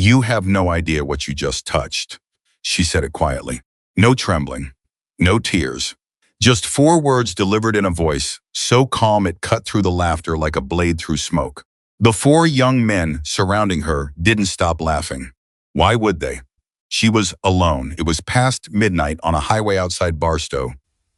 You have no idea what you just touched. She said it quietly. No trembling, no tears. Just 4 words delivered in a voice so calm it cut through the laughter like a blade through smoke. The 4 young men surrounding her didn't stop laughing. Why would they? She was alone. It was past midnight on a highway outside Barstow,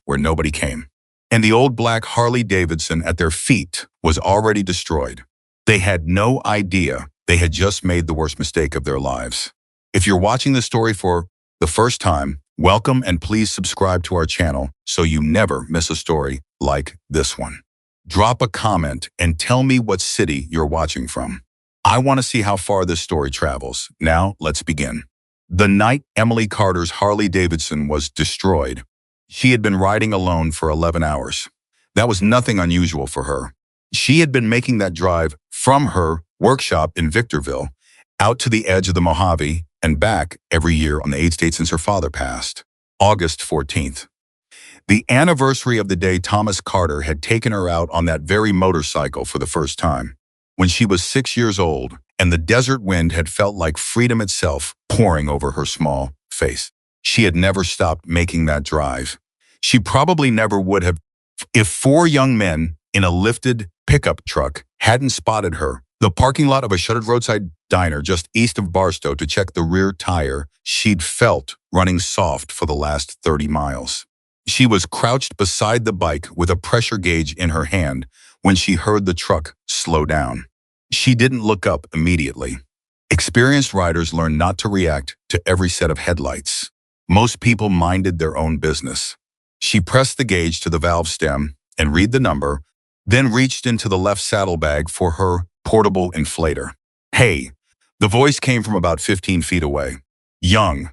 where nobody came. And the old black Harley Davidson at their feet was already destroyed. They had no idea they had just made the worst mistake of their lives. If you're watching this story for the first time, welcome and please subscribe to our channel so you never miss a story like this one. Drop a comment and tell me what city you're watching from. I want to see how far this story travels. Now, let's begin. The night Emily Carter's Harley Davidson was destroyed, she had been riding alone for 11 hours. That was nothing unusual for her. She had been making that drive from her workshop in Victorville out to the edge of the Mojave and back every year on the 8th date since her father passed, August 14th. The anniversary of the day Thomas Carter had taken her out on that very motorcycle for the first time, when she was 6 years old and the desert wind had felt like freedom itself pouring over her small face. She had never stopped making that drive. She probably never would have if 4 young men in a lifted pickup truck hadn't spotted her the parking lot of a shuttered roadside diner just east of Barstow to check the rear tire she'd felt running soft for the last 30 miles. She was crouched beside the bike with a pressure gauge in her hand when she heard the truck slow down. She didn't look up immediately. Experienced riders learn not to react to every set of headlights. Most people minded their own business. She pressed the gauge to the valve stem and read the number, then reached into the left saddlebag for her portable inflator. Hey, the voice came from about 15 feet away. Young,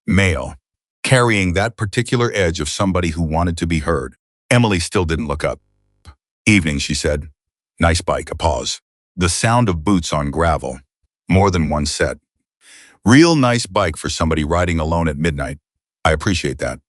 male, carrying that particular edge of somebody who wanted to be heard. Emily still didn't look up. Evening, she said. Nice bike, a pause. The sound of boots on gravel. More than one set. Real nice bike for somebody riding alone at midnight. I appreciate that.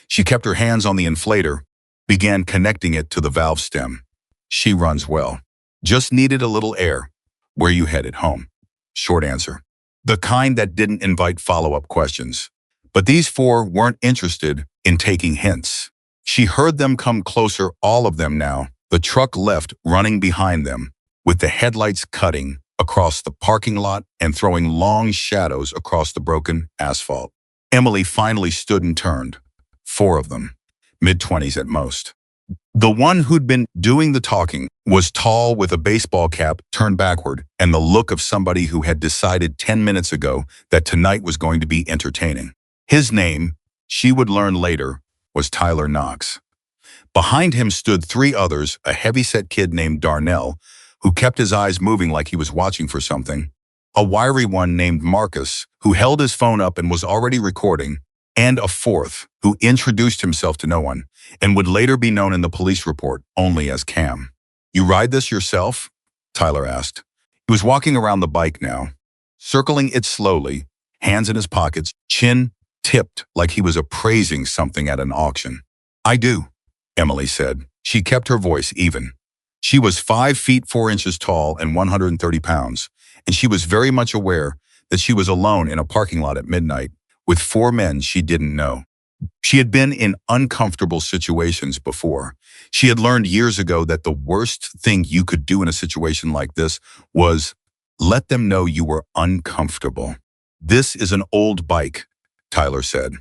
She kept her hands on the inflator, began connecting it to the valve stem. She runs well. Just needed a little air. Where you headed? Home. Short answer. The kind that didn't invite follow-up questions. But these 4 weren't interested in taking hints. She heard them come closer, all of them now. The truck left running behind them, with the headlights cutting across the parking lot and throwing long shadows across the broken asphalt. Emily finally stood and turned. 4 of them, mid-20s at most. The one who'd been doing the talking was tall with a baseball cap turned backward and the look of somebody who had decided 10 minutes ago that tonight was going to be entertaining. His name, she would learn later, was Tyler Knox. Behind him stood 3 others, a heavyset kid named Darnell, who kept his eyes moving like he was watching for something, a wiry one named Marcus, who held his phone up and was already recording, and a 4th, who introduced himself to no one, and would later be known in the police report only as Cam. You ride this yourself? Tyler asked. He was walking around the bike now, circling it slowly, hands in his pockets, chin tipped like he was appraising something at an auction. I do, Emily said. She kept her voice even. She was 5 feet 4 inches tall and 130 pounds, and she was very much aware that she was alone in a parking lot at midnight with 4 men she didn't know. She had been in uncomfortable situations before. She had learned years ago that the worst thing you could do in a situation like this was let them know you were uncomfortable. This is an old bike, Tyler said.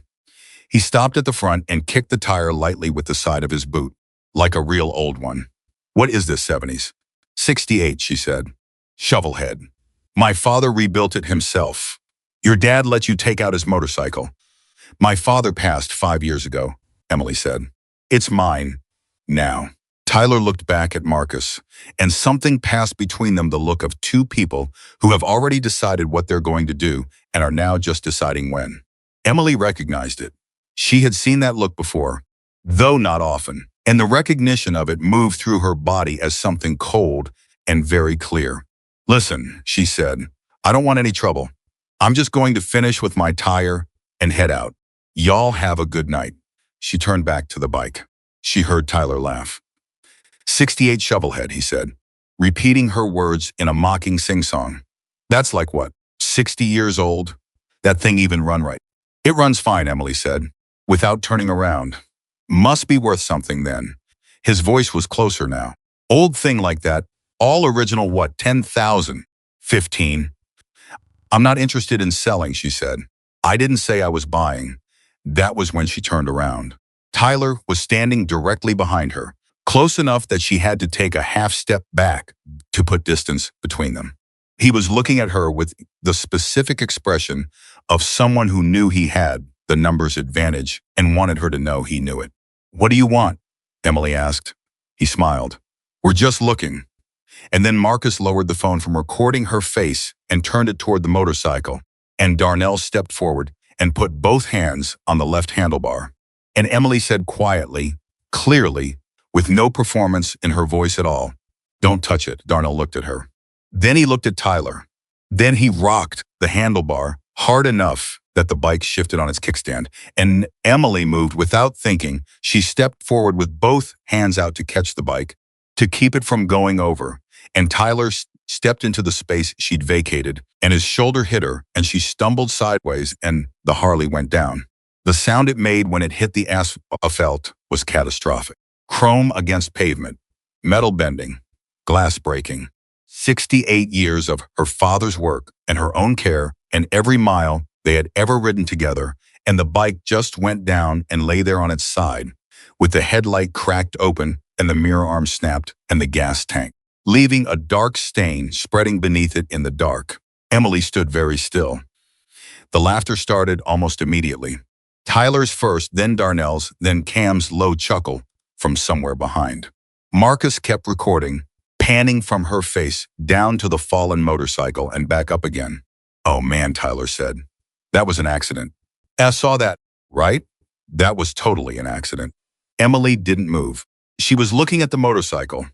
He stopped at the front and kicked the tire lightly with the side of his boot, like a real old one. What is this, 70s? 68, she said. Shovelhead. My father rebuilt it himself. Your dad let you take out his motorcycle. My father passed 5 years ago, Emily said. It's mine, now. Tyler looked back at Marcus, and something passed between them, the look of 2 people who have already decided what they're going to do and are now just deciding when. Emily recognized it. She had seen that look before, though not often, and the recognition of it moved through her body as something cold and very clear. Listen, she said, I don't want any trouble. I'm just going to finish with my tire and head out. Y'all have a good night. She turned back to the bike. She heard Tyler laugh. 68 Shovelhead, he said, repeating her words in a mocking sing-song. That's like what, 60 years old. That thing even run right? It runs fine, Emily said, without turning around. Must be worth something then. His voice was closer now. Old thing like that, all original what, 10,000? 15. I'm not interested in selling, she said. I didn't say I was buying. That was when she turned around. Tyler was standing directly behind her, close enough that she had to take a half step back to put distance between them. He was looking at her with the specific expression of someone who knew he had the numbers advantage and wanted her to know he knew it. What do you want? Emily asked. He smiled. We're just looking. And then Marcus lowered the phone from recording her face and turned it toward the motorcycle. And Darnell stepped forward and put both hands on the left handlebar. And Emily said quietly, clearly, with no performance in her voice at all, "Don't touch it." Darnell looked at her. Then he looked at Tyler. Then he rocked the handlebar hard enough that the bike shifted on its kickstand, and Emily moved without thinking. She stepped forward with both hands out to catch the bike, to keep it from going over, and Tyler stepped into the space she'd vacated, and his shoulder hit her, and she stumbled sideways, and the Harley went down. The sound it made when it hit the asphalt was catastrophic. Chrome against pavement, metal bending, glass breaking. 68 years of her father's work and her own care, and every mile they had ever ridden together, and the bike just went down and lay there on its side, with the headlight cracked open and the mirror arm snapped and the gas tank, leaving a dark stain spreading beneath it in the dark. Emily stood very still. The laughter started almost immediately. Tyler's first, then Darnell's, then Cam's low chuckle from somewhere behind. Marcus kept recording, panning from her face down to the fallen motorcycle and back up again. "Oh man," Tyler said. "That was an accident." "I saw that, right?" "That was totally an accident." Emily didn't move. She was looking at the motorcycle.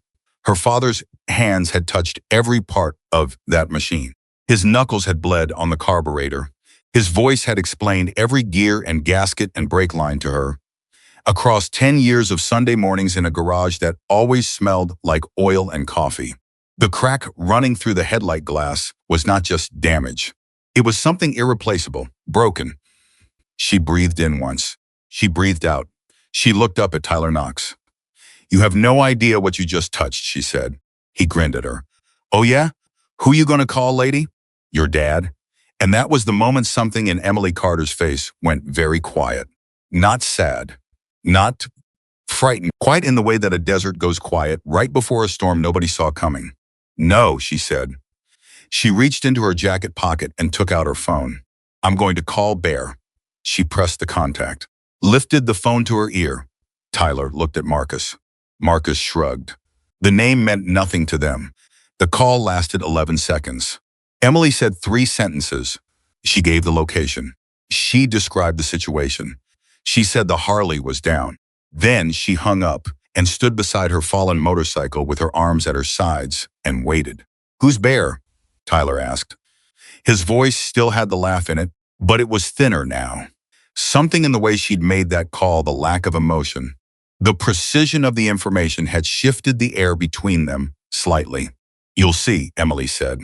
Her father's hands had touched every part of that machine. His knuckles had bled on the carburetor. His voice had explained every gear and gasket and brake line to her. Across 10 years of Sunday mornings in a garage that always smelled like oil and coffee. The crack running through the headlight glass was not just damage. It was something irreplaceable, broken. She breathed in once. She breathed out. She looked up at Tyler Knox. "You have no idea what you just touched," she said. He grinned at her. "Oh yeah? Who you gonna call, lady?" "Your dad." And that was the moment something in Emily Carter's face went very quiet. Not sad. Not frightened, quite in the way that a desert goes quiet right before a storm nobody saw coming. "No," she said. She reached into her jacket pocket and took out her phone. "I'm going to call Bear." She pressed the contact, lifted the phone to her ear. Tyler looked at Marcus. Marcus shrugged. The name meant nothing to them. The call lasted 11 seconds. Emily said 3 sentences. She gave the location. She described the situation. She said the Harley was down. Then she hung up and stood beside her fallen motorcycle with her arms at her sides and waited. "Who's Bear?" Tyler asked. His voice still had the laugh in it, but it was thinner now. Something in the way she'd made that call, the lack of emotion. The precision of the information had shifted the air between them slightly. "You'll see," Emily said.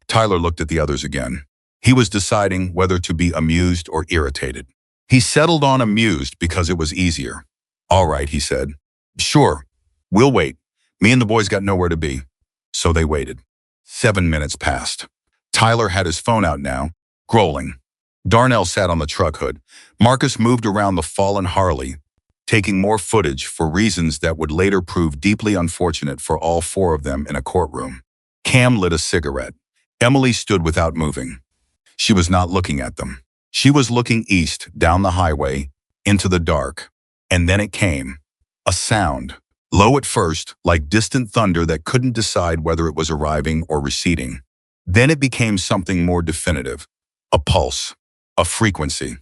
Tyler looked at the others again. He was deciding whether to be amused or irritated. He settled on amused because it was easier. "All right," he said. "Sure, we'll wait. Me and the boys got nowhere to be." So they waited. 7 minutes passed. Tyler had his phone out now, growling. Darnell sat on the truck hood. Marcus moved around the fallen Harley, taking more footage for reasons that would later prove deeply unfortunate for all 4 of them in a courtroom. Cam lit a cigarette. Emily stood without moving. She was not looking at them. She was looking east, down the highway, into the dark. And then it came. A sound. Low at first, like distant thunder that couldn't decide whether it was arriving or receding. Then it became something more definitive. A pulse. A frequency.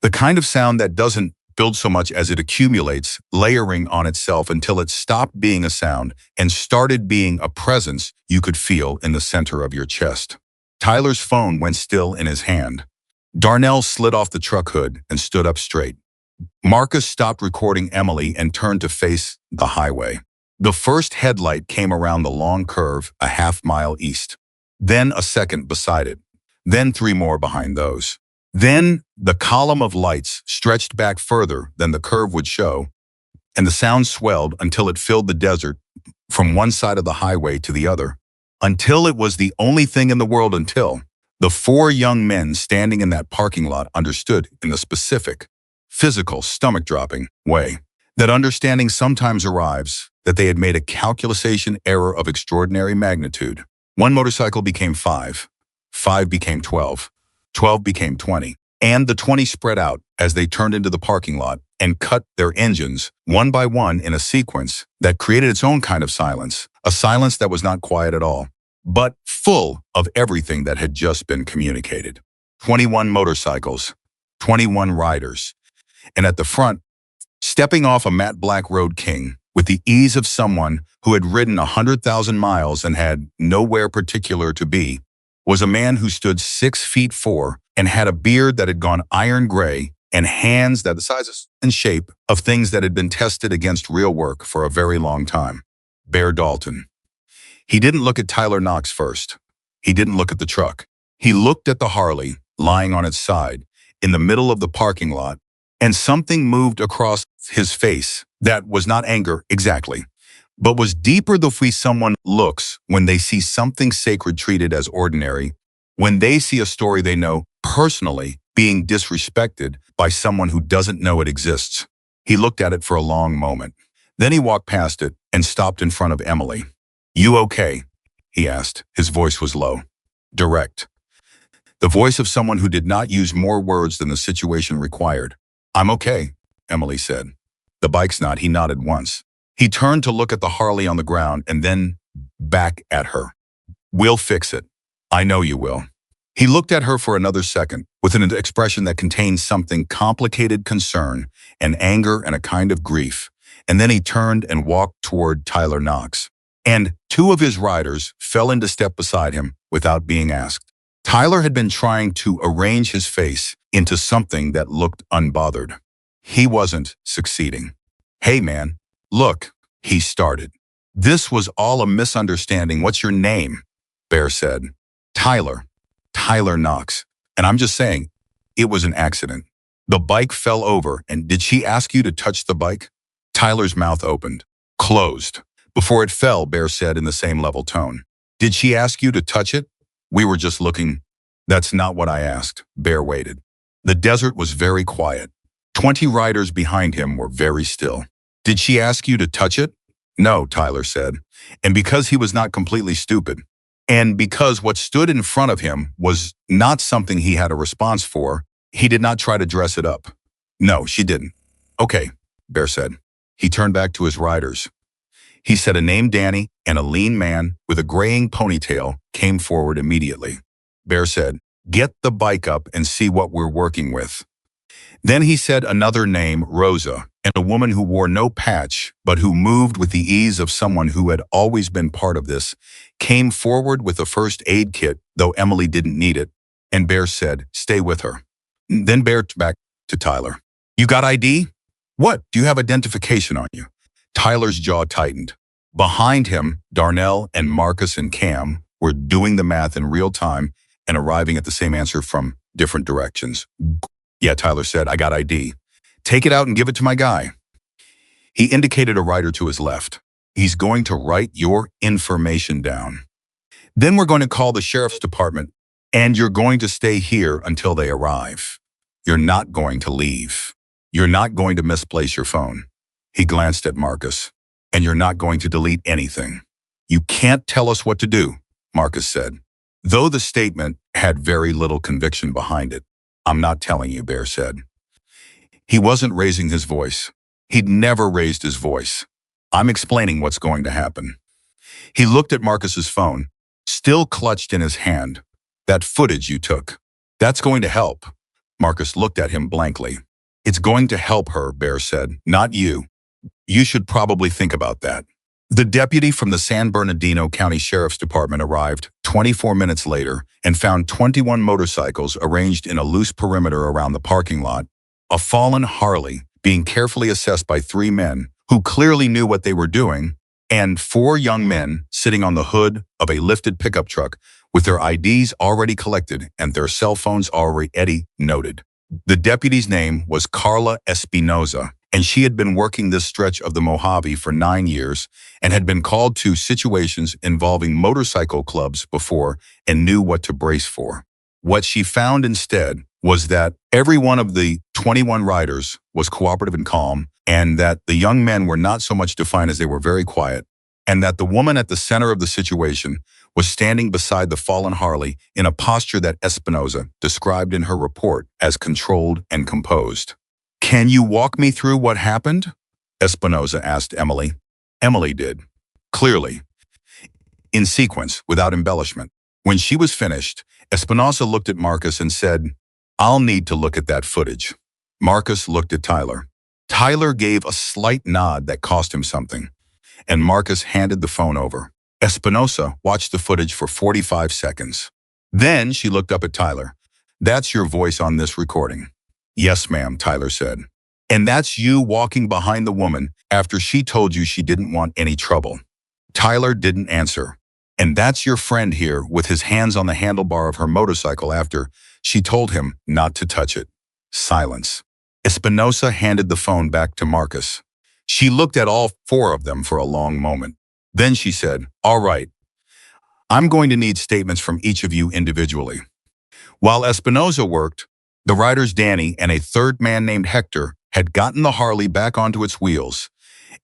The kind of sound that doesn't build so much as it accumulates, layering on itself until it stopped being a sound and started being a presence you could feel in the center of your chest. Tyler's phone went still in his hand. Darnell slid off the truck hood and stood up straight. Marcus stopped recording Emily and turned to face the highway. The first headlight came around the long curve a half-mile east. Then a second beside it. then 3 more behind those. Then the column of lights stretched back further than the curve would show, and the sound swelled until it filled the desert from one side of the highway to the other, until it was the only thing in the world until the 4 young men standing in that parking lot understood in the specific, physical, stomach-dropping way that understanding sometimes arrives that they had made a calculation error of extraordinary magnitude. 1 motorcycle became 5, 5 became 12, 12 became 20, and the 20 spread out as they turned into the parking lot and cut their engines one by one in a sequence that created its own kind of silence, a silence that was not quiet at all, but full of everything that had just been communicated. 21 motorcycles, 21 riders, and at the front, stepping off a matte black Road King with the ease of someone who had ridden 100,000 miles and had nowhere particular to be, was a man who stood 6 feet 4 and had a beard that had gone iron gray and hands that the size and shape of things that had been tested against real work for a very long time. Bear Dalton. He didn't look at Tyler Knox first. He didn't look at the truck. He looked at the Harley lying on its side in the middle of the parking lot, and something moved across his face that was not anger exactly, but was deeper the way someone looks when they see something sacred treated as ordinary, when they see a story they know personally being disrespected by someone who doesn't know it exists. He looked at it for a long moment. Then he walked past it and stopped in front of Emily. "You okay?" he asked. His voice was low, direct. The voice of someone who did not use more words than the situation required. "I'm okay," Emily said. "The bike's not," he nodded once. He turned to look at the Harley on the ground and then back at her. "We'll fix it. I know you will." He looked at her for another second with an expression that contained something complicated concern and anger and a kind of grief, and then he turned and walked toward Tyler Knox. And 2 of his riders fell into step beside him without being asked. Tyler had been trying to arrange his face into something that looked unbothered. He wasn't succeeding. "Hey man, look," he started. "This was all a misunderstanding. What's your name?" Bear said. "Tyler. Tyler Knox. And I'm just saying, it was an accident. The bike fell over, and did she ask you to touch the bike?" Tyler's mouth opened. "Closed. Before it fell," Bear said in the same level tone. "Did she ask you to touch it?" "We were just looking." "That's not what I asked." Bear waited. The desert was very quiet. 20 riders behind him were very still. "Did she ask you to touch it?" "No," Tyler said. And because he was not completely stupid, and because what stood in front of him was not something he had a response for, he did not try to dress it up. "No, she didn't." "Okay," Bear said. He turned back to his riders. He said a name Danny, and a lean man with a graying ponytail came forward immediately. Bear said, "Get the bike up and see what we're working with." Then he said another name, Rosa, and a woman who wore no patch, but who moved with the ease of someone who had always been part of this, came forward with a first aid kit, though Emily didn't need it, and Bear said, "Stay with her." Then Bear back to Tyler. "You got ID? What? Do you have identification on you?" Tyler's jaw tightened. Behind him, Darnell and Marcus and Cam were doing the math in real time and arriving at the same answer from different directions. "Yeah," Tyler said, "I got ID. Take it out and give it to my guy." He indicated a rider to his left. "He's going to write your information down. Then we're going to call the sheriff's department, and you're going to stay here until they arrive. You're not going to leave. You're not going to misplace your phone." He glanced at Marcus. "And you're not going to delete anything." "You can't tell us what to do," Marcus said, though the statement had very little conviction behind it. "I'm not telling you," Bear said. He wasn't raising his voice. He'd never raised his voice. "I'm explaining what's going to happen." He looked at Marcus's phone, still clutched in his hand. "That footage you took, that's going to help." Marcus looked at him blankly. "It's going to help her," Bear said, "not you. You should probably think about that." The deputy from the San Bernardino County Sheriff's Department arrived 24 minutes later and found 21 motorcycles arranged in a loose perimeter around the parking lot, a fallen Harley being carefully assessed by 3 men who clearly knew what they were doing, and 4 young men sitting on the hood of a lifted pickup truck with their IDs already collected and their cell phones already noted. The deputy's name was Carla Espinoza, and she had been working this stretch of the Mojave for 9 years and had been called to situations involving motorcycle clubs before and knew what to brace for. What she found instead was that every one of the 21 riders was cooperative and calm, and that the young men were not so much defined as they were very quiet, and that the woman at the center of the situation was standing beside the fallen Harley in a posture that Espinoza described in her report as controlled and composed. "Can you walk me through what happened?" Espinoza asked Emily. Emily did. Clearly. In sequence, without embellishment. When she was finished, Espinoza looked at Marcus and said, "I'll need to look at that footage." Marcus looked at Tyler. Tyler gave a slight nod that cost him something, and Marcus handed the phone over. Espinoza watched the footage for 45 seconds. Then she looked up at Tyler. "That's your voice on this recording." "Yes, ma'am," Tyler said. "And that's you walking behind the woman after she told you she didn't want any trouble." Tyler didn't answer. "And that's your friend here with his hands on the handlebar of her motorcycle after she told him not to touch it." Silence. Espinoza handed the phone back to Marcus. She looked at all four of them for a long moment. Then she said, "All right, I'm going to need statements from each of you individually." While Espinoza worked, the riders Danny and a third man named Hector had gotten the Harley back onto its wheels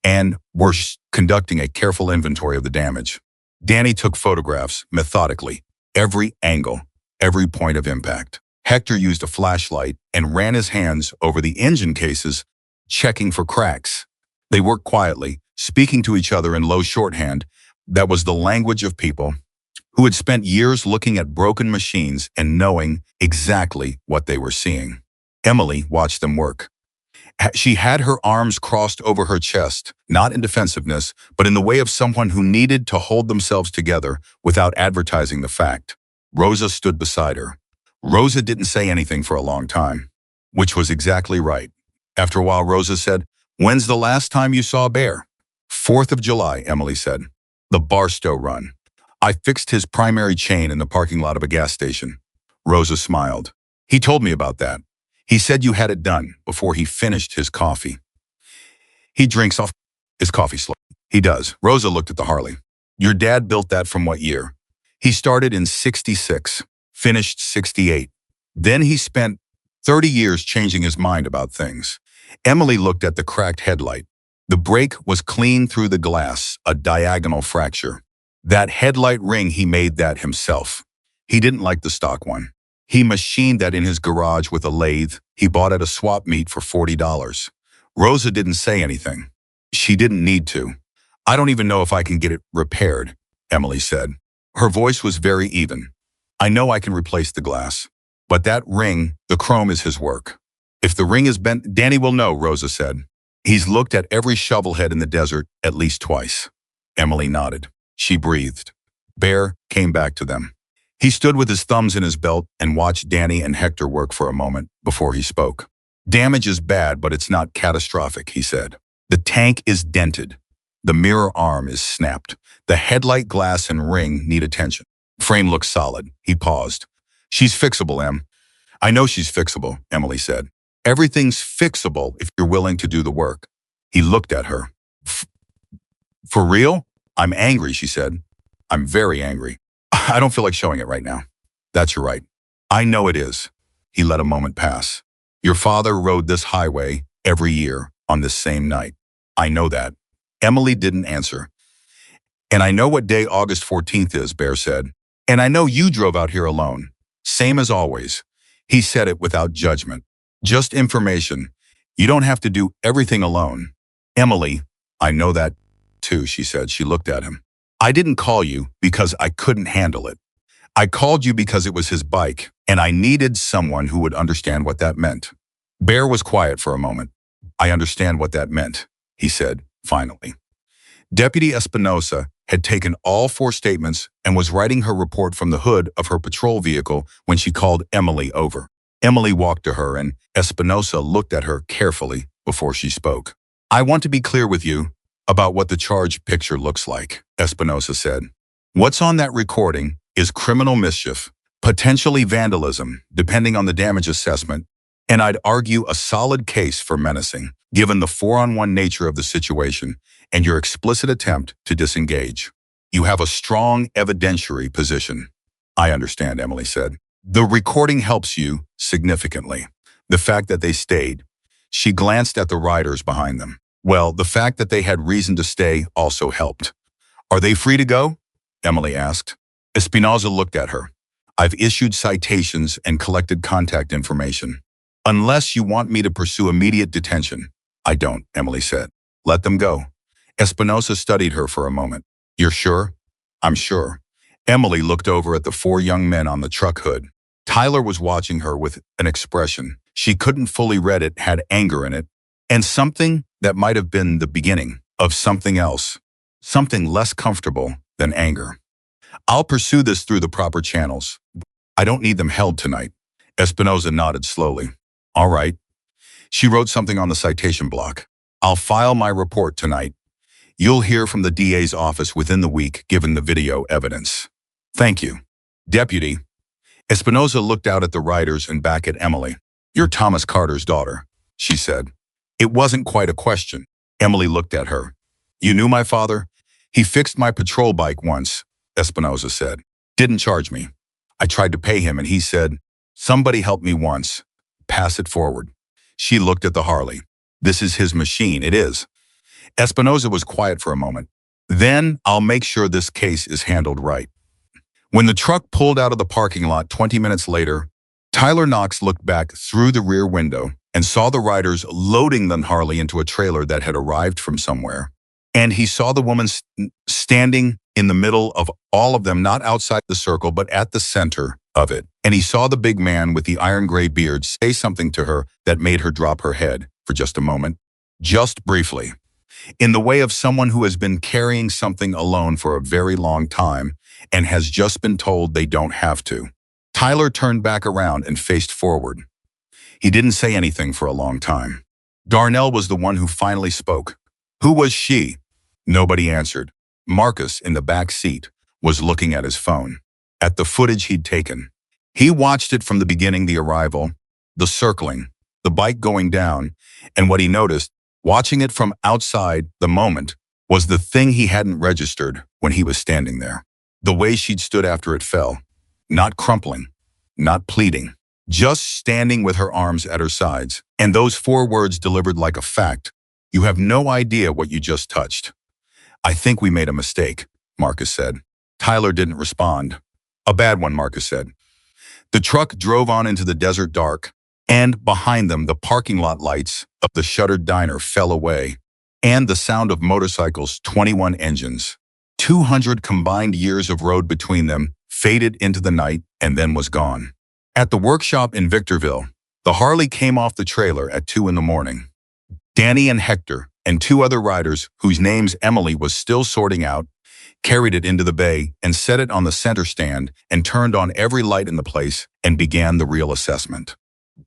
and were conducting a careful inventory of the damage. Danny took photographs methodically, every angle, every point of impact. Hector used a flashlight and ran his hands over the engine cases, checking for cracks. They worked quietly, speaking to each other in low shorthand that was the language of people who had spent years looking at broken machines and knowing exactly what they were seeing. Emily watched them work. She had her arms crossed over her chest, not in defensiveness, but in the way of someone who needed to hold themselves together without advertising the fact. Rosa stood beside her. Rosa didn't say anything for a long time, which was exactly right. After a while, Rosa said, "When's the last time you saw Bear?" 4th of July, Emily said. "The Barstow run. I fixed his primary chain in the parking lot of a gas station." Rosa smiled. "He told me about that. He said you had it done before he finished his coffee." "He drinks off his coffee slowly." "He does." Rosa looked at the Harley. "Your dad built that from what year?" "He started in 66, finished 68. Then he spent 30 years changing his mind about things." Emily looked at the cracked headlight. The break was clean through the glass, a diagonal fracture. "That headlight ring, he made that himself. He didn't like the stock one. He machined that in his garage with a lathe he bought at a swap meet for $40. Rosa didn't say anything. She didn't need to. "I don't even know if I can get it repaired," Emily said. Her voice was very even. "I know I can replace the glass. But that ring, the chrome, is his work. If the ring is bent, Danny will know," Rosa said. "He's looked at every shovelhead in the desert at least twice." Emily nodded. She breathed. Bear came back to them. He stood with his thumbs in his belt and watched Danny and Hector work for a moment before he spoke. "Damage is bad, but it's not catastrophic," he said. "The tank is dented. The mirror arm is snapped. The headlight glass and ring need attention. Frame looks solid." He paused. "She's fixable, Em." "I know she's fixable," Emily said. "Everything's fixable if you're willing to do the work." He looked at her. "For real?" "I'm angry," she said. "I'm very angry. I don't feel like showing it right now." "That's your right." "I know it is." He let a moment pass. "Your father rode this highway every year on this same night." "I know that." Emily didn't answer. "And I know what day August 14th is," Bear said. "And I know you drove out here alone. Same as always." He said it without judgment. "Just information. You don't have to do everything alone." "Emily, I know that too," she said. She looked at him. "I didn't call you because I couldn't handle it. I called you because it was his bike, and I needed someone who would understand what that meant." Bear was quiet for a moment. "I understand what that meant," he said, finally. Deputy Espinosa had taken all four statements and was writing her report from the hood of her patrol vehicle when she called Emily over. Emily walked to her, and Espinosa looked at her carefully before she spoke. "I want to be clear with you about what the charge picture looks like," Espinosa said. "What's on that recording is criminal mischief, potentially vandalism, depending on the damage assessment, and I'd argue a solid case for menacing, given the four-on-one nature of the situation and your explicit attempt to disengage. You have a strong evidentiary position. I understand, Emily said. The recording helps you significantly. The fact that they stayed. She glanced at the riders behind them. Well, the fact that they had reason to stay also helped. Are they free to go? Emily asked. Espinosa looked at her. I've issued citations and collected contact information. Unless you want me to pursue immediate detention. I don't, Emily said. Let them go. Espinosa studied her for a moment. You're sure? I'm sure. Emily looked over at the four young men on the truck hood. Tyler was watching her with an expression. She couldn't fully read it, had anger in it, and something that might have been the beginning of something else, something less comfortable than anger. I'll pursue this through the proper channels. I don't need them held tonight. Espinosa nodded slowly. All right. She wrote something on the citation block. I'll file my report tonight. You'll hear from the DA's office within the week, given the video evidence. Thank you. Deputy. Espinosa looked out at the riders and back at Emily. You're Thomas Carter's daughter, she said. It wasn't quite a question. Emily looked at her. You knew my father? He fixed my patrol bike once, Espinosa said. Didn't charge me. I tried to pay him and he said, somebody helped me once. Pass it forward. She looked at the Harley. This is his machine, it is. Espinosa was quiet for a moment. Then I'll make sure this case is handled right. When the truck pulled out of the parking lot 20 minutes later, Tyler Knox looked back through the rear window and saw the riders loading the Harley into a trailer that had arrived from somewhere. And he saw the woman standing in the middle of all of them, not outside the circle, but at the center of it. And he saw the big man with the iron gray beard say something to her that made her drop her head for just a moment, just briefly. In the way of someone who has been carrying something alone for a very long time and has just been told they don't have to. Tyler turned back around and faced forward. He didn't say anything for a long time. Darnell was the one who finally spoke. Who was she? Nobody answered. Marcus, in the back seat, was looking at his phone, at the footage he'd taken. He watched it from the beginning, the arrival, the circling, the bike going down, and what he noticed, watching it from outside the moment, was the thing he hadn't registered when he was standing there. The way she'd stood after it fell, not crumpling, not pleading, just standing with her arms at her sides, and those four words delivered like a fact. You have no idea what you just touched. I think we made a mistake, Marcus said. Tyler didn't respond. A bad one, Marcus said. The truck drove on into the desert dark, and behind them the parking lot lights of the shuttered diner fell away, and the sound of motorcycles, 21 engines. 200 combined years of road between them faded into the night and then was gone. At the workshop in Victorville, the Harley came off the trailer at 2 a.m. Danny and Hector and two other riders, whose names Emily was still sorting out, carried it into the bay and set it on the center stand and turned on every light in the place and began the real assessment.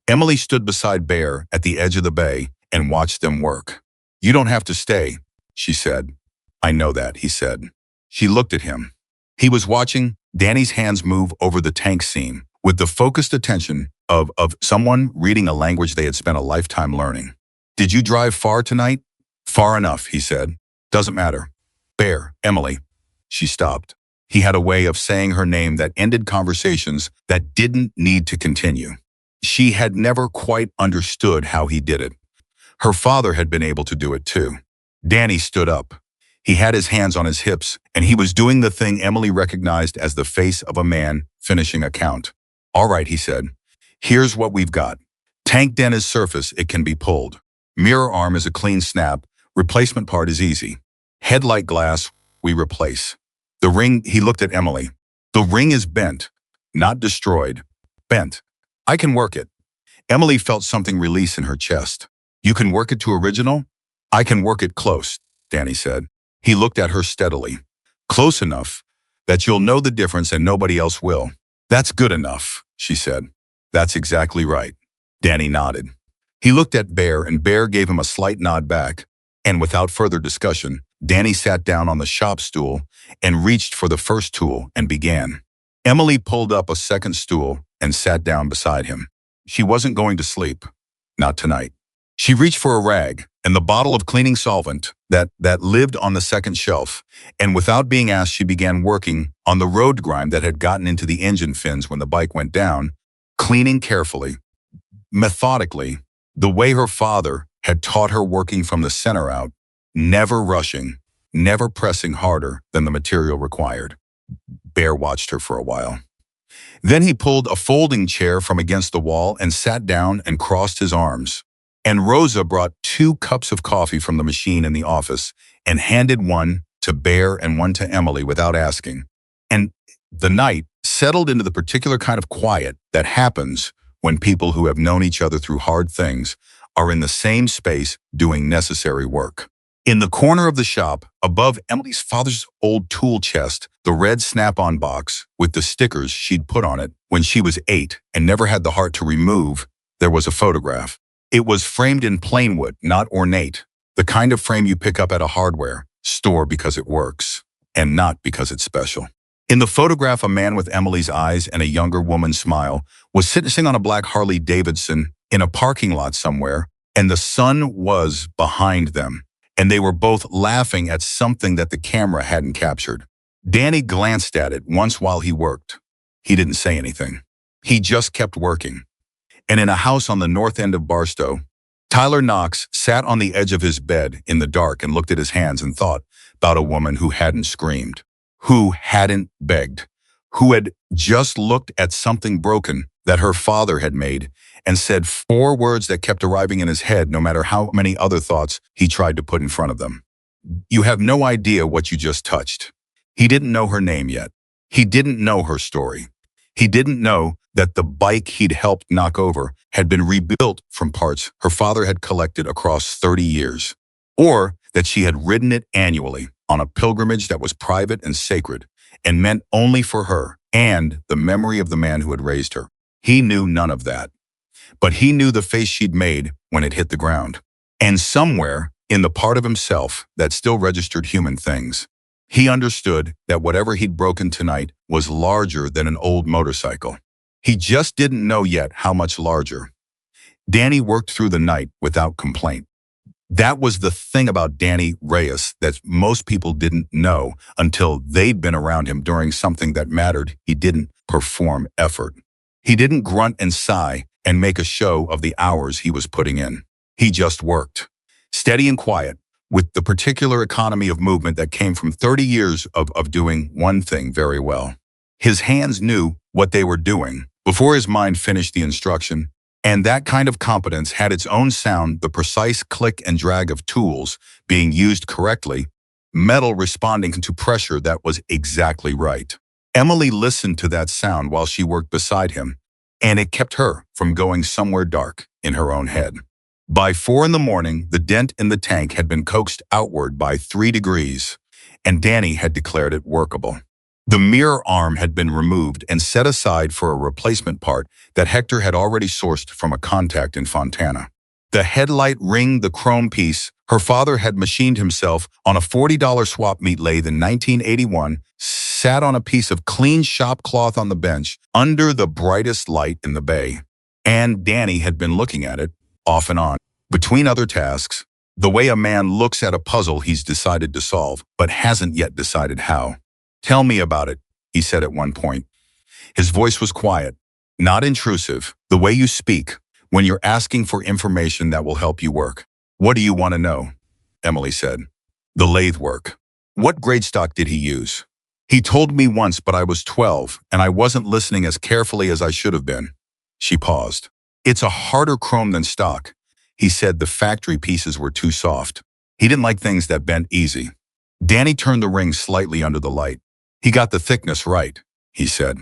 Emily stood beside Bear at the edge of the bay and watched them work. You don't have to stay, she said. I know that, he said. She looked at him. He was watching Danny's hands move over the tank seam with the focused attention of someone reading a language they had spent a lifetime learning. Did you drive far tonight? Far enough, he said. Doesn't matter. Bear, Emily. She stopped. He had a way of saying her name that ended conversations that didn't need to continue. She had never quite understood how he did it. Her father had been able to do it too. Danny stood up. He had his hands on his hips, and he was doing the thing Emily recognized as the face of a man finishing a count. All right, he said. Here's what we've got. Tank den is surface, it can be pulled. Mirror arm is a clean snap. Replacement part is easy. Headlight glass, we replace. The ring, he looked at Emily. The ring is bent, not destroyed. Bent. I can work it. Emily felt something release in her chest. You can work it to original? I can work it close, Danny said. He looked at her steadily. Close enough that you'll know the difference and nobody else will. That's good enough, she said. That's exactly right. Danny nodded. He looked at Bear and Bear gave him a slight nod back. And without further discussion, Danny sat down on the shop stool and reached for the first tool and began. Emily pulled up a second stool and sat down beside him. She wasn't going to sleep. Not tonight. She reached for a rag and the bottle of cleaning solvent that lived on the second shelf, and without being asked, she began working on the road grime that had gotten into the engine fins when the bike went down, cleaning carefully, methodically, the way her father had taught her, working from the center out, never rushing, never pressing harder than the material required. Bear watched her for a while. Then he pulled a folding chair from against the wall and sat down and crossed his arms. And Rosa brought 2 cups of coffee from the machine in the office and handed one to Bear and one to Emily without asking. And the night settled into the particular kind of quiet that happens when people who have known each other through hard things are in the same space doing necessary work. In the corner of the shop, above Emily's father's old tool chest, the red Snap-on box with the stickers she'd put on it when she was 8 and never had the heart to remove, there was a photograph. It was framed in plain wood, not ornate, the kind of frame you pick up at a hardware store because it works, and not because it's special. In the photograph, a man with Emily's eyes and a younger woman's smile was sitting on a black Harley Davidson in a parking lot somewhere, and the sun was behind them, and they were both laughing at something that the camera hadn't captured. Danny glanced at it once while he worked. He didn't say anything. He just kept working. And in a house on the north end of Barstow, Tyler Knox sat on the edge of his bed in the dark and looked at his hands and thought about a woman who hadn't screamed, who hadn't begged, who had just looked at something broken that her father had made and said 4 words that kept arriving in his head no matter how many other thoughts he tried to put in front of them. You have no idea what you just touched. He didn't know her name yet. He didn't know her story. He didn't know that the bike he'd helped knock over had been rebuilt from parts her father had collected across 30 years, or that she had ridden it annually on a pilgrimage that was private and sacred and meant only for her and the memory of the man who had raised her. He knew none of that, but he knew the face she'd made when it hit the ground. And somewhere in the part of himself that still registered human things, he understood that whatever he'd broken tonight was larger than an old motorcycle. He just didn't know yet how much larger. Danny worked through the night without complaint. That was the thing about Danny Reyes that most people didn't know until they'd been around him during something that mattered. He didn't perform effort. He didn't grunt and sigh and make a show of the hours he was putting in. He just worked, steady and quiet, with the particular economy of movement that came from 30 years of doing one thing very well. His hands knew what they were doing before his mind finished the instruction, and that kind of competence had its own sound, the precise click and drag of tools being used correctly, metal responding to pressure that was exactly right. Emily listened to that sound while she worked beside him, and it kept her from going somewhere dark in her own head. By 4 a.m, the dent in the tank had been coaxed outward by 3 degrees, and Danny had declared it workable. The mirror arm had been removed and set aside for a replacement part that Hector had already sourced from a contact in Fontana. The headlight ring, the chrome piece, her father had machined himself on a $40 swap meet lathe in 1981, sat on a piece of clean shop cloth on the bench under the brightest light in the bay. And Danny had been looking at it, off and on, between other tasks, the way a man looks at a puzzle he's decided to solve, but hasn't yet decided how. "Tell me about it," he said at one point. His voice was quiet, not intrusive, the way you speak when you're asking for information that will help you work. "What do you want to know?" Emily said. "The lathe work." "What grade stock did he use?" "He told me once, but I was 12, and I wasn't listening as carefully as I should have been." She paused. "It's a harder chrome than stock." He said the factory pieces were too soft. He didn't like things that bent easy. Danny turned the ring slightly under the light. "He got the thickness right," he said.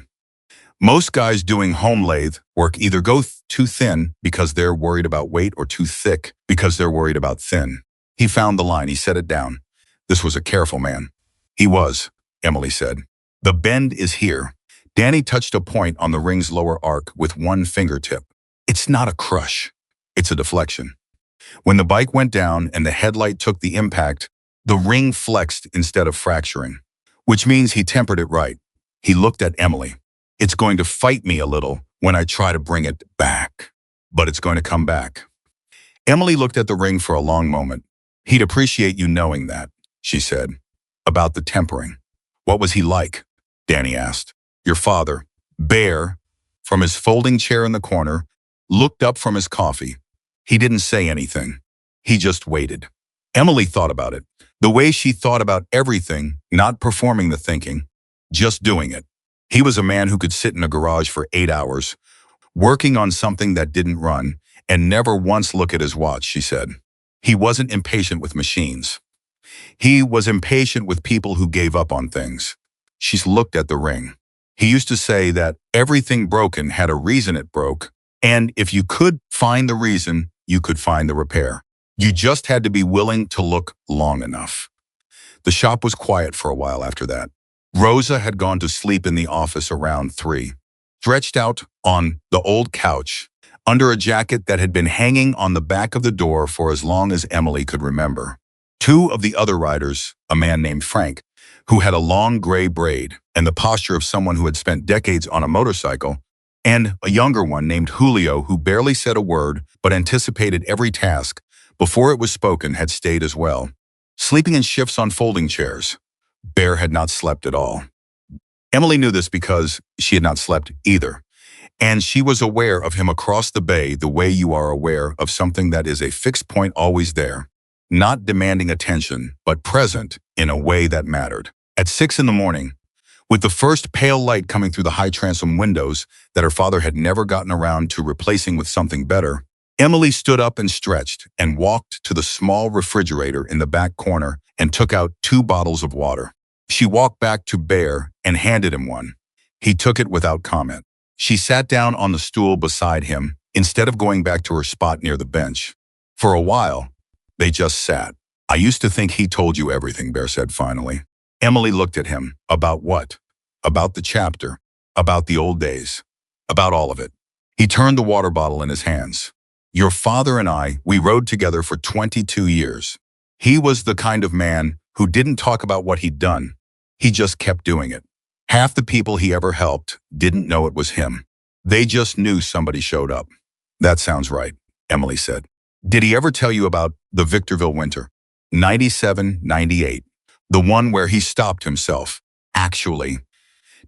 "Most guys doing home lathe work either go too thin because they're worried about weight or too thick because they're worried about thin." He found the line. He set it down. This was a careful man. "He was," Emily said. "The bend is here." Danny touched a point on the ring's lower arc with one fingertip. "It's not a crush. It's a deflection." When the bike went down and the headlight took the impact, the ring flexed instead of fracturing, which means he tempered it right. He looked at Emily. It's going to fight me a little when I try to bring it back, but it's going to come back. Emily looked at the ring for a long moment. He'd appreciate you knowing that, she said. About the tempering. What was he like? Danny asked. Your father, Bear, from his folding chair in the corner, looked up from his coffee. He didn't say anything. He just waited. Emily thought about it. The way she thought about everything, not performing the thinking, just doing it. He was a man who could sit in a garage for 8 hours, working on something that didn't run, and never once look at his watch, she said. He wasn't impatient with machines. He was impatient with people who gave up on things. She's looked at the ring. He used to say that everything broken had a reason it broke, and if you could find the reason, you could find the repair. You just had to be willing to look long enough. The shop was quiet for a while after that. Rosa had gone to sleep in the office around 3, stretched out on the old couch, under a jacket that had been hanging on the back of the door for as long as Emily could remember. 2 of the other riders, a man named Frank, who had a long gray braid and the posture of someone who had spent decades on a motorcycle, and a younger one named Julio who barely said a word but anticipated every task before it was spoken, had stayed as well, sleeping in shifts on folding chairs. Bear had not slept at all. Emily knew this because she had not slept either, and she was aware of him across the bay the way you are aware of something that is a fixed point always there, not demanding attention, but present in a way that mattered. At 6 in the morning, with the first pale light coming through the high transom windows that her father had never gotten around to replacing with something better, Emily stood up and stretched and walked to the small refrigerator in the back corner and took out 2 bottles of water. She walked back to Bear and handed him one. He took it without comment. She sat down on the stool beside him instead of going back to her spot near the bench. For a while, they just sat. I used to think he told you everything, Bear said finally. Emily looked at him. About what? About the chapter. About the old days. About all of it. He turned the water bottle in his hands. Your father and I, we rode together for 22 years. He was the kind of man who didn't talk about what he'd done. He just kept doing it. Half the people he ever helped didn't know it was him. They just knew somebody showed up. That sounds right, Emily said. Did he ever tell you about the Victorville winter? 97, 98. The one where he stopped himself. Actually,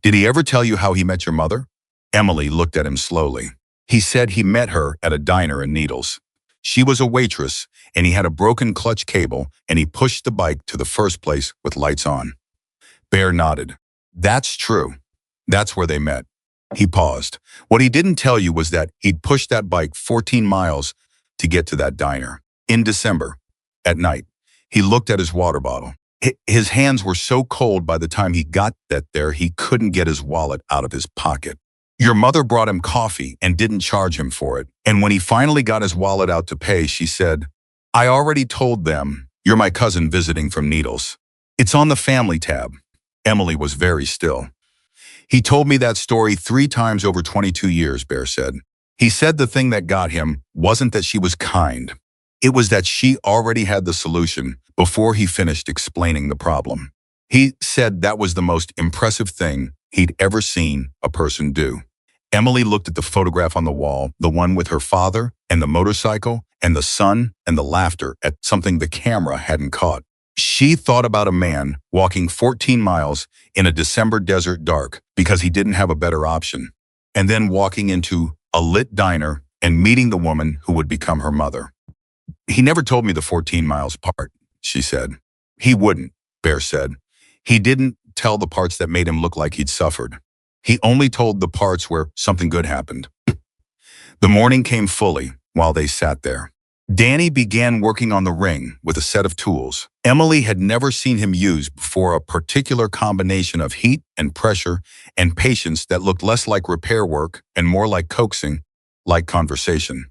did he ever tell you how he met your mother? Emily looked at him slowly. He said he met her at a diner in Needles. She was a waitress, and he had a broken clutch cable, and he pushed the bike to the first place with lights on. Bear nodded. That's true. That's where they met. He paused. What he didn't tell you was that he'd pushed that bike 14 miles to get to that diner. In December, at night, he looked at his water bottle. His hands were so cold by the time he got there he couldn't get his wallet out of his pocket. Your mother brought him coffee and didn't charge him for it. And when he finally got his wallet out to pay, she said, I already told them, you're my cousin visiting from Needles. It's on the family tab. Emily was very still. He told me that story 3 times over 22 years, Bear said. He said the thing that got him wasn't that she was kind. It was that she already had the solution before he finished explaining the problem. He said that was the most impressive thing he'd ever seen a person do. Emily looked at the photograph on the wall, the one with her father and the motorcycle and the sun and the laughter at something the camera hadn't caught. She thought about a man walking 14 miles in a December desert dark because he didn't have a better option, and then walking into a lit diner and meeting the woman who would become her mother. He never told me the 14 miles part, she said. He wouldn't, Bear said. He didn't tell the parts that made him look like he'd suffered. He only told the parts where something good happened. The morning came fully while they sat there. Danny began working on the ring with a set of tools Emily had never seen him use before, a particular combination of heat and pressure and patience that looked less like repair work and more like coaxing, like conversation.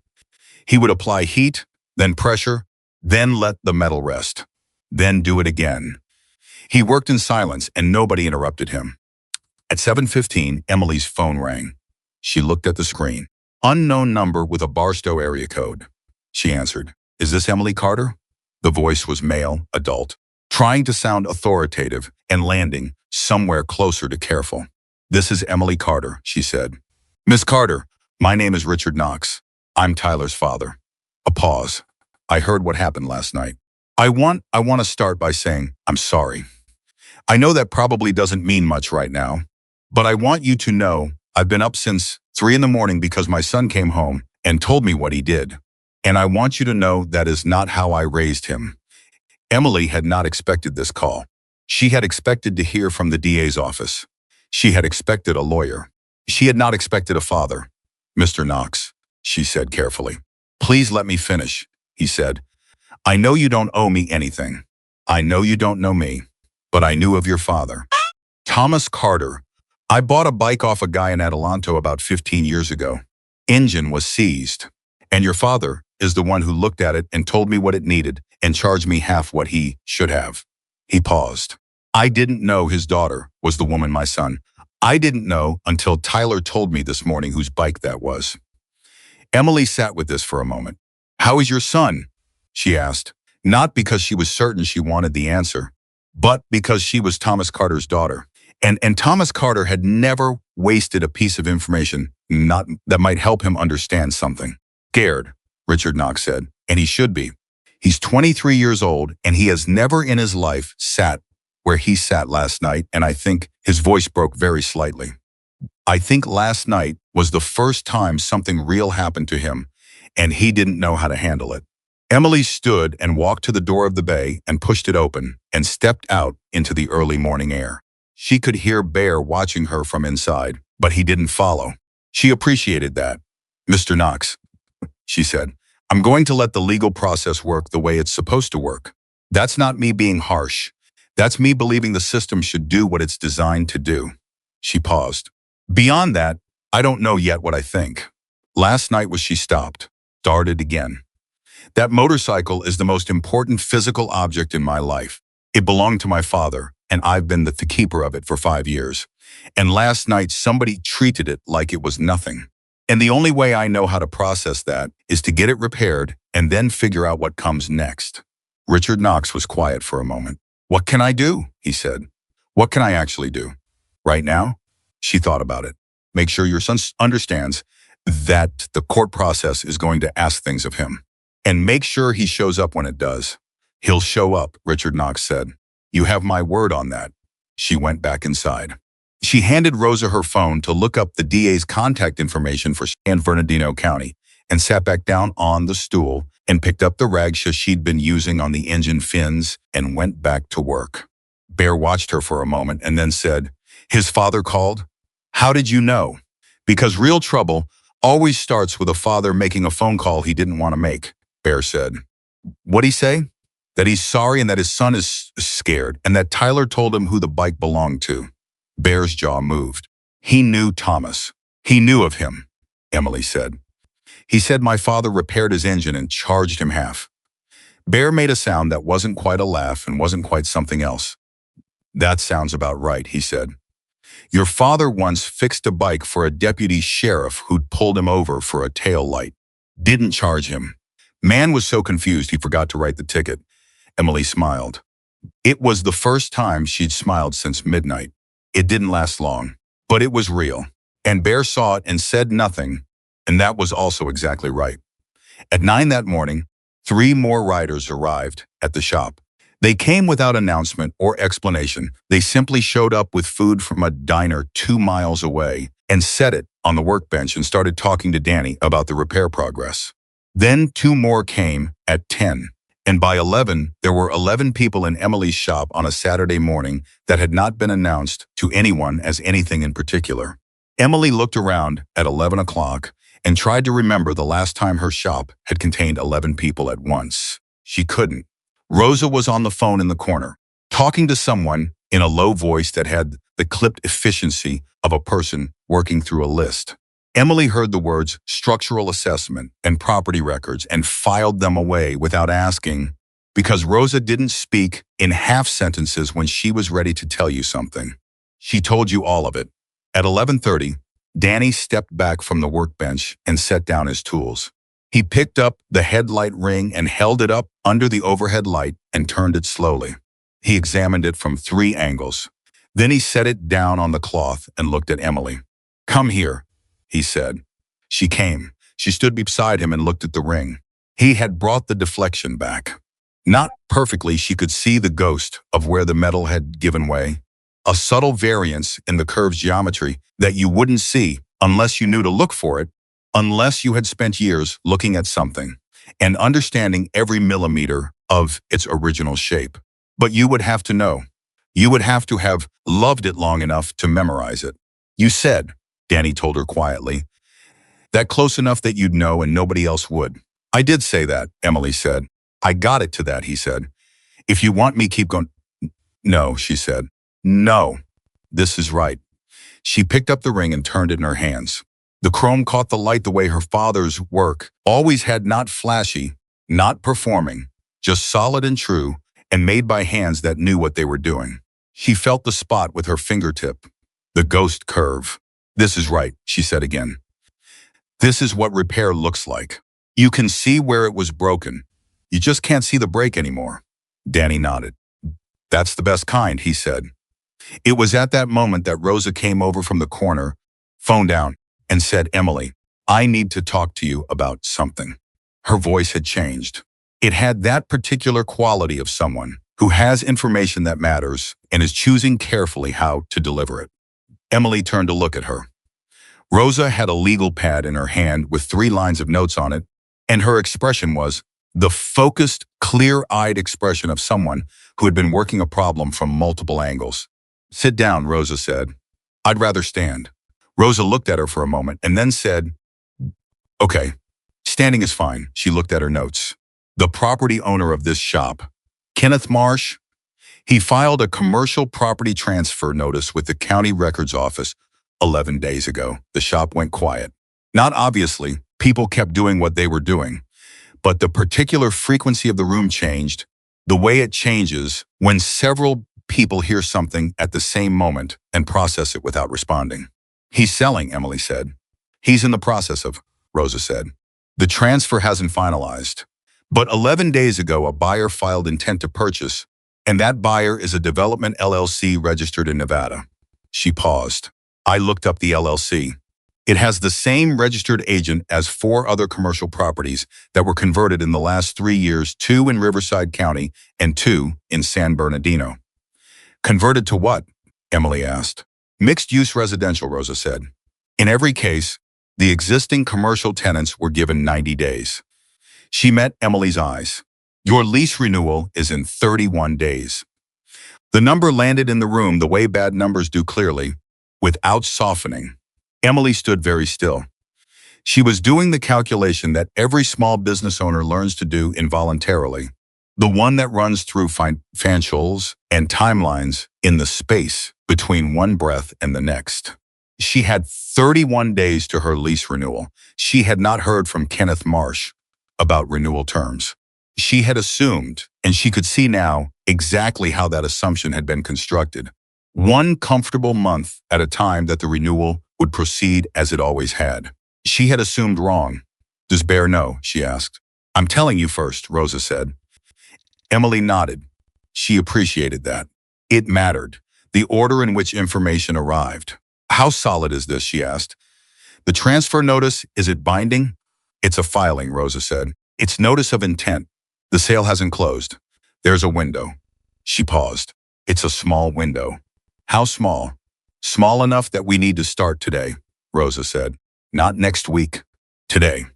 He would apply heat, then pressure, then let the metal rest, then do it again. He worked in silence and nobody interrupted him. At 7:15, Emily's phone rang. She looked at the screen. Unknown number with a Barstow area code. She answered. Is this Emily Carter? The voice was male, adult, trying to sound authoritative and landing somewhere closer to careful. "This is Emily Carter," she said. "Miss Carter, my name is Richard Knox. I'm Tyler's father." A pause. "I heard what happened last night. I want to start by saying I'm sorry. I know that probably doesn't mean much right now, but I want you to know I've been up since 3 in the morning because my son came home and told me what he did. And I want you to know that is not how I raised him." Emily had not expected this call. She had expected to hear from the DA's office. She had expected a lawyer. She had not expected a father. "Mr. Knox," she said carefully. "Please let me finish," he said. "I know you don't owe me anything. I know you don't know me, but I knew of your father. Thomas Carter. I bought a bike off a guy in Adelanto about 15 years ago. Engine was seized. And your father is the one who looked at it and told me what it needed and charged me half what he should have." He paused. "I didn't know his daughter was the woman my son. I didn't know until Tyler told me this morning whose bike that was." Emily sat with this for a moment. "How is your son?" she asked, not because she was certain she wanted the answer, but because she was Thomas Carter's daughter. And Thomas Carter had never wasted a piece of information that might help him understand something. "Scared," Richard Knox said, "and he should be. He's 23 years old, and he has never in his life sat where he sat last night, and I think," his voice broke very slightly, "I think last night was the first time something real happened to him, and he didn't know how to handle it." Emily stood and walked to the door of the bay and pushed it open and stepped out into the early morning air. She could hear Bear watching her from inside, but he didn't follow. She appreciated that. "Mr. Knox," she said, "I'm going to let the legal process work the way it's supposed to work. That's not me being harsh. That's me believing the system should do what it's designed to do." She paused. "Beyond that, I don't know yet what I think." Last night she stopped, started again. "That motorcycle is the most important physical object in my life. It belonged to my father, and I've been the keeper of it for 5 years. And last night somebody treated it like it was nothing. And the only way I know how to process that is to get it repaired and then figure out what comes next." Richard Knox was quiet for a moment. "What can I do?" he said. "What can I actually do? Right now?" She thought about it. "Make sure your son understands that the court process is going to ask things of him. And make sure he shows up when it does." "He'll show up," Richard Knox said. "You have my word on that." She went back inside. She handed Rosa her phone to look up the DA's contact information for San Bernardino County and sat back down on the stool and picked up the rags she'd been using on the engine fins and went back to work. Bear watched her for a moment and then said, "His father called? How did you know?" "Because real trouble always starts with a father making a phone call he didn't want to make," Bear said. "What'd he say?" "That he's sorry and that his son is scared and that Tyler told him who the bike belonged to." Bear's jaw moved. "He knew Thomas. He knew of him," Emily said. "He said my father repaired his engine and charged him half." Bear made a sound that wasn't quite a laugh and wasn't quite something else. "That sounds about right," he said. "Your father once fixed a bike for a deputy sheriff who'd pulled him over for a tail light. Didn't charge him. Man was so confused he forgot to write the ticket." Emily smiled. It was the first time she'd smiled since midnight. It didn't last long, but it was real. And Bear saw it and said nothing, and that was also exactly right. At 9 that morning, 3 more riders arrived at the shop. They came without announcement or explanation. They simply showed up with food from a diner 2 miles away and set it on the workbench and started talking to Danny about the repair progress. Then 2 more came at 10. And by 11, there were 11 people in Emily's shop on a Saturday morning that had not been announced to anyone as anything in particular. Emily looked around at 11 o'clock and tried to remember the last time her shop had contained 11 people at once. She couldn't. Rosa was on the phone in the corner, talking to someone in a low voice that had the clipped efficiency of a person working through a list. Emily heard the words structural assessment and property records and filed them away without asking, because Rosa didn't speak in half sentences when she was ready to tell you something. She told you all of it. At 11:30, Danny stepped back from the workbench and set down his tools. He picked up the headlight ring and held it up under the overhead light and turned it slowly. He examined it from 3 angles. Then he set it down on the cloth and looked at Emily. "Come here," he said. She came. She stood beside him and looked at the ring. He had brought the deflection back. Not perfectly, she could see the ghost of where the metal had given way. A subtle variance in the curve's geometry that you wouldn't see unless you knew to look for it, unless you had spent years looking at something and understanding every millimeter of its original shape. But you would have to know. You would have to have loved it long enough to memorize it. "You said," Danny told her quietly, "that close enough that you'd know and nobody else would." "I did say that," Emily said. "I got it to that," he said. "If you want me, keep going." "No," she said. "No, this is right." She picked up the ring and turned it in her hands. The chrome caught the light the way her father's work always had, not flashy, not performing, just solid and true, and made by hands that knew what they were doing. She felt the spot with her fingertip, the ghost curve. "This is right," she said again. "This is what repair looks like. You can see where it was broken. You just can't see the break anymore." Danny nodded. "That's the best kind," he said. It was at that moment that Rosa came over from the corner, phone down, and said, "Emily, I need to talk to you about something." Her voice had changed. It had that particular quality of someone who has information that matters and is choosing carefully how to deliver it. Emily turned to look at her. Rosa had a legal pad in her hand with 3 lines of notes on it, and her expression was the focused, clear-eyed expression of someone who had been working a problem from multiple angles. "Sit down," Rosa said. "I'd rather stand." Rosa looked at her for a moment and then said, "Okay, standing is fine." She looked at her notes. "The property owner of this shop, Kenneth Marsh, he filed a commercial property transfer notice with the county records office 11 days ago." The shop went quiet. Not obviously, people kept doing what they were doing, but the particular frequency of the room changed, the way it changes when several people hear something at the same moment and process it without responding. "He's selling," Emily said. "He's in the process of," Rosa said. "The transfer hasn't finalized. But 11 days ago, a buyer filed intent to purchase, and that buyer is a development LLC registered in Nevada." She paused. I looked up the LLC. It has the same registered agent as 4 other commercial properties that were converted in the last 3 years, 2 in Riverside County and 2 in San Bernardino. "Converted to what?" Emily asked. "Mixed-use residential," Rosa said. "In every case, the existing commercial tenants were given 90 days. She met Emily's eyes. "Your lease renewal is in 31 days. The number landed in the room the way bad numbers do, clearly, without softening. Emily stood very still. She was doing the calculation that every small business owner learns to do involuntarily, the one that runs through financials and timelines in the space between one breath and the next. She had 31 days to her lease renewal. She had not heard from Kenneth Marsh about renewal terms. She had assumed, and she could see now exactly how that assumption had been constructed. One comfortable month at a time that the renewal would proceed as it always had. She had assumed wrong. "Does Bear know?" she asked. "I'm telling you first," Rosa said. Emily nodded. She appreciated that. It mattered, the order in which information arrived. "How solid is this?" she asked. "The transfer notice, is it binding?" "It's a filing," Rosa said. "It's notice of intent. The sale hasn't closed. There's a window." She paused. "It's a small window." "How small?" "Small enough that we need to start today," Rosa said. "Not next week. Today."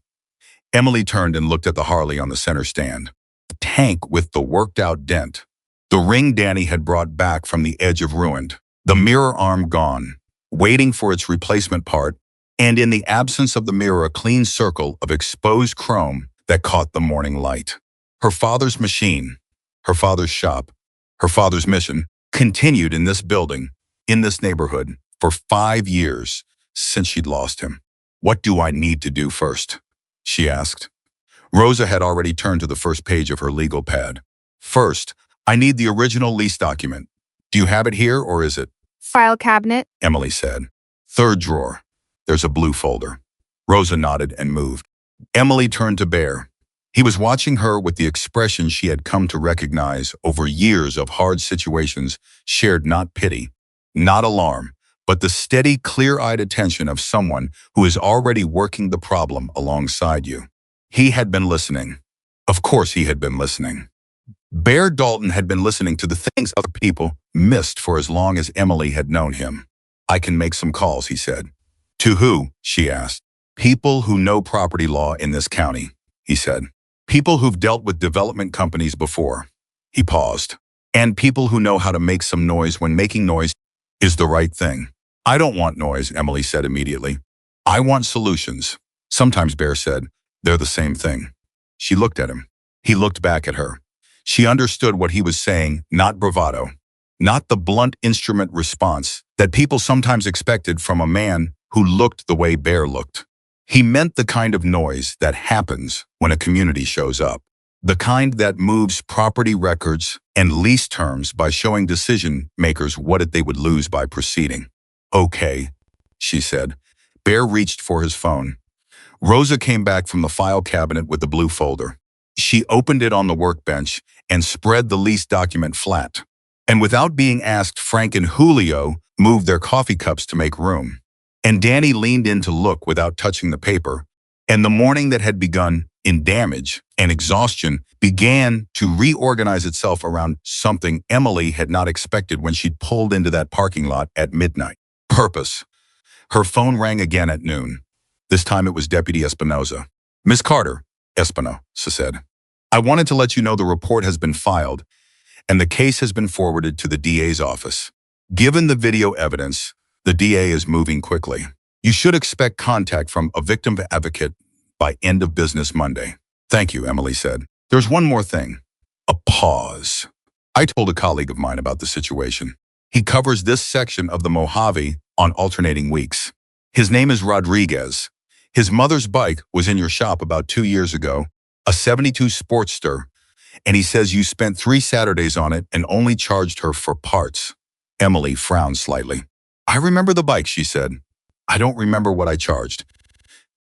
Emily turned and looked at the Harley on the center stand. The tank with the worked-out dent. The ring Danny had brought back from the edge of ruined. The mirror arm gone, waiting for its replacement part, and in the absence of the mirror, a clean circle of exposed chrome that caught the morning light. Her father's machine, her father's shop, her father's mission continued in this building, in this neighborhood, for 5 years since she'd lost him. "What do I need to do first?" she asked. Rosa had already turned to the first page of her legal pad. "First, I need the original lease document. Do you have it here, or is it?" "File cabinet," Emily said. "Third drawer. There's a blue folder." Rosa nodded and moved. Emily turned to Bear. He was watching her with the expression she had come to recognize over years of hard situations, shared not pity, Not alarm, but the steady, clear-eyed attention of someone who is already working the problem alongside you. He had been listening. Of course he had been listening. Bear Dalton had been listening to the things other people missed for as long as Emily had known him. I can make some calls, he said. To who? She asked. People who know property law in this county, he said. People who've dealt with development companies before. He paused. And people who know how to make some noise when making noise is the right thing. I don't want noise, Emily said immediately. I want solutions. Sometimes Bear said, they're the same thing. She looked at him. He looked back at her. She understood what he was saying, not bravado, not the blunt instrument response that people sometimes expected from a man who looked the way Bear looked. He meant the kind of noise that happens when a community shows up, the kind that moves property records and lease terms by showing decision makers what they would lose by proceeding. Okay, she said. Bear reached for his phone. Rosa came back from the file cabinet with the blue folder. She opened it on the workbench and spread the lease document flat. And without being asked, Frank and Julio moved their coffee cups to make room. And Danny leaned in to look without touching the paper. And the morning that had begun in damage and exhaustion began to reorganize itself around something Emily had not expected when she'd pulled into that parking lot at midnight. Purpose. Her phone rang again at noon. This time it was Deputy Espinoza. Miss Carter, Espinoza said. I wanted to let you know the report has been filed and the case has been forwarded to the DA's office. Given the video evidence, the DA is moving quickly. You should expect contact from a victim advocate by end of business Monday. Thank you, Emily said. There's one more thing. A pause. I told a colleague of mine about the situation. He covers this section of the Mojave on alternating weeks. His name is Rodriguez. His mother's bike was in your shop about 2 years ago, a 72 Sportster, and he says you spent 3 Saturdays on it and only charged her for parts. Emily frowned slightly. I remember the bike, she said. I don't remember what I charged.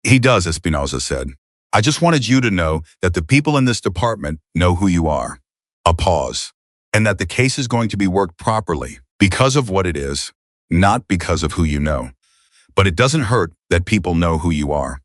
He does, Espinoza said. I just wanted you to know that the people in this department know who you are. A pause. And that the case is going to be worked properly because of what it is, not because of who you know. But it doesn't hurt that people know who you are.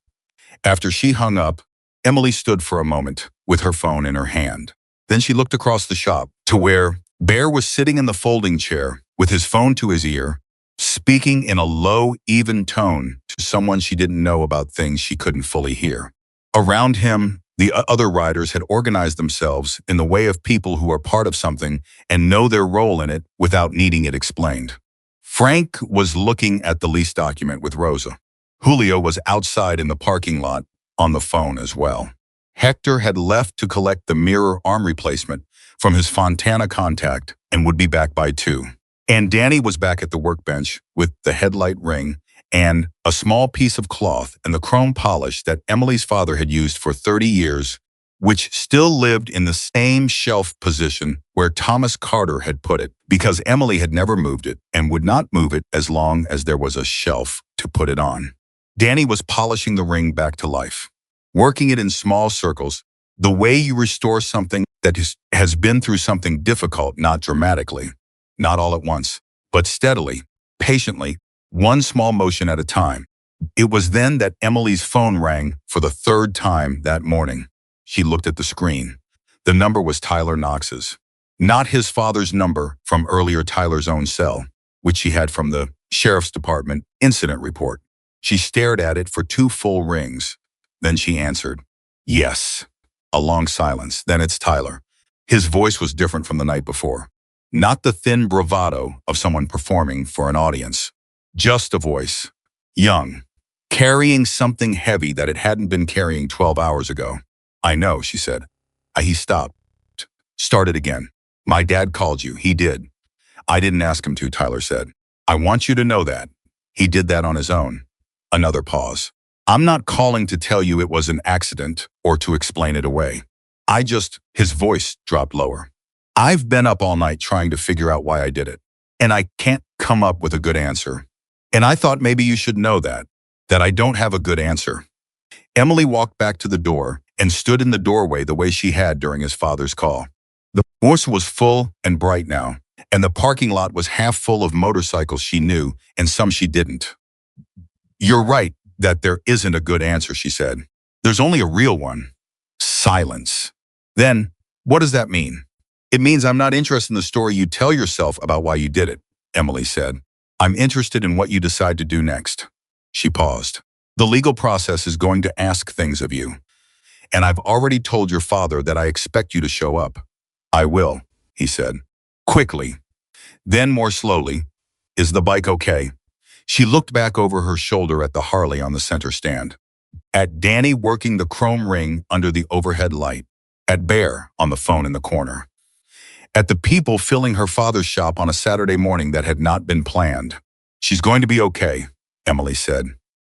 After she hung up, Emily stood for a moment with her phone in her hand. Then she looked across the shop to where Bear was sitting in the folding chair with his phone to his ear, speaking in a low, even tone to someone she didn't know about things she couldn't fully hear. Around him, the other riders had organized themselves in the way of people who are part of something and know their role in it without needing it explained. Frank was looking at the lease document with Rosa. Julio was outside in the parking lot on the phone as well. Hector had left to collect the mirror arm replacement from his Fontana contact and would be back by 2. And Danny was back at the workbench with the headlight ring and a small piece of cloth and the chrome polish that Emily's father had used for 30 years, which still lived in the same shelf position where Thomas Carter had put it, because Emily had never moved it and would not move it as long as there was a shelf to put it on. Danny was polishing the ring back to life, working it in small circles, the way you restore something that has been through something difficult, not dramatically, not all at once, but steadily, patiently, one small motion at a time. It was then that Emily's phone rang for the 3rd time that morning. She looked at the screen. The number was Tyler Knox's, not his father's number from earlier Tyler's own cell, which she had from the sheriff's department incident report. She stared at it for 2 full rings. Then she answered, yes. A long silence. Then it's Tyler. His voice was different from the night before. Not the thin bravado of someone performing for an audience. Just a voice. Young. Carrying something heavy that it hadn't been carrying 12 hours ago. I know, she said. He stopped. Started again. My dad called you. He did. I didn't ask him to, Tyler said. I want you to know that. He did that on his own. Another pause. I'm not calling to tell you it was an accident or to explain it away. His voice dropped lower. I've been up all night trying to figure out why I did it, and I can't come up with a good answer. And I thought maybe you should know that I don't have a good answer. Emily walked back to the door and stood in the doorway the way she had during his father's call. The voice was full and bright now, And the parking lot was half full of motorcycles she knew and some she didn't. You're right that there isn't a good answer, she said. There's only a real one. Silence. Then, what does that mean? It means I'm not interested in the story you tell yourself about why you did it, Emily said. I'm interested in what you decide to do next. She paused. The legal process is going to ask things of you. And I've already told your father that I expect you to show up. I will, he said. Quickly. Then more slowly. Is the bike okay? She looked back over her shoulder at the Harley on the center stand. At Danny working the chrome ring under the overhead light. At Bear on the phone in the corner. At the people filling her father's shop on a Saturday morning that had not been planned. She's going to be okay, Emily said.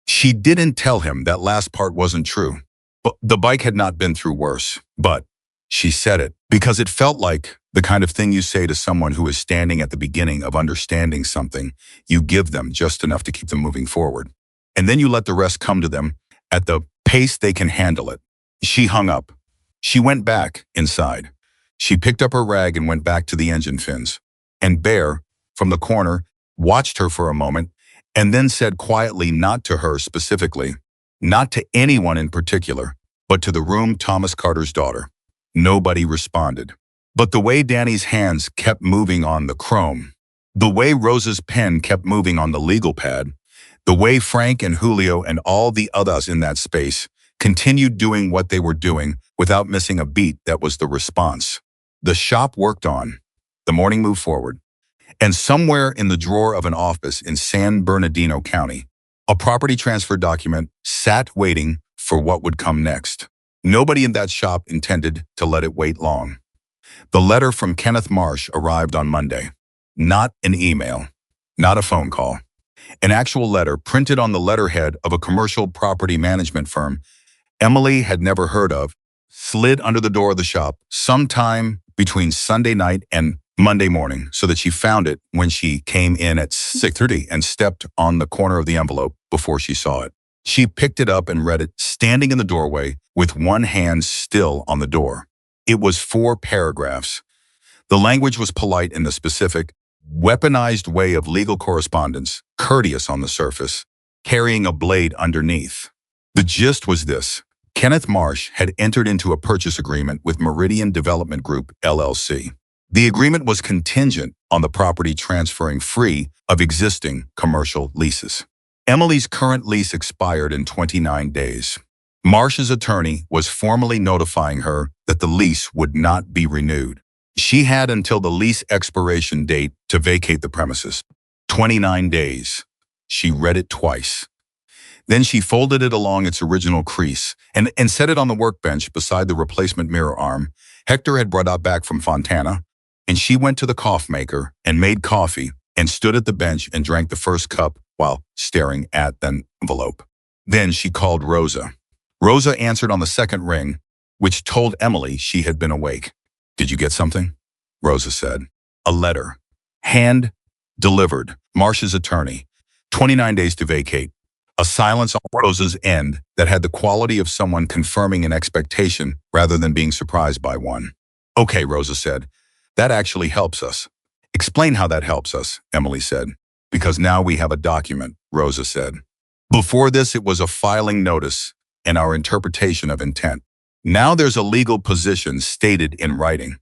She didn't tell him that last part wasn't true. But the bike had not been through worse. But she said it because it felt like the kind of thing you say to someone who is standing at the beginning of understanding something. You give them just enough to keep them moving forward. And then you let the rest come to them at the pace they can handle it. She hung up. She went back inside. She picked up her rag and went back to the engine fins. And Bear, from the corner, watched her for a moment and then said quietly, not to her specifically, not to anyone in particular, but to the room, Thomas Carter's daughter. Nobody responded. But the way Danny's hands kept moving on the chrome, the way Rosa's pen kept moving on the legal pad, the way Frank and Julio and all the others in that space continued doing what they were doing without missing a beat, that was the response. The shop worked on. The morning moved forward. And somewhere in the drawer of an office in San Bernardino County, a property transfer document sat waiting for what would come next. Nobody in that shop intended to let it wait long. The letter from Kenneth Marsh arrived on Monday. Not an email, not a phone call. An actual letter printed on the letterhead of a commercial property management firm Emily had never heard of, slid under the door of the shop sometime between Sunday night and Monday morning so that she found it when she came in at 6:30 and stepped on the corner of the envelope before she saw it. She picked it up and read it, standing in the doorway with one hand still on the door. It was 4 paragraphs. The language was polite in the specific, weaponized way of legal correspondence, courteous on the surface, carrying a blade underneath. The gist was this. Kenneth Marsh had entered into a purchase agreement with Meridian Development Group, LLC. The agreement was contingent on the property transferring free of existing commercial leases. Emily's current lease expired in 29 days. Marsh's attorney was formally notifying her that the lease would not be renewed. She had until the lease expiration date to vacate the premises. 29 days. She read it twice. Then she folded it along its original crease and set it on the workbench beside the replacement mirror arm Hector had brought out back from Fontana, and she went to the coffee maker and made coffee and stood at the bench and drank the first cup while staring at the envelope. Then she called Rosa. Rosa answered on the second ring, which told Emily she had been awake. Did you get something? Rosa said. A letter. Hand delivered. Marsh's attorney. 29 days to vacate. A silence on Rosa's end that had the quality of someone confirming an expectation rather than being surprised by one. Okay, Rosa said. That actually helps us. Explain how that helps us, Emily said. Because now we have a document, Rosa said. Before this, it was a filing notice and our interpretation of intent. Now there's a legal position stated in writing.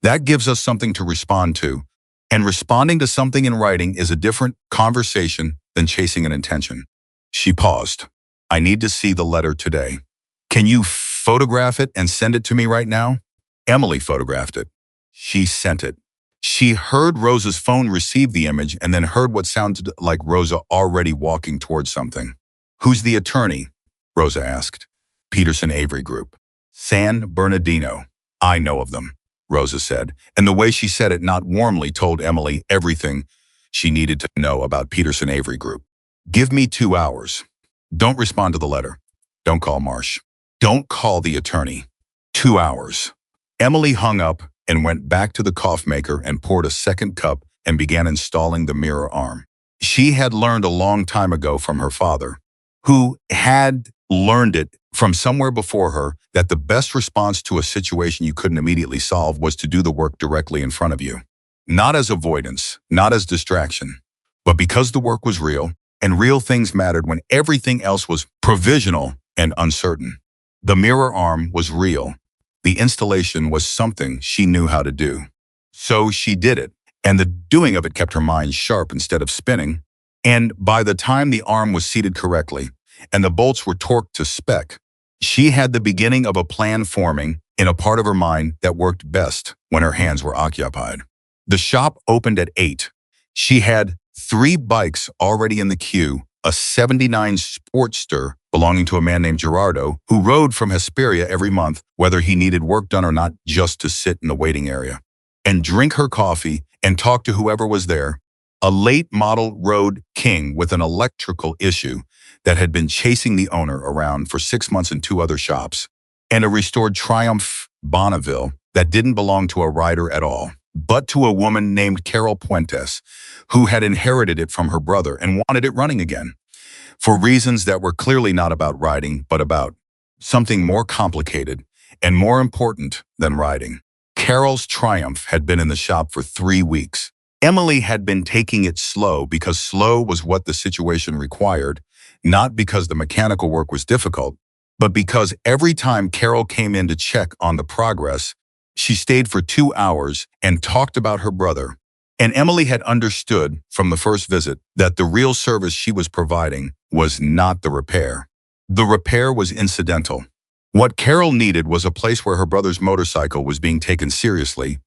That gives us something to respond to. And responding to something in writing is a different conversation than chasing an intention. She paused. I need to see the letter today. Can you photograph it and send it to me right now? Emily photographed it. She sent it. She heard Rosa's phone receive the image and then heard what sounded like Rosa already walking towards something. Who's the attorney? Rosa asked. Peterson Avery Group. San Bernardino. I know of them, Rosa said, and the way she said it not warmly told Emily everything she needed to know about Peterson Avery Group. Give me 2 hours. Don't respond to the letter. Don't call Marsh. Don't call the attorney. 2 hours. Emily hung up and went back to the coffee maker and poured a second cup and began installing the mirror arm. She had learned a long time ago from her father, who had learned it from somewhere before her, that the best response to a situation you couldn't immediately solve was to do the work directly in front of you. Not as avoidance, not as distraction, but because the work was real, and real things mattered when everything else was provisional and uncertain. The mirror arm was real. The installation was something she knew how to do. So she did it, and the doing of it kept her mind sharp instead of spinning. And by the time the arm was seated correctly, and the bolts were torqued to spec, she had the beginning of a plan forming in a part of her mind that worked best when her hands were occupied. The shop opened at 8. She had 3 bikes already in the queue, a '79 Sportster belonging to a man named Gerardo, who rode from Hesperia every month, whether he needed work done or not, just to sit in the waiting area and drink her coffee and talk to whoever was there. A late model Road King with an electrical issue that had been chasing the owner around for 6 months in 2 other shops, and a restored Triumph Bonneville that didn't belong to a rider at all, but to a woman named Carol Puentes, who had inherited it from her brother and wanted it running again, for reasons that were clearly not about riding, but about something more complicated and more important than riding. Carol's Triumph had been in the shop for 3 weeks. Emily had been taking it slow because slow was what the situation required, not because the mechanical work was difficult, but because every time Carol came in to check on the progress, she stayed for 2 hours and talked about her brother. And Emily had understood from the first visit that the real service she was providing was not the repair. The repair was incidental. What Carol needed was a place where her brother's motorcycle was being taken seriously,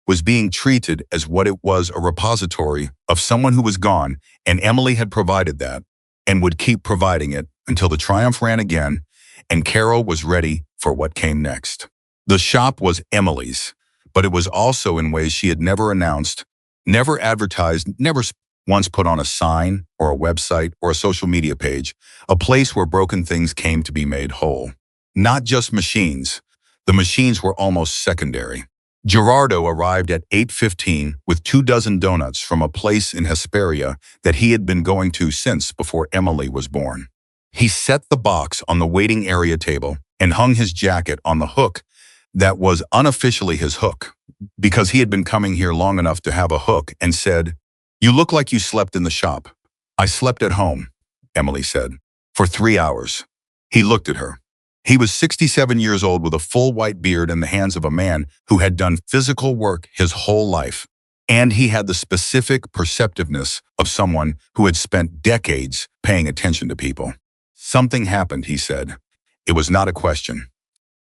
was being treated as what it was, a repository of someone who was gone, and Emily had provided that and would keep providing it until the Triumph ran again and Carol was ready for what came next. The shop was Emily's, but it was also in ways she had never announced, never advertised, never once put on a sign or a website or a social media page, a place where broken things came to be made whole. Not just machines. The machines were almost secondary. Gerardo arrived at 8:15 with 24 donuts from a place in Hesperia that he had been going to since before Emily was born. He set the box on the waiting area table and hung his jacket on the hook that was unofficially his hook, because he had been coming here long enough to have a hook, and said, "You look like you slept in the shop." "I slept at home," Emily said, "for 3 hours." He looked at her. He was 67 years old with a full white beard and the hands of a man who had done physical work his whole life. And he had the specific perceptiveness of someone who had spent decades paying attention to people. "Something happened," he said. It was not a question.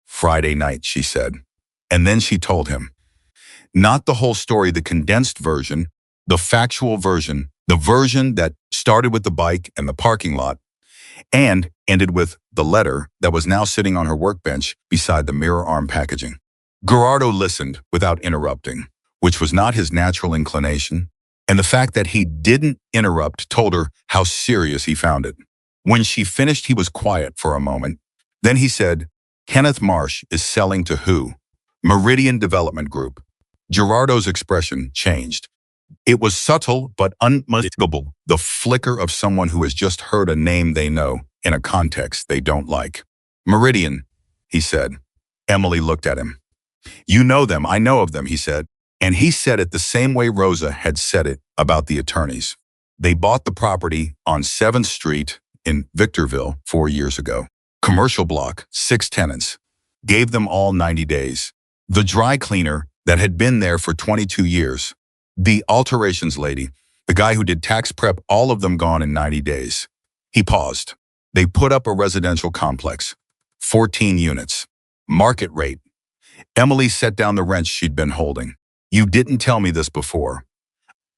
"Friday night," she said. And then she told him. Not the whole story, the condensed version, the factual version, the version that started with the bike and the parking lot, and ended with the letter that was now sitting on her workbench beside the mirror arm packaging. Gerardo listened without interrupting, which was not his natural inclination, and the fact that he didn't interrupt told her how serious he found it. When she finished, he was quiet for a moment. Then he said, "Kenneth Marsh is selling to who?" "Meridian Development Group." Gerardo's expression changed. It was subtle but unmistakable, the flicker of someone who has just heard a name they know in a context they don't like. "Meridian," he said. Emily looked at him. "You know them, I know of them," he said. And he said it the same way Rosa had said it about the attorneys. They bought the property on 7th Street in Victorville 4 years ago. Commercial block, 6 tenants. Gave them all 90 days. The dry cleaner that had been there for 22 years. The alterations lady, the guy who did tax prep, all of them gone in 90 days. He paused. They put up a residential complex. 14 units. Market rate. Emily set down the wrench she'd been holding. "You didn't tell me this before."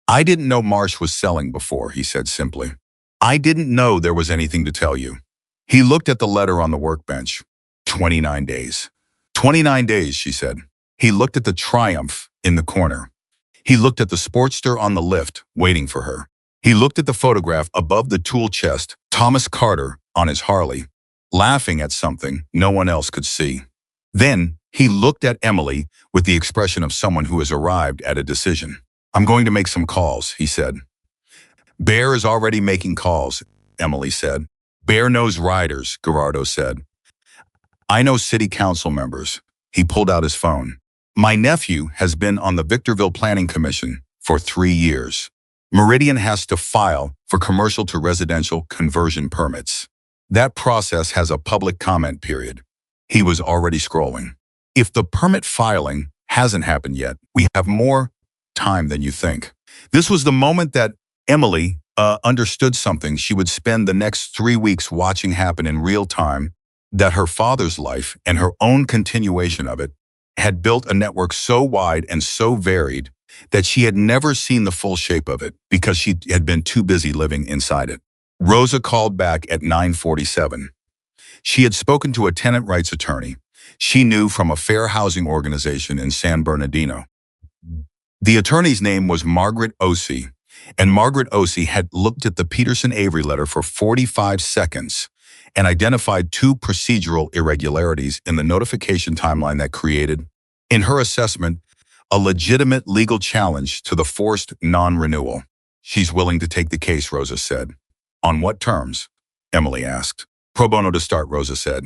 "I didn't know Marsh was selling before," he said simply. "I didn't know there was anything to tell you." He looked at the letter on the workbench. 29 days. 29 days, she said. He looked at the Triumph in the corner. He looked at the Sportster on the lift, waiting for her. He looked at the photograph above the tool chest, Thomas Carter on his Harley, laughing at something no one else could see. Then he looked at Emily with the expression of someone who has arrived at a decision. "I'm going to make some calls," he said. "Bear is already making calls," Emily said. "Bear knows riders," Gerardo said. "I know city council members." He pulled out his phone. My nephew has been on the Victorville Planning Commission for 3 years. Meridian has to file for commercial to residential conversion permits. That process has a public comment period. He was already scrolling. If the permit filing hasn't happened yet, we have more time than you think. This was the moment that Emily understood something she would spend the next 3 weeks watching happen in real time, that her father's life and her own continuation of it had built a network so wide and so varied that she had never seen the full shape of it because she had been too busy living inside it. Rosa called back at 9:47. She had spoken to a tenant rights attorney she knew from a fair housing organization in San Bernardino. The attorney's name was Margaret Ossie, and Margaret Ossie had looked at the Peterson Avery letter for 45 seconds and identified 2 procedural irregularities in the notification timeline that created, in her assessment, a legitimate legal challenge to the forced non-renewal. She's willing to take the case, Rosa said. On what terms? Emily asked. Pro bono to start, Rosa said.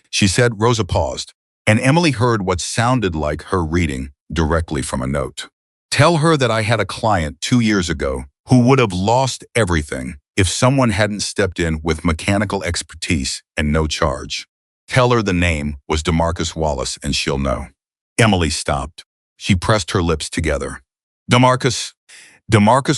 She said. Rosa paused, and Emily heard what sounded like her reading directly from a note. Tell her that I had a client 2 years ago who would have lost everything if someone hadn't stepped in with mechanical expertise and no charge. Tell her the name was DeMarcus Wallace and she'll know. Emily stopped. She pressed her lips together. DeMarcus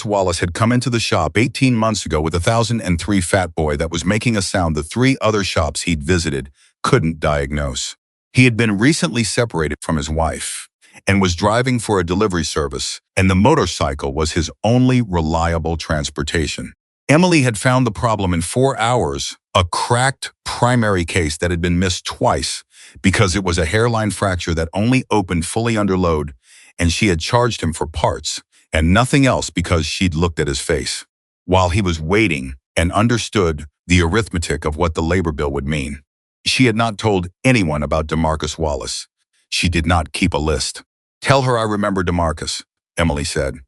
Wallace had come into the shop 18 months ago with a 1003 fat boy that was making a sound the 3 other shops he'd visited couldn't diagnose. He had been recently separated from his wife and was driving for a delivery service, and the motorcycle was his only reliable transportation. Emily had found the problem in 4 hours, a cracked primary case that had been missed twice because it was a hairline fracture that only opened fully under load, and she had charged him for parts and nothing else because she'd looked at his face while he was waiting and understood the arithmetic of what the labor bill would mean. She had not told anyone about DeMarcus Wallace. She did not keep a list. Tell her I remember DeMarcus, Emily said.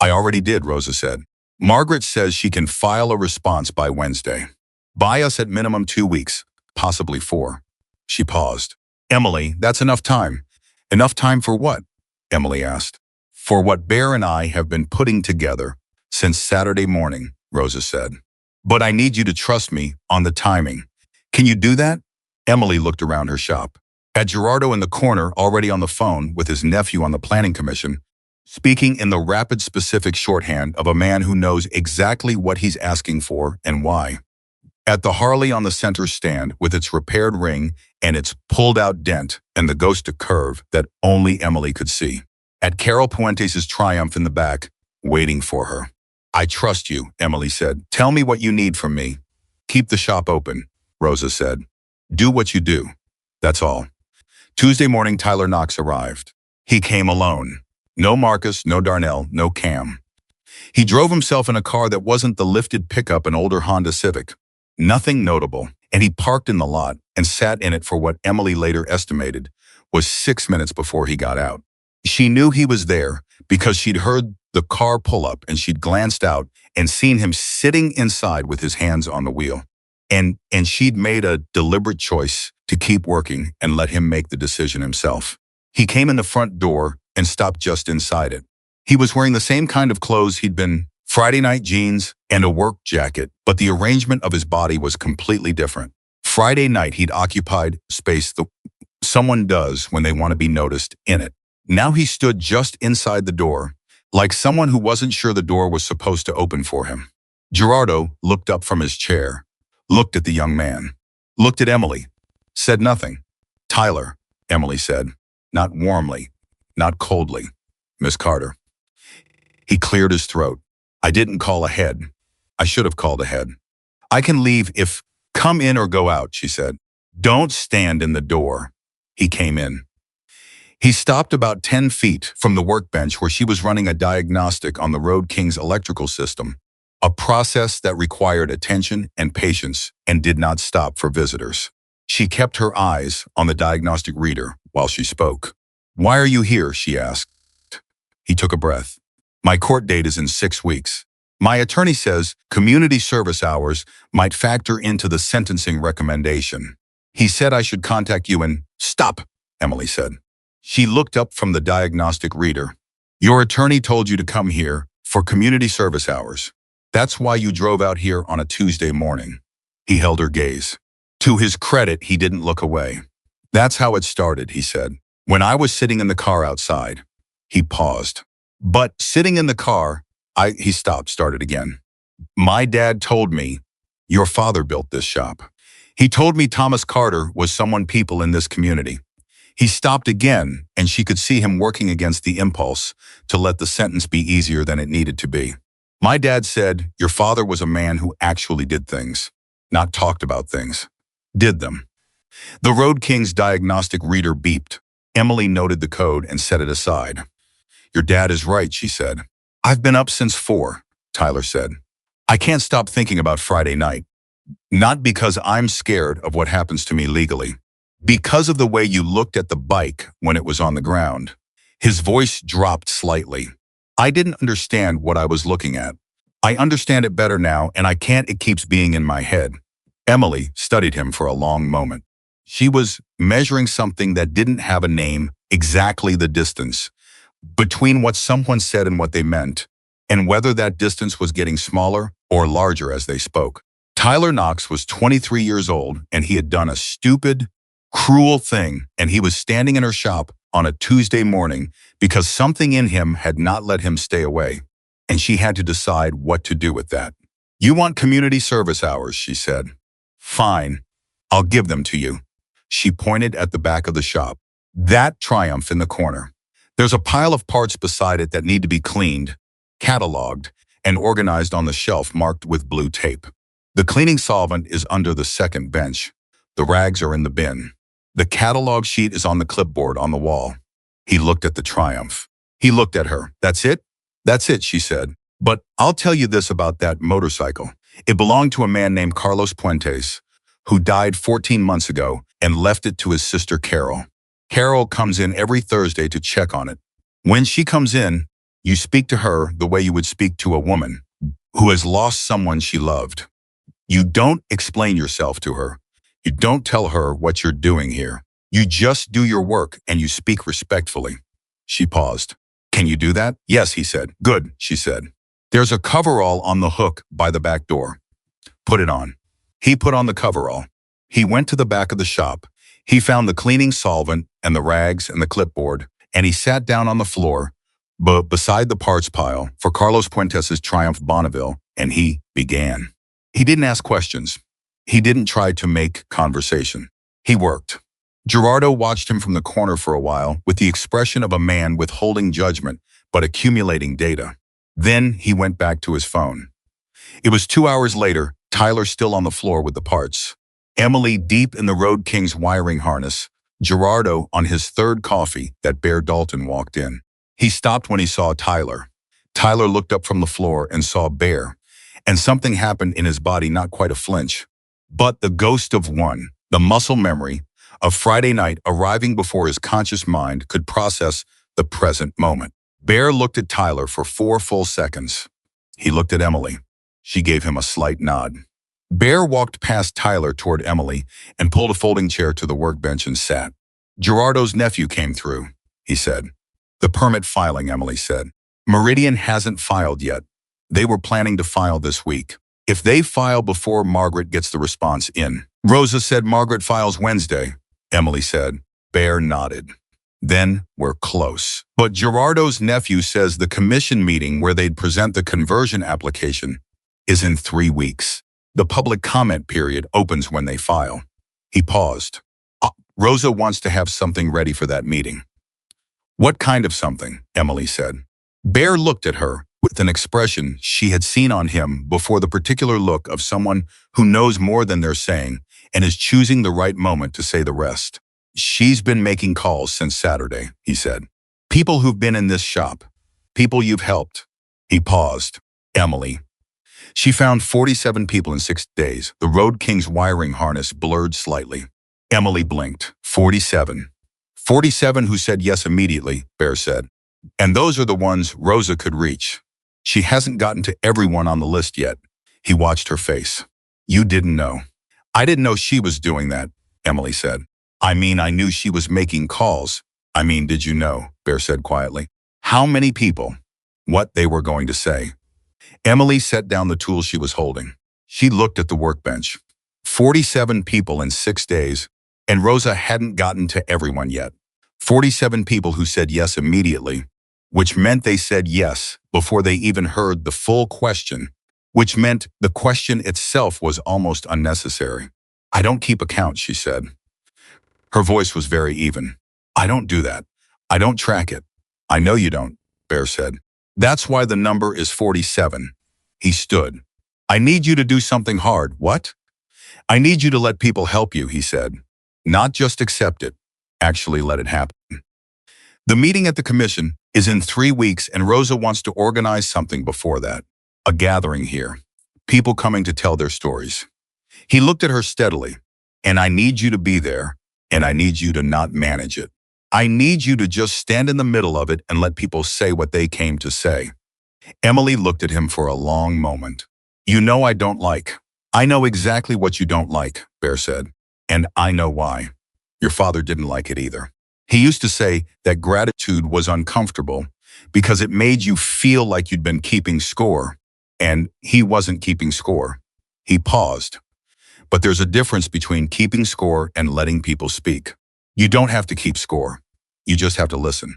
I already did, Rosa said. Margaret says she can file a response by Wednesday. Buy us at minimum 2 weeks, possibly 4. She paused. Emily, that's enough time. Enough time for what? Emily asked. For what Bear and I have been putting together since Saturday morning, Rosa said. But I need you to trust me on the timing. Can you do that? Emily looked around her shop. At Gerardo in the corner, already on the phone with his nephew on the planning commission, speaking in the rapid specific shorthand of a man who knows exactly what he's asking for and why. At the Harley on the center stand with its repaired ring and its pulled-out dent and the ghost of curve that only Emily could see. At Carol Puentes' Triumph in the back, waiting for her. I trust you, Emily said. Tell me what you need from me. Keep the shop open, Rosa said. Do what you do. That's all. Tuesday morning, Tyler Knox arrived. He came alone. No Marcus, no Darnell, no Cam. He drove himself in a car that wasn't the lifted pickup an older Honda Civic. Nothing notable, and he parked in the lot and sat in it for what Emily later estimated was 6 minutes before he got out. She knew he was there because she'd heard the car pull up and she'd glanced out and seen him sitting inside with his hands on the wheel. And she'd made a deliberate choice to keep working and let him make the decision himself. He came in the front door and stopped just inside it. He was wearing the same kind of clothes he'd been, Friday night jeans and a work jacket, but the arrangement of his body was completely different. Friday night he'd occupied space someone does when they want to be noticed in it. Now he stood just inside the door, like someone who wasn't sure the door was supposed to open for him. Gerardo looked up from his chair, looked at the young man, looked at Emily, said nothing. Tyler, Emily said, not warmly, not coldly. Miss Carter. He cleared his throat. I didn't call ahead. I should have called ahead. I can leave if, come in or go out, she said. Don't stand in the door. He came in. He stopped about 10 feet from the workbench where she was running a diagnostic on the Road King's electrical system, a process that required attention and patience and did not stop for visitors. She kept her eyes on the diagnostic reader while she spoke. Why are you here? She asked. He took a breath. My court date is in 6 weeks. My attorney says community service hours might factor into the sentencing recommendation. He said I should contact you and stop, Emily said. She looked up from the diagnostic reader. Your attorney told you to come here for community service hours. That's why you drove out here on a Tuesday morning. He held her gaze. To his credit, he didn't look away. That's how it started, he said. When I was sitting in the car outside. He paused. But sitting in the car, he stopped, started again. My dad told me, your father built this shop. He told me Thomas Carter was someone people in this community. He stopped again, and she could see him working against the impulse to let the sentence be easier than it needed to be. My dad said, your father was a man who actually did things, not talked about things, did them. The Road King's diagnostic reader beeped. Emily noted the code and set it aside. Your dad is right, she said. I've been up since 4, Tyler said. I can't stop thinking about Friday night. Not because I'm scared of what happens to me legally. Because of the way you looked at the bike when it was on the ground. His voice dropped slightly. I didn't understand what I was looking at. I understand it better now, and I can't, it keeps being in my head. Emily studied him for a long moment. She was measuring something that didn't have a name, exactly the distance between what someone said and what they meant, and whether that distance was getting smaller or larger as they spoke. Tyler Knox was 23 years old, and he had done a stupid, cruel thing, and he was standing in her shop on a Tuesday morning because something in him had not let him stay away, and she had to decide what to do with that. You want community service hours, she said. Fine, I'll give them to you. She pointed at the back of the shop. That Triumph in the corner. There's a pile of parts beside it that need to be cleaned, cataloged, and organized on the shelf marked with blue tape. The cleaning solvent is under the second bench. The rags are in the bin. The catalog sheet is on the clipboard on the wall. He looked at the Triumph. He looked at her. That's it? That's it, she said. But I'll tell you this about that motorcycle. It belonged to a man named Carlos Puentes, who died 14 months ago and left it to his sister Carol. Carol comes in every Thursday to check on it. When she comes in, you speak to her the way you would speak to a woman who has lost someone she loved. You don't explain yourself to her. You don't tell her what you're doing here. You just do your work and you speak respectfully. She paused. Can you do that? Yes, he said. Good, she said. There's a coverall on the hook by the back door. Put it on. He put on the coverall. He went to the back of the shop. He found the cleaning solvent and the rags and the clipboard, and he sat down on the floor beside the parts pile for Carlos Puentes' Triumph Bonneville, and he began. He didn't ask questions. He didn't try to make conversation. He worked. Gerardo watched him from the corner for a while with the expression of a man withholding judgment but accumulating data. Then he went back to his phone. It was 2 hours later, Tyler still on the floor with the parts. Emily deep in the Road King's wiring harness, Gerardo on his third coffee that Bear Dalton walked in. He stopped when he saw Tyler. Tyler looked up from the floor and saw Bear, and something happened in his body, not quite a flinch, but the ghost of one, the muscle memory of Friday night arriving before his conscious mind could process the present moment. Bear looked at Tyler for 4 full seconds. He looked at Emily. She gave him a slight nod. Bear walked past Tyler toward Emily and pulled a folding chair to the workbench and sat. Gerardo's nephew came through, he said. The permit filing, Emily said. Meridian hasn't filed yet. They were planning to file this week. If they file before Margaret gets the response in. Rosa said Margaret files Wednesday, Emily said. Bear nodded. Then we're close. But Gerardo's nephew says the commission meeting where they'd present the conversion application is in 3 weeks. The public comment period opens when they file. He paused. Rosa wants to have something ready for that meeting. What kind of something? Emily said. Bear looked at her with an expression she had seen on him before, the particular look of someone who knows more than they're saying and is choosing the right moment to say the rest. She's been making calls since Saturday, he said. People who've been in this shop. People you've helped. He paused. Emily. She found 47 people in 6 days. The Road King's wiring harness blurred slightly. Emily blinked. 47. 47 who said yes immediately, Bear said. And those are the ones Rosa could reach. She hasn't gotten to everyone on the list yet. He watched her face. You didn't know. I didn't know she was doing that, Emily said. I mean, I knew she was making calls, I mean, did you know? Bear said quietly. How many people? What they were going to say. Emily set down the tool she was holding. She looked at the workbench. 47 people in 6 days, and Rosa hadn't gotten to everyone yet. 47 people who said yes immediately, which meant they said yes before they even heard the full question, which meant the question itself was almost unnecessary. I don't keep account, she said. Her voice was very even. I don't do that. I don't track it. I know you don't, Bear said. That's why the number is 47. He stood. I need you to do something hard. What? I need you to let people help you, he said. Not just accept it. Actually let it happen. The meeting at the commission is in 3 weeks, and Rosa wants to organize something before that. A gathering here. People coming to tell their stories. He looked at her steadily. And I need you to be there, and I need you to not manage it. I need you to just stand in the middle of it and let people say what they came to say. Emily looked at him for a long moment. You know I don't like. I know exactly what you don't like, Bear said. And I know why. Your father didn't like it either. He used to say that gratitude was uncomfortable because it made you feel like you'd been keeping score. And he wasn't keeping score. He paused. But there's a difference between keeping score and letting people speak. You don't have to keep score. You just have to listen.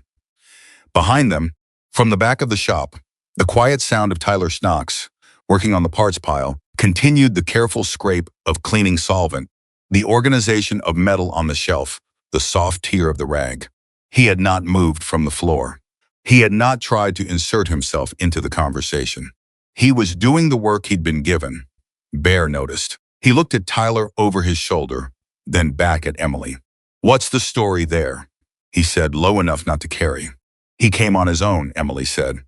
Behind them, from the back of the shop, the quiet sound of Tyler Schnox, working on the parts pile, continued the careful scrape of cleaning solvent, the organization of metal on the shelf, the soft tear of the rag. He had not moved from the floor. He had not tried to insert himself into the conversation. He was doing the work he'd been given. Bear noticed. He looked at Tyler over his shoulder, then back at Emily. What's the story there? He said, low enough not to carry. He came on his own, Emily said.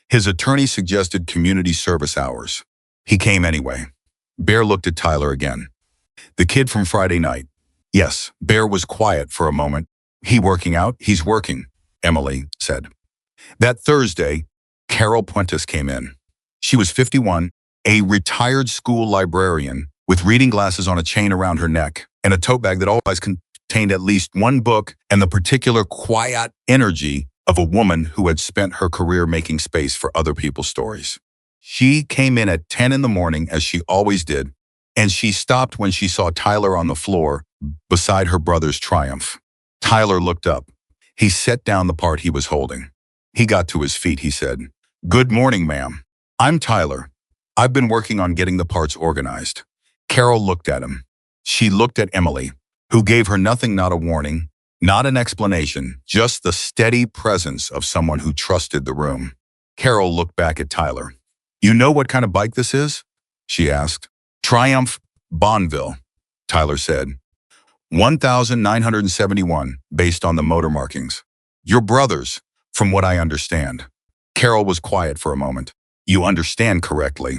His attorney suggested community service hours. He came anyway. Bear looked at Tyler again. The kid from Friday night. Yes, Bear was quiet for a moment. He working out? He's working, Emily said. That Thursday, Carol Puentes came in. She was 51, a retired school librarian with reading glasses on a chain around her neck and a tote bag that always contained at least one book and the particular quiet energy of a woman who had spent her career making space for other people's stories. She came in at 10 in the morning, as she always did, and she stopped when she saw Tyler on the floor beside her brother's Triumph. Tyler looked up. He set down the part he was holding. He got to his feet, he said. Good morning, ma'am. I'm Tyler. I've been working on getting the parts organized. Carol looked at him. She looked at Emily, who gave her nothing, not a warning, not an explanation, just the steady presence of someone who trusted the room. Carol looked back at Tyler. You know what kind of bike this is? She asked. Triumph Bonneville, Tyler said. 1,971, based on the motor markings. Your brother's, from what I understand. Carol was quiet for a moment. You understand correctly.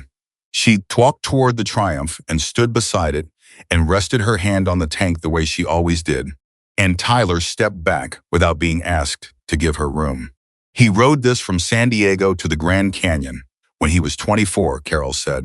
She walked toward the Triumph and stood beside it and rested her hand on the tank the way she always did. And Tyler stepped back without being asked to give her room. He rode this from San Diego to the Grand Canyon when he was 24, Carol said.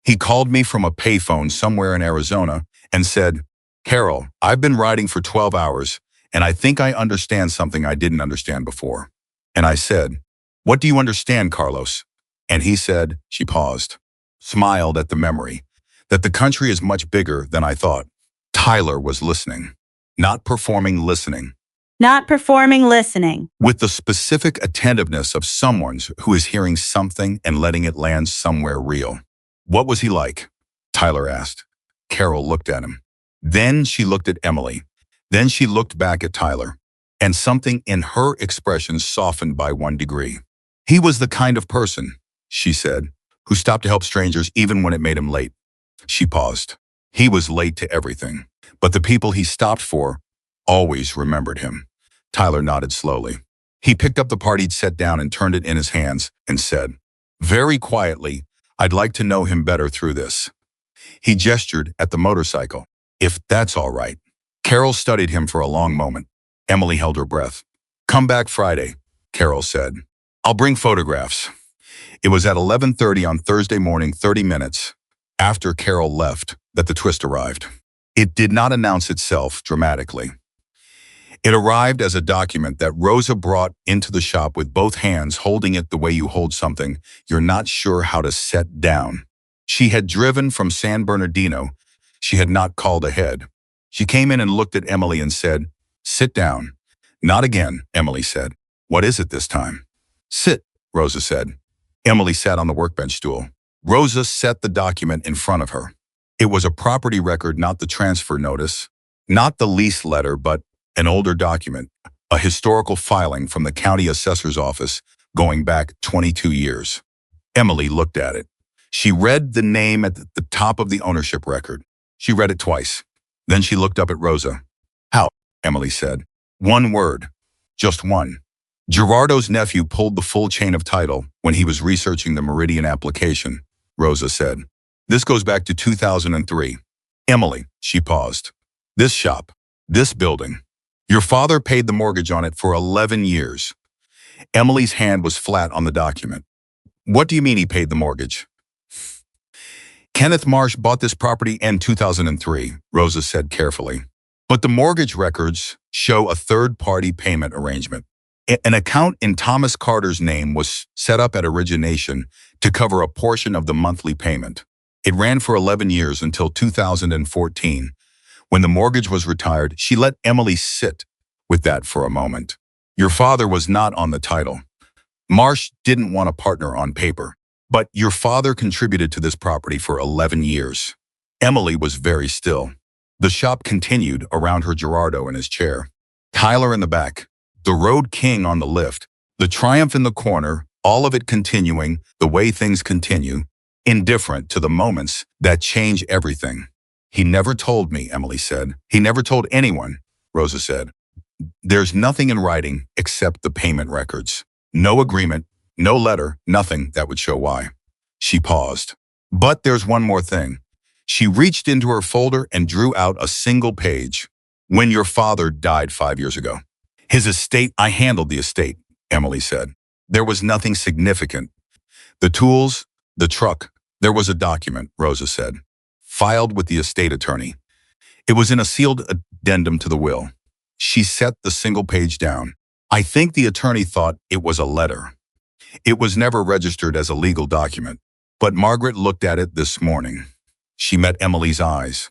He called me from a payphone somewhere in Arizona and said, Carol, I've been riding for 12 hours and I think I understand something I didn't understand before. And I said, what do you understand, Carlos? And he said, she paused, smiled at the memory, that the country is much bigger than I thought. Tyler was listening, not performing listening. Not performing listening. With the specific attentiveness of someone who is hearing something and letting it land somewhere real. What was he like? Tyler asked. Carol looked at him. Then she looked at Emily. Then she looked back at Tyler. And something in her expression softened by 1 degree. He was the kind of person, she said, who stopped to help strangers even when it made him late. She paused. He was late to everything, but the people he stopped for always remembered him. Tyler nodded slowly. He picked up the part he'd set down and turned it in his hands and said, very quietly, I'd like to know him better through this. He gestured at the motorcycle. If that's all right. Carol studied him for a long moment. Emily held her breath. Come back Friday, Carol said. I'll bring photographs. It was at 11:30 on Thursday morning, 30 minutes after Carol left, that the twist arrived. It did not announce itself dramatically. It arrived as a document that Rosa brought into the shop with both hands, holding it the way you hold something you're not sure how to set down. She had driven from San Bernardino. She had not called ahead. She came in and looked at Emily and said, "Sit down." "Not again," Emily said. "What is it this time?" "Sit," Rosa said. Emily sat on the workbench stool. Rosa set the document in front of her. It was a property record, not the transfer notice, not the lease letter, but an older document, a historical filing from the county assessor's office going back 22 years. Emily looked at it. She read the name at the top of the ownership record. She read it twice. Then she looked up at Rosa. "How?" Emily said. "One word. Just one." Gerardo's nephew pulled the full chain of title when he was researching the Meridian application, Rosa said. "This goes back to 2003. Emily," she paused. "This shop, this building. Your father paid the mortgage on it for 11 years. Emily's hand was flat on the document. "What do you mean he paid the mortgage?" "Kenneth Marsh bought this property in 2003, Rosa said carefully. "But the mortgage records show a third-party payment arrangement. An account in Thomas Carter's name was set up at origination to cover a portion of the monthly payment. It ran for 11 years until 2014. When the mortgage was retired, she let Emily sit with that for a moment. Your father was not on the title. Marsh didn't want a partner on paper. But your father contributed to this property for 11 years. Emily was very still. The shop continued around her, Gerardo in his chair, Tyler in the back, the Road King on the lift, the Triumph in the corner, all of it continuing the way things continue, indifferent to the moments that change everything. "He never told me," Emily said. "He never told anyone," Rosa said. "There's nothing in writing except the payment records. No agreement, no letter, nothing that would show why." She paused. "But there's one more thing." She reached into her folder and drew out a single page. "When your father died 5 years ago. His estate, I handled the estate," Emily said. "There was nothing significant. The tools, the truck, there was a document," Rosa said, "filed with the estate attorney. It was in a sealed addendum to the will." She set the single page down. "I think the attorney thought it was a letter. It was never registered as a legal document. But Margaret looked at it this morning." She met Emily's eyes.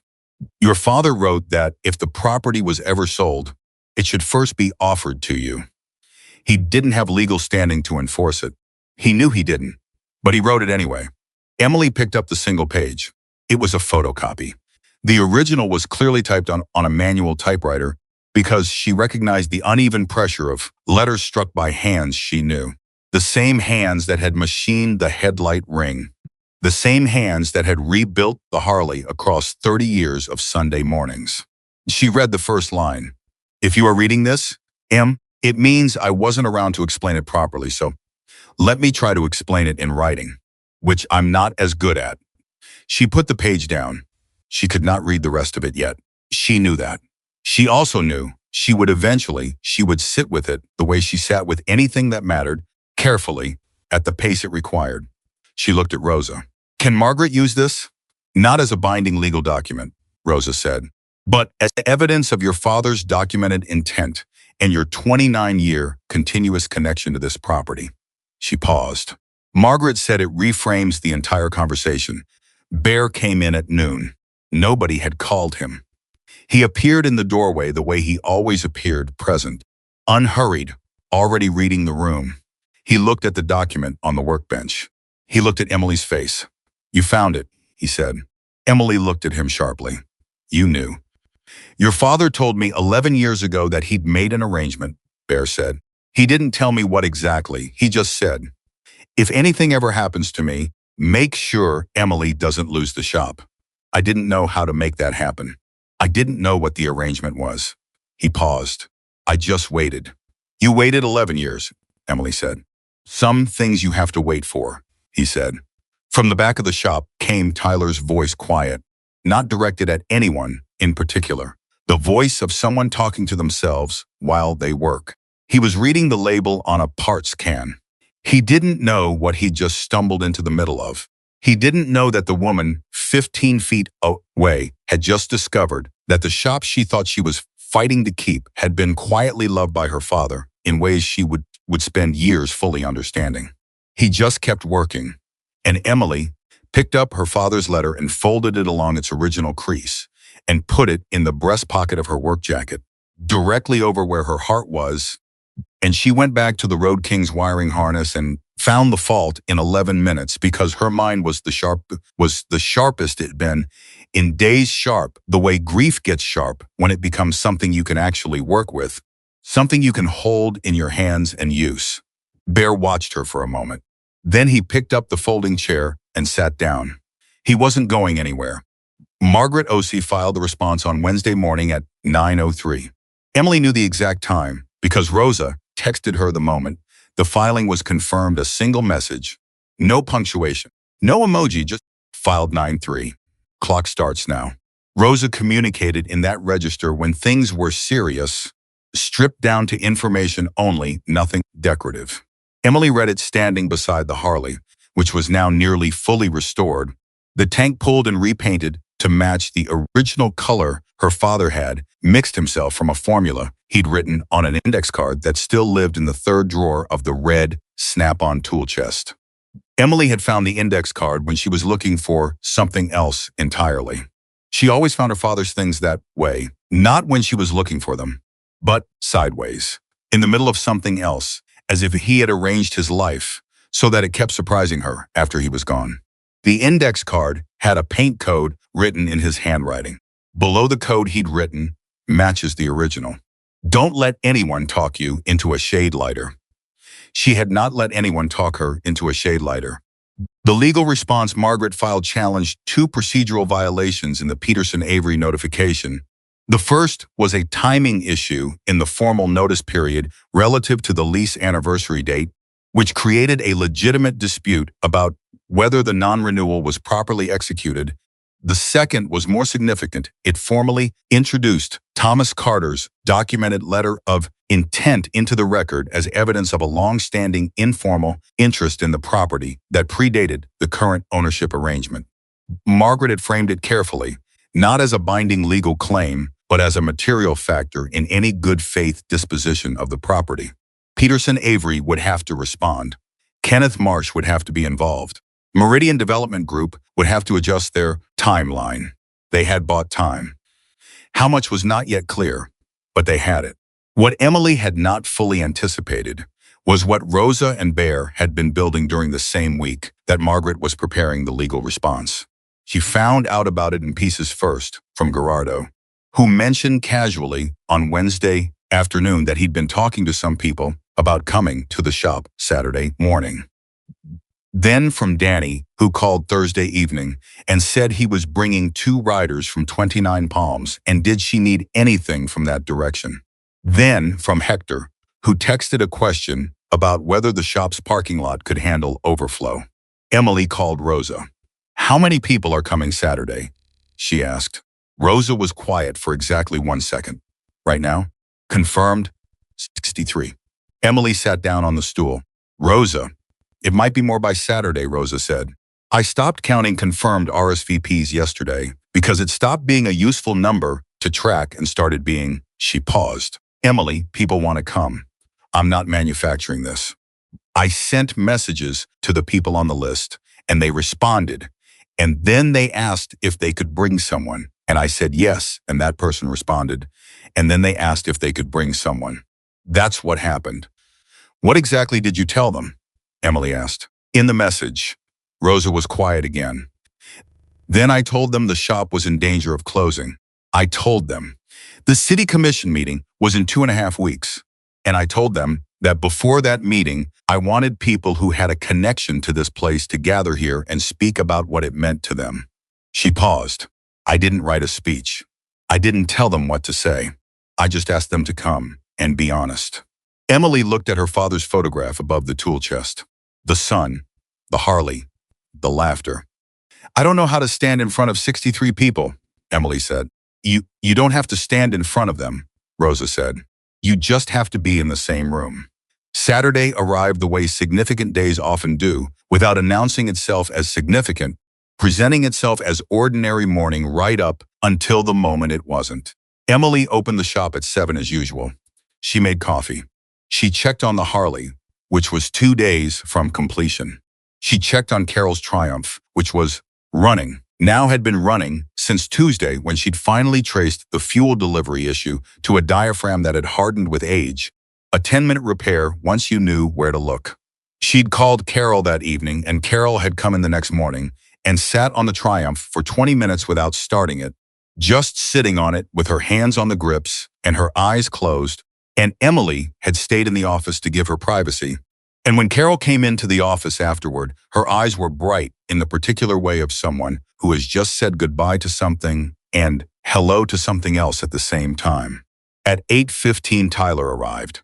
"Your father wrote that if the property was ever sold, it should first be offered to you. He didn't have legal standing to enforce it. He knew he didn't, but he wrote it anyway." Emily picked up the single page. It was a photocopy. The original was clearly typed on a manual typewriter because she recognized the uneven pressure of letters struck by hands she knew. The same hands that had machined the headlight ring. The same hands that had rebuilt the Harley across 30 years of Sunday mornings. She read the first line. "If you are reading this, Em, it means I wasn't around to explain it properly, so let me try to explain it in writing, which I'm not as good at." She put the page down. She could not read the rest of it yet. She knew that. She also knew she would sit with it the way she sat with anything that mattered, carefully, at the pace it required. She looked at Rosa. "Can Margaret use this?" "Not as a binding legal document," Rosa said, "but as evidence of your father's documented intent and your 29-year continuous connection to this property." She paused. Margaret said it reframes the entire conversation. Bear came in at noon. Nobody had called him. He appeared in the doorway the way he always appeared, present, unhurried, already reading the room. He looked at the document on the workbench. He looked at Emily's face. "You found it," he said. Emily looked at him sharply. "You knew." "Your father told me 11 years ago that he'd made an arrangement," Bear said. "He didn't tell me what exactly. He just said, 'If anything ever happens to me, make sure Emily doesn't lose the shop.' I didn't know how to make that happen. I didn't know what the arrangement was." He paused. "I just waited." "You waited 11 years," Emily said. "Some things you have to wait for," he said. From the back of the shop came Tyler's voice, quiet, not directed at anyone in particular. The voice of someone talking to themselves while they work. He was reading the label on a parts can. He didn't know what he'd just stumbled into the middle of. He didn't know that the woman 15 feet away had just discovered that the shop she thought she was fighting to keep, had been quietly loved by her father in ways she would spend years fully understanding. He just kept working, and Emily picked up her father's letter and folded it along its original crease and put it in the breast pocket of her work jacket, directly over where her heart was. And she went back to the Road King's wiring harness and found the fault in 11 minutes because her mind was the sharpest it had been in days. Sharp, the way grief gets sharp when it becomes something you can actually work with, something you can hold in your hands and use. Bear watched her for a moment. Then he picked up the folding chair and sat down. He wasn't going anywhere. Margaret O.C. filed the response on Wednesday morning at 9:03. Emily knew the exact time because Rosa texted her the moment the filing was confirmed. A single message, no punctuation, no emoji, just filed 9:3. Clock starts now. Rosa communicated in that register when things were serious, stripped down to information only, nothing decorative. Emily read it standing beside the Harley, which was now nearly fully restored, the tank pulled and repainted to match the original color her father had mixed himself from a formula he'd written on an index card that still lived in the third drawer of the red snap-on tool chest. Emily had found the index card when she was looking for something else entirely. She always found her father's things that way, not when she was looking for them, but sideways, in the middle of something else, as if he had arranged his life so that it kept surprising her after he was gone. The index card had a paint code written in his handwriting. Below the code he'd written matches the original. Don't let anyone talk you into a shade lighter. She had not let anyone talk her into a shade lighter. The legal response Margaret filed challenged two procedural violations in the Peterson-Avery notification. The first was a timing issue in the formal notice period relative to the lease anniversary date, which created a legitimate dispute about whether the non-renewal was properly executed. The second was more significant. It formally introduced Thomas Carter's documented letter of intent into the record as evidence of a long-standing informal interest in the property that predated the current ownership arrangement. Margaret had framed it carefully, not as a binding legal claim, but as a material factor in any good faith disposition of the property. Peterson-Avery would have to respond. Kenneth Marsh would have to be involved. Meridian Development Group would have to adjust their timeline. They had bought time. How much was not yet clear, but they had it. What Emily had not fully anticipated was what Rosa and Bear had been building during the same week that Margaret was preparing the legal response. She found out about it in pieces first from Gerardo, who mentioned casually on Wednesday afternoon that he'd been talking to some people about coming to the shop Saturday morning. Then from Danny, who called Thursday evening and said he was bringing 2 riders from 29 Palms and did she need anything from that direction. Then from Hector, who texted a question about whether the shop's parking lot could handle overflow. Emily called Rosa. "How many people are coming Saturday?" she asked. Rosa was quiet for exactly 1 second. "Right now?" "Confirmed, 63. Emily sat down on the stool. "Rosa, it might be more by Saturday," Rosa said. "I stopped counting confirmed RSVPs yesterday because it stopped being a useful number to track and started being." She paused. "Emily, people want to come. I'm not manufacturing this. I sent messages to the people on the list, and they responded. And then they asked if they could bring someone. And I said yes, and that person responded. And then they asked if they could bring someone. That's what happened." "What exactly did you tell them?" Emily asked. "In the message." Rosa was quiet again. "Then I told them the shop was in danger of closing. I told them the city commission meeting was in 2.5 weeks. And I told them that before that meeting, I wanted people who had a connection to this place to gather here and speak about what it meant to them." She paused. "I didn't write a speech. I didn't tell them what to say. I just asked them to come and be honest." Emily looked at her father's photograph above the tool chest. The sun, the Harley, the laughter. "I don't know how to stand in front of 63 people, Emily said. You don't have to stand in front of them," Rosa said. "You just have to be in the same room." Saturday arrived the way significant days often do, without announcing itself as significant, presenting itself as ordinary morning right up until the moment it wasn't. Emily opened the shop at 7 as usual. She made coffee. She checked on the Harley, which was 2 days from completion. She checked on Carol's Triumph, which was running. Now had been running since Tuesday when she'd finally traced the fuel delivery issue to a diaphragm that had hardened with age. A 10-minute repair once you knew where to look. She'd called Carol that evening, and Carol had come in the next morning and sat on the Triumph for 20 minutes without starting it, just sitting on it with her hands on the grips and her eyes closed, and Emily had stayed in the office to give her privacy. And when Carol came into the office afterward, her eyes were bright in the particular way of someone who has just said goodbye to something and hello to something else at the same time. At 8:15, Tyler arrived.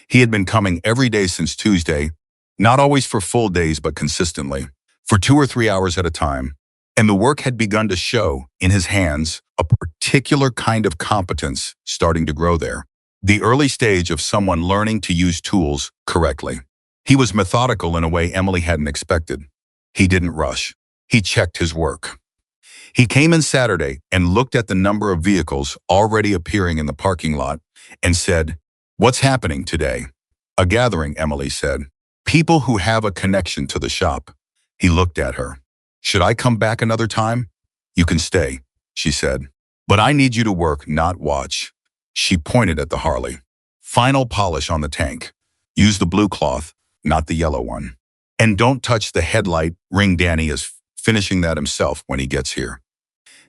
He had been coming every day since Tuesday, not always for full days but consistently, for 2 or 3 hours at a time, and the work had begun to show in his hands, a particular kind of competence starting to grow there. The early stage of someone learning to use tools correctly. He was methodical in a way Emily hadn't expected. He didn't rush. He checked his work. He came in Saturday and looked at the number of vehicles already appearing in the parking lot and said, "What's happening today?" "A gathering," Emily said. "People who have a connection to the shop." He looked at her. "Should I come back another time?" "You can stay," she said. "But I need you to work, not watch." She pointed at the Harley. "Final polish on the tank. Use the blue cloth, not the yellow one. And don't touch the headlight ring. Danny is finishing that himself when he gets here."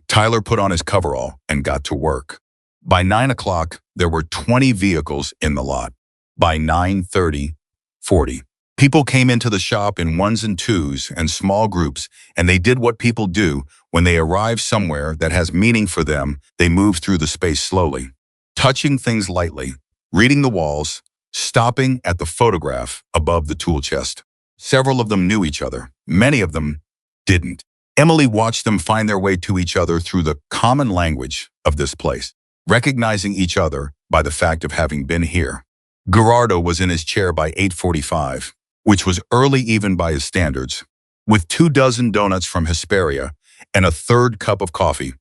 Tyler put on his coverall and got to work. By 9 o'clock, there were 20 vehicles in the lot. By 9:30, 40. People came into the shop in ones and twos and small groups, and they did what people do when they arrive somewhere that has meaning for them. They move through the space slowly, touching things lightly, reading the walls, stopping at the photograph above the tool chest. Several of them knew each other. Many of them didn't. Emily watched them find their way to each other through the common language of this place, recognizing each other by the fact of having been here. Gerardo was in his chair by 8:45, which was early even by his standards, with 24 donuts from Hesperia and a third cup of coffee,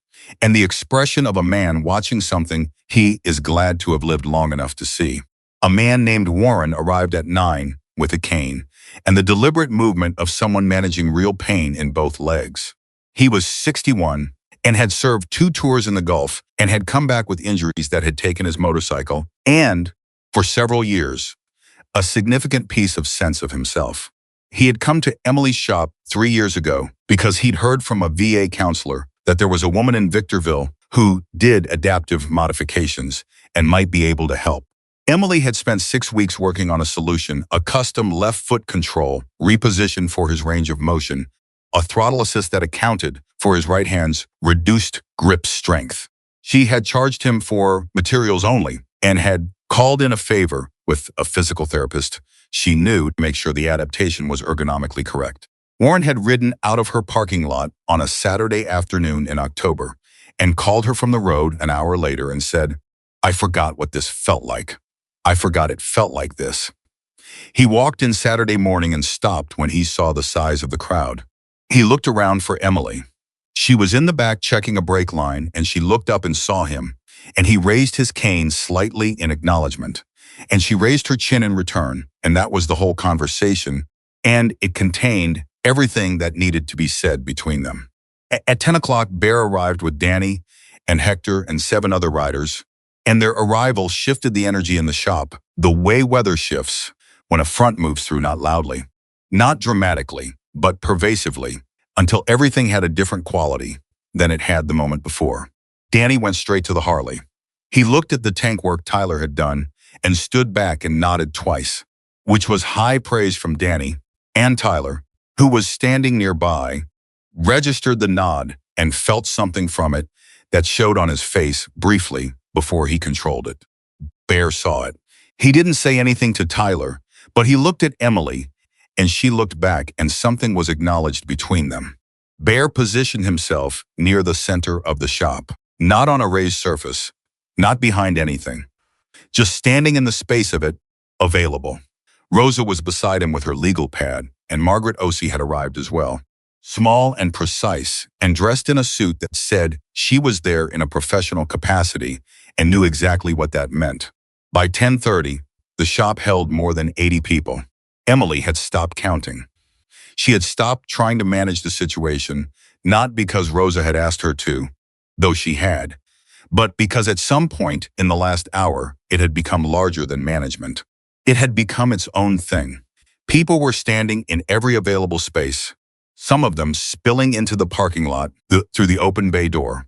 and the expression of a man watching something he is glad to have lived long enough to see. A man named Warren arrived at 9 with a cane, and the deliberate movement of someone managing real pain in both legs. He was 61 and had served 2 tours in the Gulf and had come back with injuries that had taken his motorcycle and, for several years, a significant piece of sense of himself. He had come to Emily's shop 3 years ago because he'd heard from a VA counselor that there was a woman in Victorville who did adaptive modifications and might be able to help. Emily had spent 6 weeks working on a solution, a custom left foot control, repositioned for his range of motion, a throttle assist that accounted for his right hand's reduced grip strength. She had charged him for materials only and had called in a favor with a physical therapist she knew to make sure the adaptation was ergonomically correct. Warren had ridden out of her parking lot on a Saturday afternoon in October and called her from the road an hour later and said, "I forgot what this felt like. I forgot it felt like this." He walked in Saturday morning and stopped when he saw the size of the crowd. He looked around for Emily. She was in the back checking a brake line, and she looked up and saw him, and he raised his cane slightly in acknowledgement, and she raised her chin in return, and that was the whole conversation, and it contained everything that needed to be said between them. At 10 o'clock, Bear arrived with Danny and Hector and 7 other riders, and their arrival shifted the energy in the shop, the way weather shifts when a front moves through, not loudly, not dramatically, but pervasively, until everything had a different quality than it had the moment before. Danny went straight to the Harley. He looked at the tank work Tyler had done and stood back and nodded twice, which was high praise from Danny, and Tyler, who was standing nearby, registered the nod and felt something from it that showed on his face briefly before he controlled it. Bear saw it. He didn't say anything to Tyler, but he looked at Emily, and she looked back, and something was acknowledged between them. Bear positioned himself near the center of the shop, not on a raised surface, not behind anything, just standing in the space of it, available. Rosa was beside him with her legal pad, and Margaret Osei had arrived as well. Small and precise, and dressed in a suit that said she was there in a professional capacity, and knew exactly what that meant. By 10:30, the shop held more than 80 people. Emily had stopped counting. She had stopped trying to manage the situation, not because Rosa had asked her to, though she had, but because at some point in the last hour, it had become larger than management. It had become its own thing. People were standing in every available space, some of them spilling into the parking lot through the open bay door.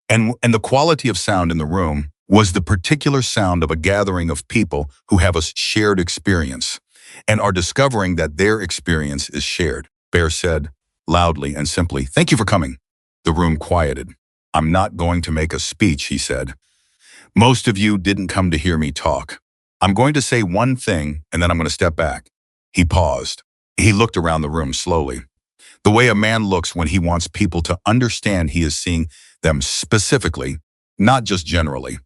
And the quality of sound in the room was the particular sound of a gathering of people who have a shared experience and are discovering that their experience is shared. Bear said, loudly and simply, "Thank you for coming." The room quieted. "I'm not going to make a speech," he said. "Most of you didn't come to hear me talk. I'm going to say one thing, and then I'm going to step back." He paused. He looked around the room slowly, the way a man looks when he wants people to understand he is seeing them specifically, not just generally.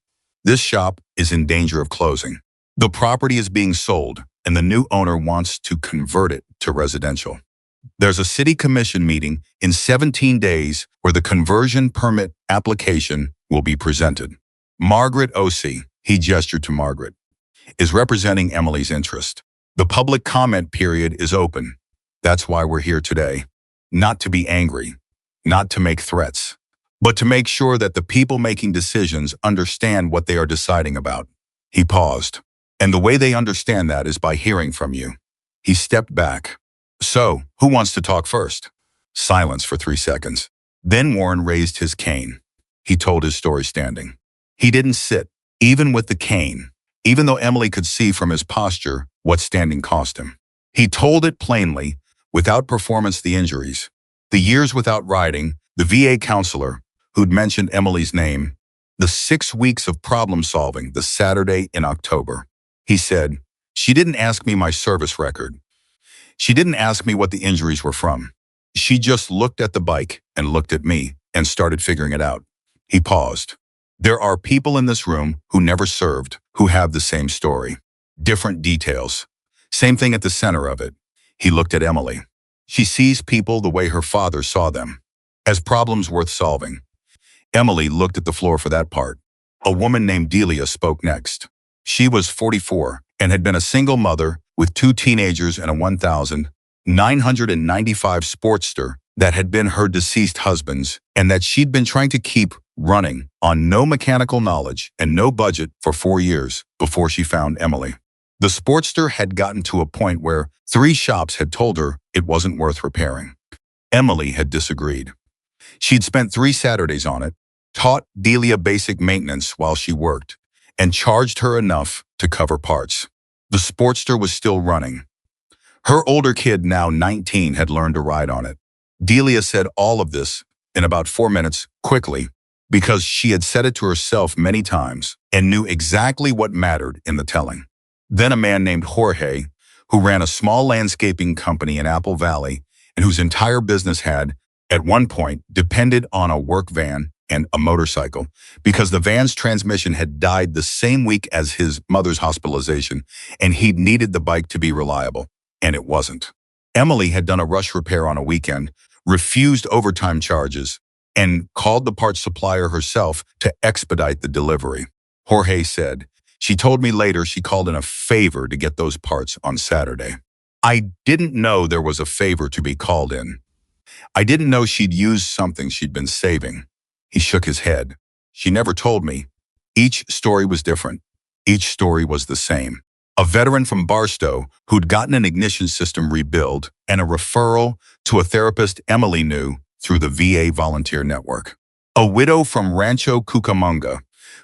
This shop is in danger of closing. The property is being sold, and the new owner wants to convert it to residential. There's a city commission meeting in 17 days where the conversion permit application will be presented. Margaret O.C., he gestured to Margaret, is representing Emily's interest. The public comment period is open. That's why we're here today. Not to be angry, not to make threats, but to make sure that the people making decisions understand what they are deciding about. He paused. And the way they understand that is by hearing from you. He stepped back. "So, who wants to talk first?" Silence for 3 seconds. Then Warren raised his cane. He told his story standing. He didn't sit, even with the cane, even though Emily could see from his posture what standing cost him. He told it plainly, without performance, the injuries, the years without riding, the VA counselor who'd mentioned Emily's name, the 6 weeks of problem solving, the Saturday in October. He said, "She didn't ask me my service record. She didn't ask me what the injuries were from. She just looked at the bike and looked at me and started figuring it out." He paused. There are people in this room who never served, who have the same story. Different details. Same thing at the center of it. He looked at Emily. She sees people the way her father saw them, as problems worth solving. Emily looked at the floor for that part. A woman named Delia spoke next. She was 44 and had been a single mother with 2 teenagers and a 1,995 Sportster that had been her deceased husband's, and that she'd been trying to keep running on no mechanical knowledge and no budget for 4 years before she found Emily. The Sportster had gotten to a point where 3 shops had told her it wasn't worth repairing. Emily had disagreed. She'd spent 3 Saturdays on it, taught Delia basic maintenance while she worked, and charged her enough to cover parts. The Sportster was still running. Her older kid, now 19, had learned to ride on it. Delia said all of this in about 4 minutes, quickly, because she had said it to herself many times and knew exactly what mattered in the telling. Then a man named Jorge, who ran a small landscaping company in Apple Valley and whose entire business had, at one point, depended on a work van and a motorcycle, because the van's transmission had died the same week as his mother's hospitalization, and he'd needed the bike to be reliable, and it wasn't. Emily had done a rush repair on a weekend, refused overtime charges, and called the parts supplier herself to expedite the delivery. Jorge said, "She told me later she called in a favor to get those parts on Saturday. I didn't know there was a favor to be called in. I didn't know she'd used something she'd been saving." He shook his head. "She never told me." Each story was different. Each story was the same. A veteran from Barstow who'd gotten an ignition system rebuild, and a referral to a therapist Emily knew through the VA volunteer network. A widow from Rancho Cucamonga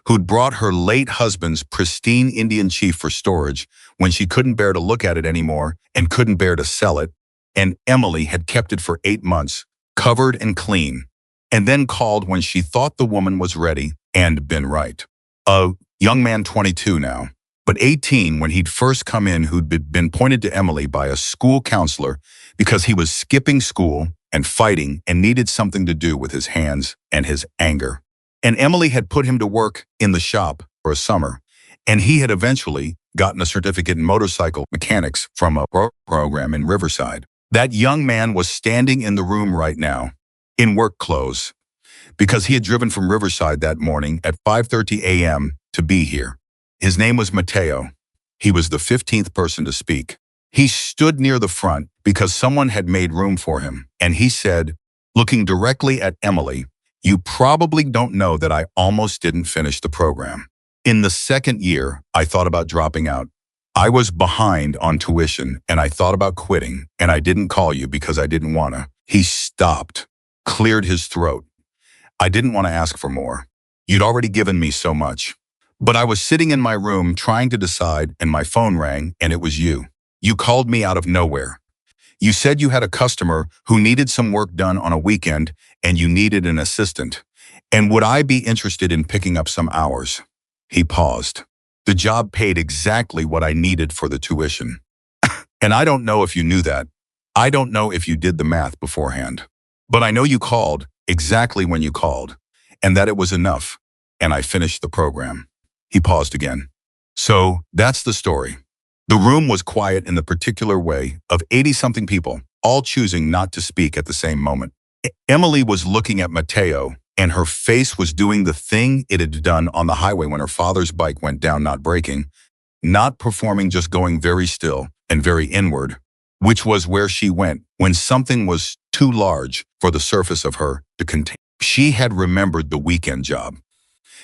who'd brought her late husband's pristine Indian chief for storage when she couldn't bear to look at it anymore and couldn't bear to sell it, and Emily had kept it for 8 months, covered and clean, and then called when she thought the woman was ready and been right. A young man, 22 now, but 18 when he'd first come in, who'd been pointed to Emily by a school counselor because he was skipping school and fighting and needed something to do with his hands and his anger. And Emily had put him to work in the shop for a summer, and he had eventually gotten a certificate in motorcycle mechanics from a program in Riverside. That young man was standing in the room right now, in work clothes, because he had driven from Riverside that morning at 5:30 a.m. to be here. His name was Mateo. He was the 15th person to speak. He stood near the front because someone had made room for him, and he said, looking directly at Emily, "You probably don't know that I almost didn't finish the program. In the second year, I thought about dropping out. I was behind on tuition, and I thought about quitting, and I didn't call you because I didn't want to." He stopped, cleared his throat. "I didn't want to ask for more. You'd already given me so much. But I was sitting in my room trying to decide, and my phone rang, and it was you. You called me out of nowhere. You said you had a customer who needed some work done on a weekend, and you needed an assistant. And would I be interested in picking up some hours?" He paused. "The job paid exactly what I needed for the tuition. And I don't know if you knew that. I don't know if you did the math beforehand. But I know you called exactly when you called, and that it was enough, and I finished the program." He paused again. "So that's the story." The room was quiet in the particular way of 80-something people, all choosing not to speak at the same moment. Emily was looking at Mateo, and her face was doing the thing it had done on the highway when her father's bike went down, not braking, not performing, just going very still and very inward, which was where she went when something was too large for the surface of her to contain. She had remembered the weekend job.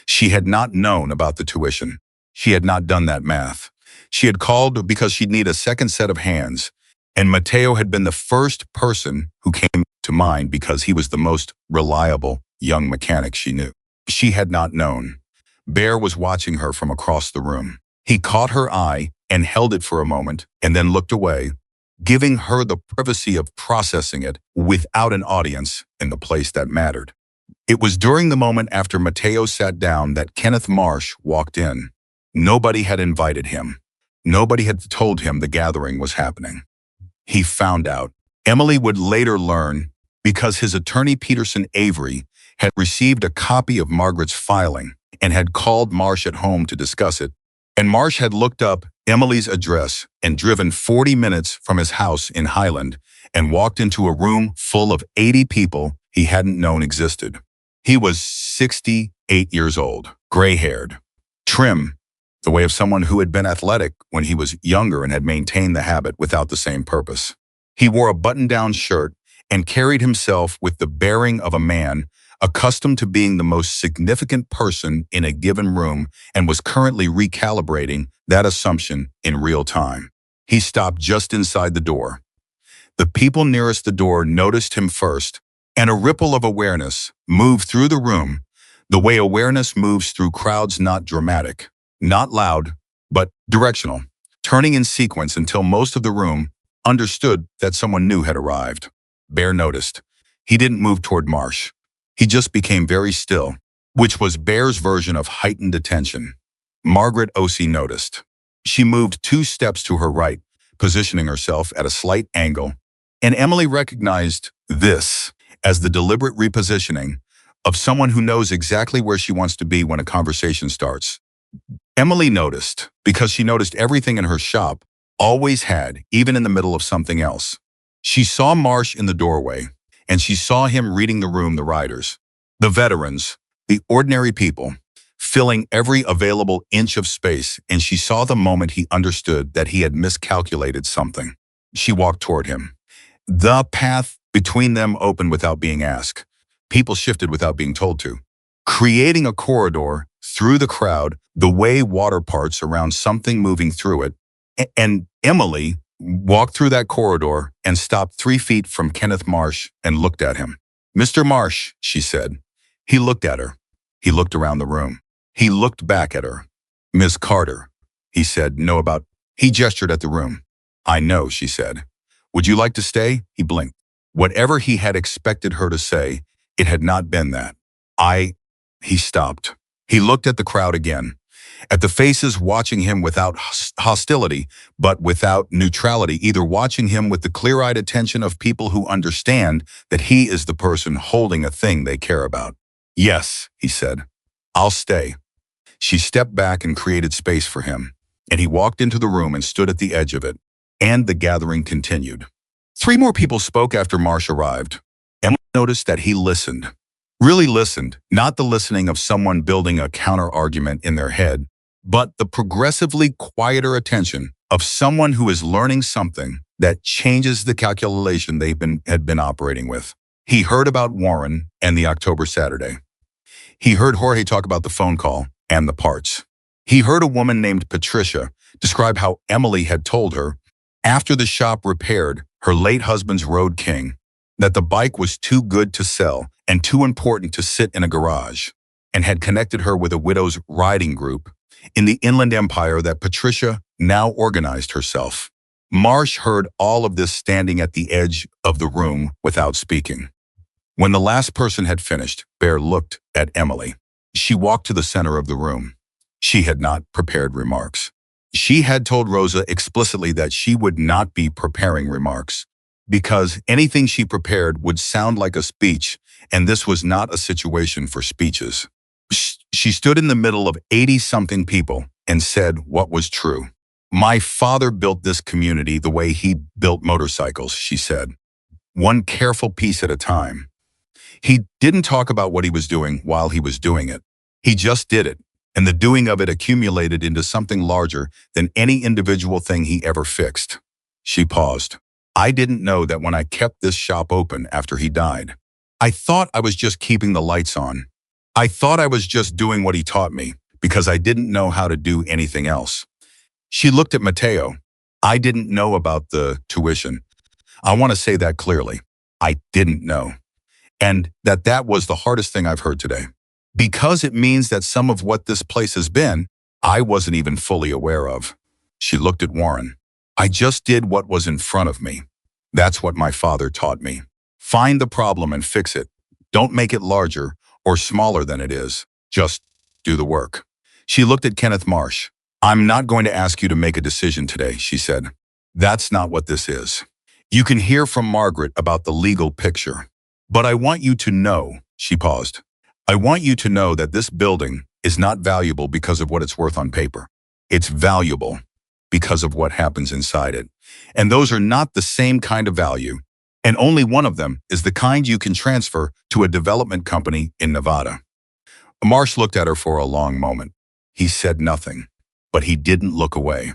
She had not known about the tuition. She had not done that math. She had called because she'd need a second set of hands, and Mateo had been the first person who came to mind because he was the most reliable young mechanic she knew. She had not known. Bear was watching her from across the room. He caught her eye and held it for a moment and then looked away, giving her the privacy of processing it without an audience in the place that mattered. It was during the moment after Mateo sat down that Kenneth Marsh walked in. Nobody had invited him. Nobody had told him the gathering was happening. He found out. Emily would later learn because his attorney Peterson Avery had received a copy of Margaret's filing and had called Marsh at home to discuss it. And Marsh had looked up Emily's address and driven 40 minutes from his house in Highland and walked into a room full of 80 people he hadn't known existed. He was 68 years old, gray-haired, trim, the way of someone who had been athletic when he was younger and had maintained the habit without the same purpose. He wore a button-down shirt and carried himself with the bearing of a man accustomed to being the most significant person in a given room and was currently recalibrating that assumption in real time. He stopped just inside the door. The people nearest the door noticed him first, and a ripple of awareness moved through the room, the way awareness moves through crowds, not dramatic, not loud, but directional, turning in sequence until most of the room understood that someone new had arrived. Bear noticed. He didn't move toward Marsh. He just became very still, which was Bear's version of heightened attention. Margaret O.C. noticed. She moved 2 steps to her right, positioning herself at a slight angle, and Emily recognized this as the deliberate repositioning of someone who knows exactly where she wants to be when a conversation starts. Emily noticed because she noticed everything in her shop, always had, even in the middle of something else. She saw Marsh in the doorway, and she saw him reading the room, the riders, the veterans, the ordinary people, filling every available inch of space, and she saw the moment he understood that he had miscalculated something. She walked toward him. The path between them opened without being asked. People shifted without being told to, creating a corridor through the crowd, the way water parts around something moving through it. And Emily walked through that corridor and stopped 3 feet from Kenneth Marsh and looked at him. "Mr. Marsh," she said. He looked at her. He looked around the room. He looked back at her. "Miss Carter," he said, "know about..." He gestured at the room. "I know," she said. "Would you like to stay?" He blinked. Whatever he had expected her to say, it had not been that. He stopped. He looked at the crowd again, at the faces watching him without hostility, but without neutrality, either watching him with the clear-eyed attention of people who understand that he is the person holding a thing they care about. "Yes," he said. "I'll stay." She stepped back and created space for him, and he walked into the room and stood at the edge of it, and the gathering continued. 3 more people spoke after Marsh arrived. Emily noticed that he listened. Really listened, not the listening of someone building a counter-argument in their head, but the progressively quieter attention of someone who is learning something that changes the calculation had been operating with. He heard about Warren and the October Saturday. He heard Jorge talk about the phone call and the parts. He heard a woman named Patricia describe how Emily had told her, after the shop repaired her late husband's Road King, that the bike was too good to sell and too important to sit in a garage, and had connected her with a widow's riding group in the Inland Empire that Patricia now organized herself. Marsh heard all of this standing at the edge of the room without speaking. When the last person had finished, Bear looked at Emily. She walked to the center of the room. She had not prepared remarks. She had told Rosa explicitly that she would not be preparing remarks, because anything she prepared would sound like a speech, and this was not a situation for speeches. She stood in the middle of 80-something people and said what was true. My father built this community the way he built motorcycles, she said, one careful piece at a time. He didn't talk about what he was doing while he was doing it. He just did it, and the doing of it accumulated into something larger than any individual thing he ever fixed. She paused. I didn't know that when I kept this shop open after he died. I thought I was just keeping the lights on. I thought I was just doing what he taught me, because I didn't know how to do anything else. She looked at Mateo. I didn't know about the tuition. I want to say that clearly. I didn't know. And that was the hardest thing I've heard today. Because it means that some of what this place has been, I wasn't even fully aware of. She looked at Warren. I just did what was in front of me. That's what my father taught me. Find the problem and fix it. Don't make it larger or smaller than it is. Just do the work. She looked at Kenneth Marsh. I'm not going to ask you to make a decision today, she said. That's not what this is. You can hear from Margaret about the legal picture. But I want you to know, she paused. I want you to know that this building is not valuable because of what it's worth on paper. It's valuable because of what happens inside it. And those are not the same kind of value. And only one of them is the kind you can transfer to a development company in Nevada. Marsh looked at her for a long moment. He said nothing, but he didn't look away.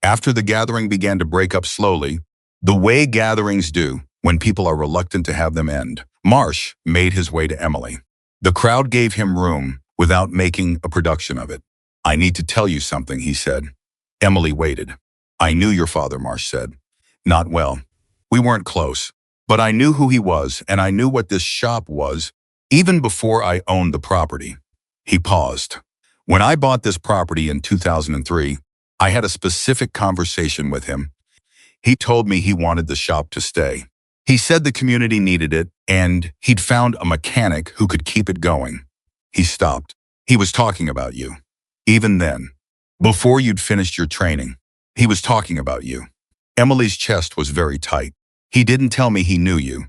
After the gathering began to break up slowly, the way gatherings do when people are reluctant to have them end, Marsh made his way to Emily. The crowd gave him room without making a production of it. I need to tell you something, he said. Emily waited. I knew your father, Marsh said. Not well. We weren't close, but I knew who he was, and I knew what this shop was, even before I owned the property. He paused. When I bought this property in 2003, I had a specific conversation with him. He told me he wanted the shop to stay. He said the community needed it, and he'd found a mechanic who could keep it going. He stopped. He was talking about you. Even then, before you'd finished your training, he was talking about you. Emily's chest was very tight. He didn't tell me he knew you.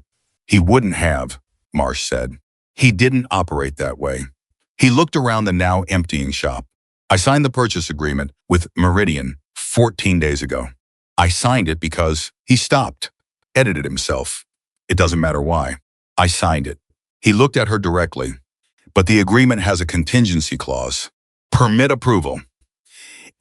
He wouldn't have, Marsh said. He didn't operate that way. He looked around the now emptying shop. I signed the purchase agreement with Meridian 14 days ago. I signed it because he stopped, edited himself. It doesn't matter why. I signed it. He looked at her directly. But the agreement has a contingency clause. Permit approval.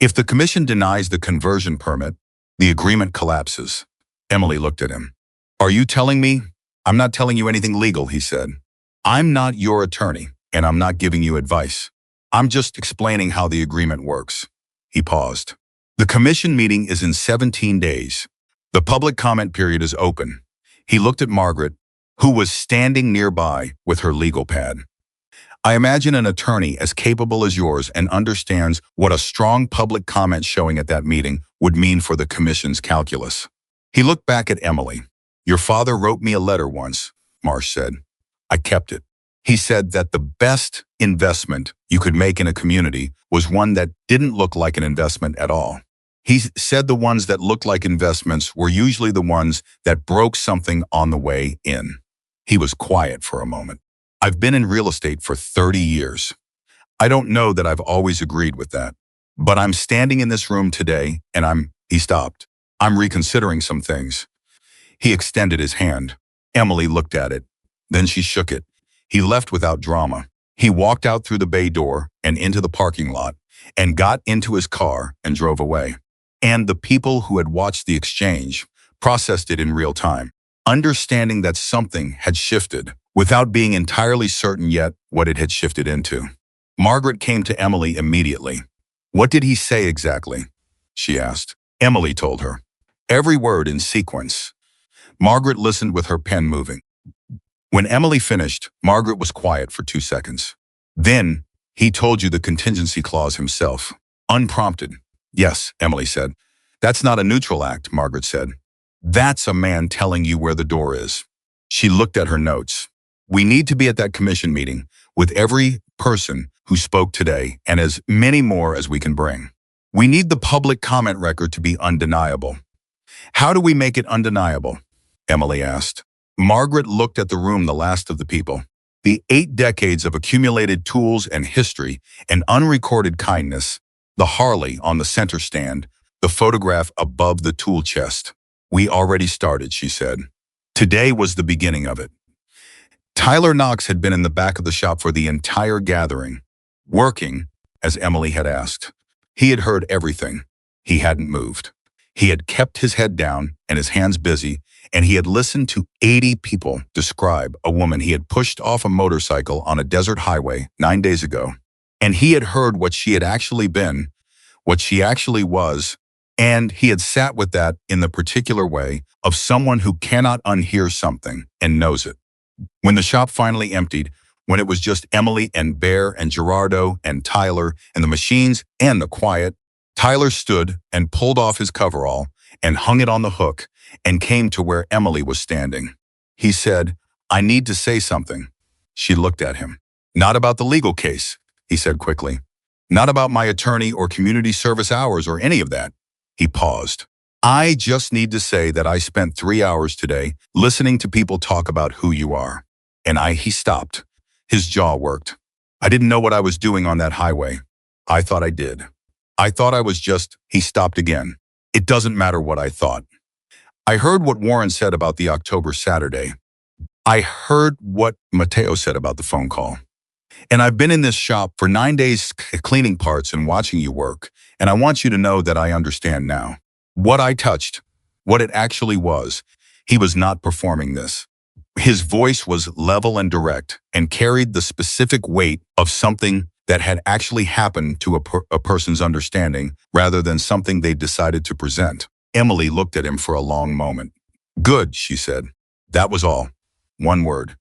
If the commission denies the conversion permit, the agreement collapses. Emily looked at him. Are you telling me? I'm not telling you anything legal, he said. I'm not your attorney, and I'm not giving you advice. I'm just explaining how the agreement works. He paused. The commission meeting is in 17 days. The public comment period is open. He looked at Margaret, who was standing nearby with her legal pad. I imagine an attorney as capable as yours and understands what a strong public comment showing at that meeting would mean for the commission's calculus. He looked back at Emily. Your father wrote me a letter once, Marsh said. I kept it. He said that the best investment you could make in a community was one that didn't look like an investment at all. He said the ones that looked like investments were usually the ones that broke something on the way in. He was quiet for a moment. I've been in real estate for 30 years. I don't know that I've always agreed with that. But I'm standing in this room today and he stopped. I'm reconsidering some things. He extended his hand. Emily looked at it. Then she shook it. He left without drama. He walked out through the bay door and into the parking lot and got into his car and drove away. And the people who had watched the exchange processed it in real time, understanding that something had shifted without being entirely certain yet what it had shifted into. Margaret came to Emily immediately. "What did he say exactly?" she asked. Emily told her. Every word in sequence. Margaret listened with her pen moving. When Emily finished, Margaret was quiet for 2 seconds. "Then, he told you the contingency clause himself." Unprompted. "Yes," Emily said. "That's not a neutral act," Margaret said. "That's a man telling you where the door is." She looked at her notes. "We need to be at that commission meeting with every person who spoke today and as many more as we can bring. We need the public comment record to be undeniable." "How do we make it undeniable?" Emily asked. Margaret looked at the room, the last of the people. The 8 decades of accumulated tools and history and unrecorded kindness, the Harley on the center stand, the photograph above the tool chest. "We already started," she said. Today was the beginning of it. Tyler Knox had been in the back of the shop for the entire gathering, working, as Emily had asked. He had heard everything. He hadn't moved. He had kept his head down and his hands busy, and he had listened to 80 people describe a woman he had pushed off a motorcycle on a desert highway 9 days ago. And he had heard what she had actually been, what she actually was, and he had sat with that in the particular way of someone who cannot unhear something and knows it. When the shop finally emptied, when it was just Emily and Bear and Gerardo and Tyler and the machines and the quiet, Tyler stood and pulled off his coverall and hung it on the hook and came to where Emily was standing. He said, "I need to say something." She looked at him. "Not about the legal case," he said quickly. "Not about my attorney or community service hours or any of that." He paused. "I just need to say that I spent 3 hours today listening to people talk about who you are." He stopped. His jaw worked. "I didn't know what I was doing on that highway. I thought I did. I thought I was just," he stopped again. "It doesn't matter what I thought. I heard what Warren said about the October Saturday. I heard what Mateo said about the phone call. And I've been in this shop for 9 days cleaning parts and watching you work, and I want you to know that I understand now. What I touched, what it actually was, he was not performing this. His voice was level and direct and carried the specific weight of something that had actually happened to a person's understanding rather than something they decided to present." Emily looked at him for a long moment. "Good," she said. That was all. One word.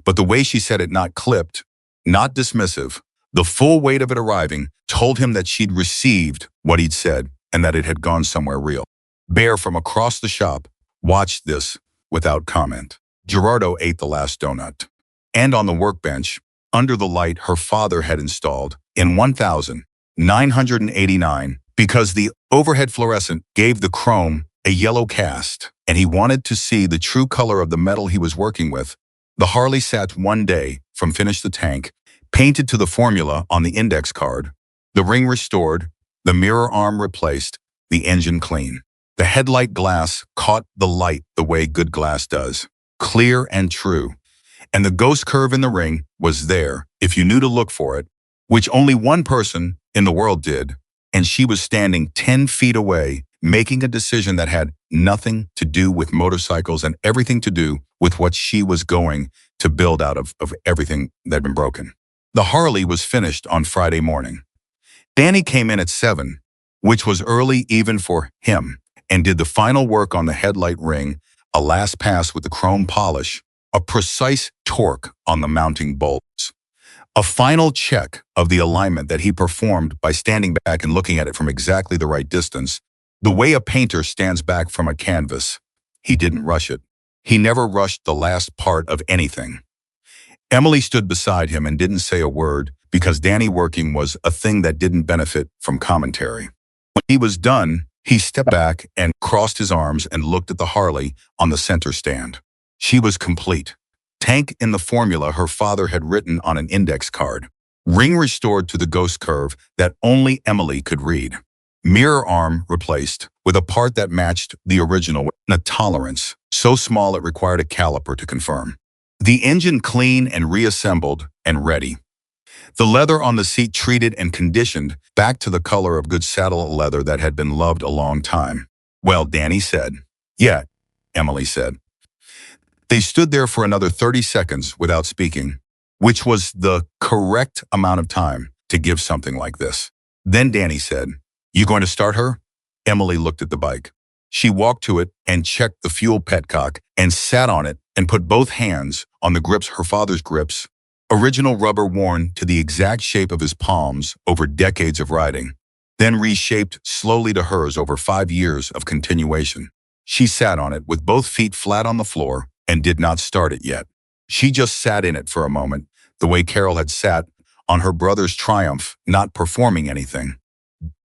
But the way she said it, not clipped, not dismissive, the full weight of it arriving, told him that she'd received what he'd said and that it had gone somewhere real. Bear from across the shop watched this without comment. Gerardo ate the last donut. And on the workbench, under the light her father had installed in 1989, because the overhead fluorescent gave the chrome a yellow cast, and he wanted to see the true color of the metal he was working with, the Harley sat one day from finish the tank, painted to the formula on the index card, the ring restored, the mirror arm replaced, the engine clean. The headlight glass caught the light the way good glass does, clear and true. And the ghost curve in the ring was there if you knew to look for it, which only one person in the world did, and she was standing 10 feet away, making a decision that had nothing to do with motorcycles and everything to do with what she was going to build out of everything that had been broken. The Harley was finished on Friday morning. Danny came in at 7, which was early even for him, and did the final work on the headlight ring, a last pass with the chrome polish, a precise torque on the mounting bolts, a final check of the alignment that he performed by standing back and looking at it from exactly the right distance, the way a painter stands back from a canvas. He didn't rush it. He never rushed the last part of anything. Emily stood beside him and didn't say a word because Danny working was a thing that didn't benefit from commentary. When he was done, he stepped back and crossed his arms and looked at the Harley on the center stand. She was complete. Tank in the formula her father had written on an index card. Ring restored to the ghost curve that only Emily could read. Mirror arm replaced with a part that matched the original, a tolerance so small it required a caliper to confirm. The engine clean and reassembled and ready. The leather on the seat treated and conditioned back to the color of good saddle leather that had been loved a long time. Well, Danny said. Yeah, Emily said. They stood there for another 30 seconds without speaking, which was the correct amount of time to give something like this. Then Danny said, "You going to start her?" Emily looked at the bike. She walked to it and checked the fuel petcock and sat on it and put both hands on the grips, her father's grips, original rubber worn to the exact shape of his palms over decades of riding, then reshaped slowly to hers over 5 years of continuation. She sat on it with both feet flat on the floor and did not start it yet. She just sat in it for a moment, the way Carol had sat on her brother's Triumph, not performing anything,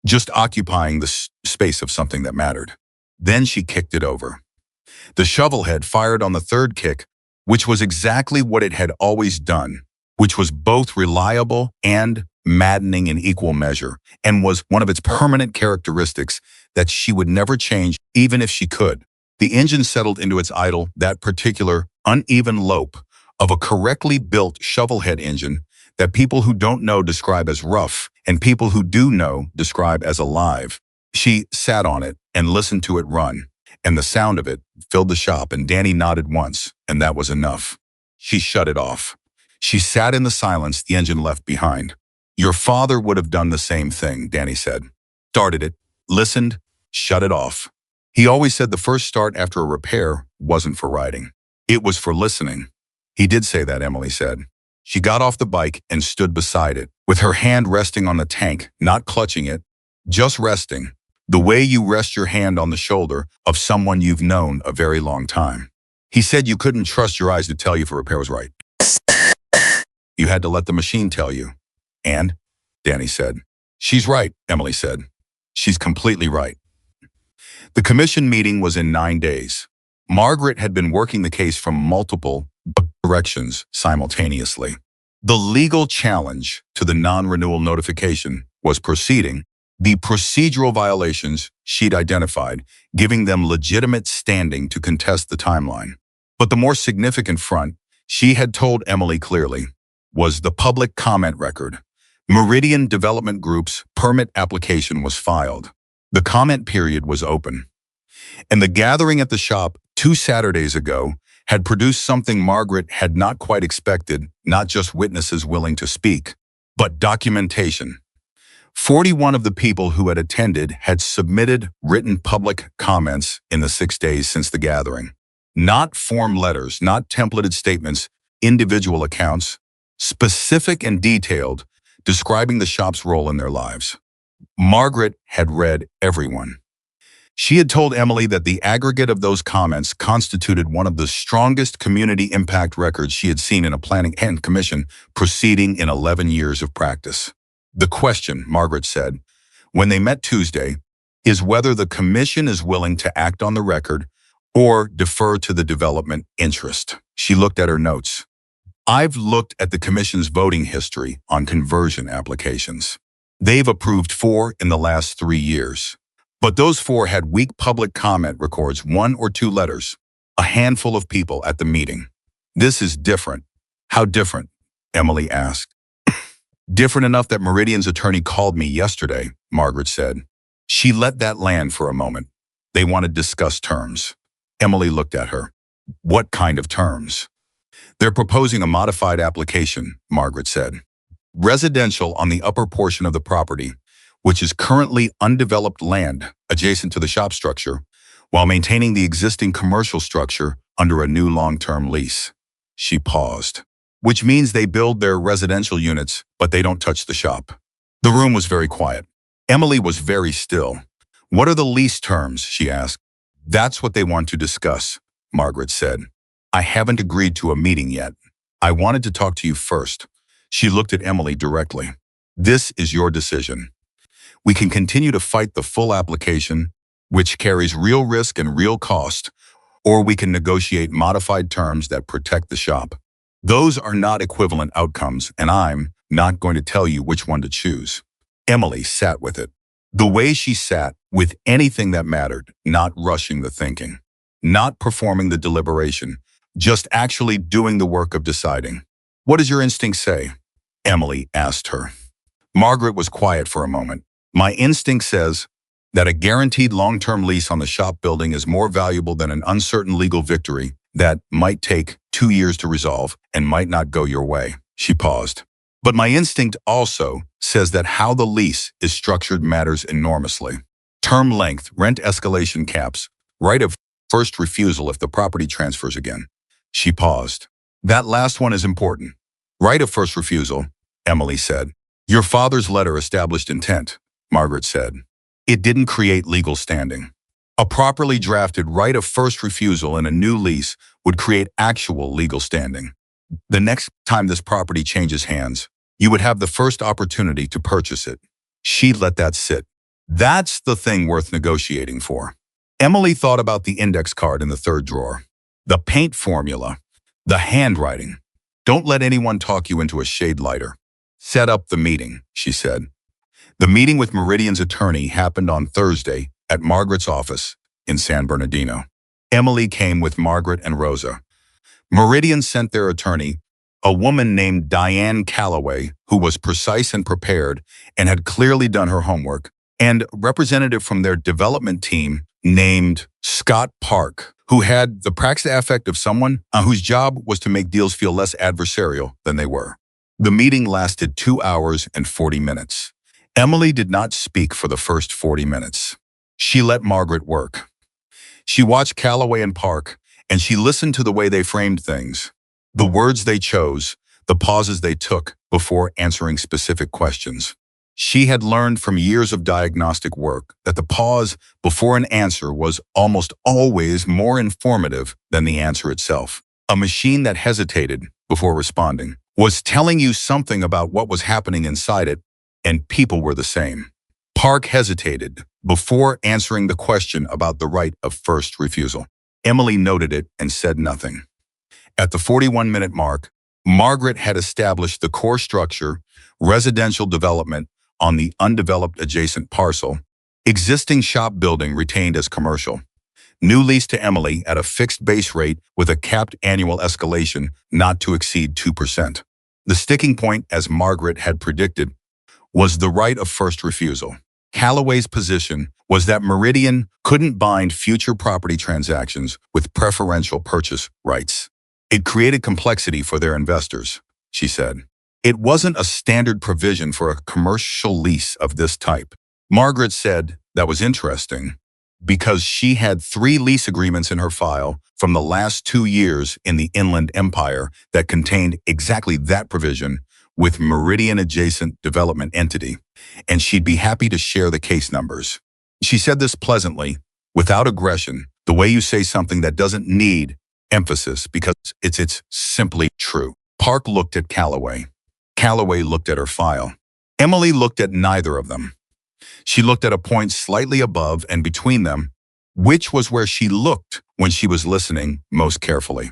just occupying the space of something that mattered. Then she kicked it over. The shovel head fired on the third kick, which was exactly what it had always done, which was both reliable and maddening in equal measure, and was one of its permanent characteristics that she would never change even if she could. The engine settled into its idle, that particular uneven lope of a correctly built shovelhead engine that people who don't know describe as rough and people who do know describe as alive. She sat on it and listened to it run, and the sound of it filled the shop, and Danny nodded once, and that was enough. She shut it off. She sat in the silence the engine left behind. Your father would have done the same thing, Danny said. Started it, listened, shut it off. He always said the first start after a repair wasn't for riding. It was for listening. He did say that, Emily said. She got off the bike and stood beside it, with her hand resting on the tank, not clutching it, just resting, the way you rest your hand on the shoulder of someone you've known a very long time. He said you couldn't trust your eyes to tell you if a repair was right. You had to let the machine tell you. And, Danny said. She's right, Emily said. She's completely right. The commission meeting was in 9 days. Margaret had been working the case from multiple directions simultaneously. The legal challenge to the non-renewal notification was proceeding. The procedural violations she'd identified, giving them legitimate standing to contest the timeline. But the more significant front, she had told Emily clearly, was the public comment record. Meridian Development Group's permit application was filed. The comment period was open. And the gathering at the shop 2 Saturdays ago had produced something Margaret had not quite expected, not just witnesses willing to speak, but documentation. 41 of the people who had attended had submitted written public comments in the 6 days since the gathering. Not form letters, not templated statements, individual accounts, specific and detailed, describing the shop's role in their lives. Margaret had read everyone. She had told Emily that the aggregate of those comments constituted one of the strongest community impact records she had seen in a planning and commission proceeding in 11 years of practice. The question, Margaret said, when they met Tuesday, is whether the commission is willing to act on the record or defer to the development interest. She looked at her notes. I've looked at the commission's voting history on conversion applications. They've approved 4 in the last 3 years. But those 4 had weak public comment records, 1 or 2 letters, a handful of people at the meeting. This is different. How different? Emily asked. Different enough that Meridian's attorney called me yesterday, Margaret said. She let that land for a moment. They want to discuss terms. Emily looked at her. What kind of terms? They're proposing a modified application, Margaret said. Residential on the upper portion of the property, which is currently undeveloped land adjacent to the shop structure, while maintaining the existing commercial structure under a new long-term lease. She paused. Which means they build their residential units, but they don't touch the shop. The room was very quiet. Emily was very still. What are the lease terms? She asked. That's what they want to discuss, Margaret said. I haven't agreed to a meeting yet. I wanted to talk to you first. She looked at Emily directly. This is your decision. We can continue to fight the full application, which carries real risk and real cost, or we can negotiate modified terms that protect the shop. Those are not equivalent outcomes, and I'm not going to tell you which one to choose. Emily sat with it. The way she sat with anything that mattered, not rushing the thinking, not performing the deliberation, just actually doing the work of deciding. What does your instinct say? Emily asked her. Margaret was quiet for a moment. My instinct says that a guaranteed long-term lease on the shop building is more valuable than an uncertain legal victory that might take 2 years to resolve and might not go your way. She paused. But my instinct also says that how the lease is structured matters enormously. Term length, rent escalation caps, right of first refusal if the property transfers again. She paused. That last one is important. Right of first refusal, Emily said. Your father's letter established intent, Margaret said. It didn't create legal standing. A properly drafted right of first refusal in a new lease would create actual legal standing. The next time this property changes hands, you would have the first opportunity to purchase it. She let that sit. That's the thing worth negotiating for. Emily thought about the index card in the third drawer. The paint formula. The handwriting. Don't let anyone talk you into a shade lighter. Set up the meeting, she said. The meeting with Meridian's attorney happened on Thursday at Margaret's office in San Bernardino. Emily came with Margaret and Rosa. Meridian sent their attorney, a woman named Diane Calloway, who was precise and prepared and had clearly done her homework, and a representative from their development team named Scott Park, who had the practical affect of someone whose job was to make deals feel less adversarial than they were. The meeting lasted 2 hours and 40 minutes. Emily did not speak for the first 40 minutes. She let Margaret work. She watched Calloway and Park, and she listened to the way they framed things, the words they chose, the pauses they took before answering specific questions. She had learned from years of diagnostic work that the pause before an answer was almost always more informative than the answer itself. A machine that hesitated before responding was telling you something about what was happening inside it, and people were the same. Park hesitated before answering the question about the right of first refusal. Emily noted it and said nothing. At the 41-minute mark, Margaret had established the core structure, residential development on the undeveloped adjacent parcel, existing shop building retained as commercial. New lease to Emily at a fixed base rate with a capped annual escalation not to exceed 2%. The sticking point, as Margaret had predicted, was the right of first refusal. Calloway's position was that Meridian couldn't bind future property transactions with preferential purchase rights. It created complexity for their investors, she said. It wasn't a standard provision for a commercial lease of this type. Margaret said that was interesting because she had 3 lease agreements in her file from the last 2 years in the Inland Empire that contained exactly that provision with Meridian-adjacent development entity, and she'd be happy to share the case numbers. She said this pleasantly, without aggression, the way you say something that doesn't need emphasis because it's simply true. Park looked at Calloway. Calloway looked at her file. Emily looked at neither of them. She looked at a point slightly above and between them, which was where she looked when she was listening most carefully.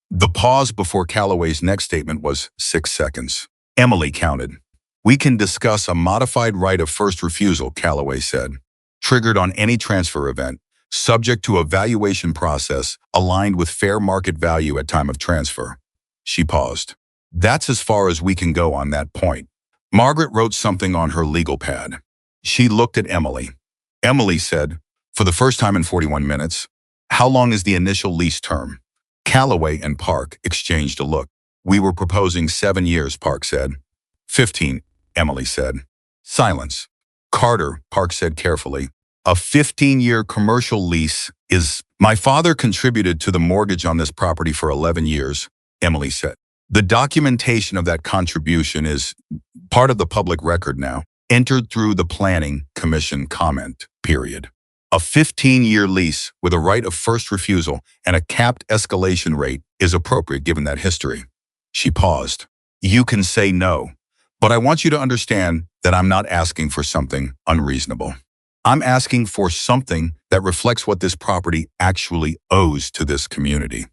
The pause before Calloway's next statement was 6 seconds. Emily counted. We can discuss a modified right of first refusal, Calloway said, triggered on any transfer event, subject to a valuation process aligned with fair market value at time of transfer. She paused. That's as far as we can go on that point. Margaret wrote something on her legal pad. She looked at Emily. Emily said, for the first time in 41 minutes, how long is the initial lease term? Calloway and Park exchanged a look. We were proposing 7 years, Park said. 15, Emily said. Silence. Carter, Park said carefully. A 15-year commercial lease is... My father contributed to the mortgage on this property for 11 years, Emily said. The documentation of that contribution is part of the public record now, entered through the Planning Commission comment period. A 15-year lease with a right of first refusal and a capped escalation rate is appropriate given that history. She paused. You can say no, but I want you to understand that I'm not asking for something unreasonable. I'm asking for something that reflects what this property actually owes to this community.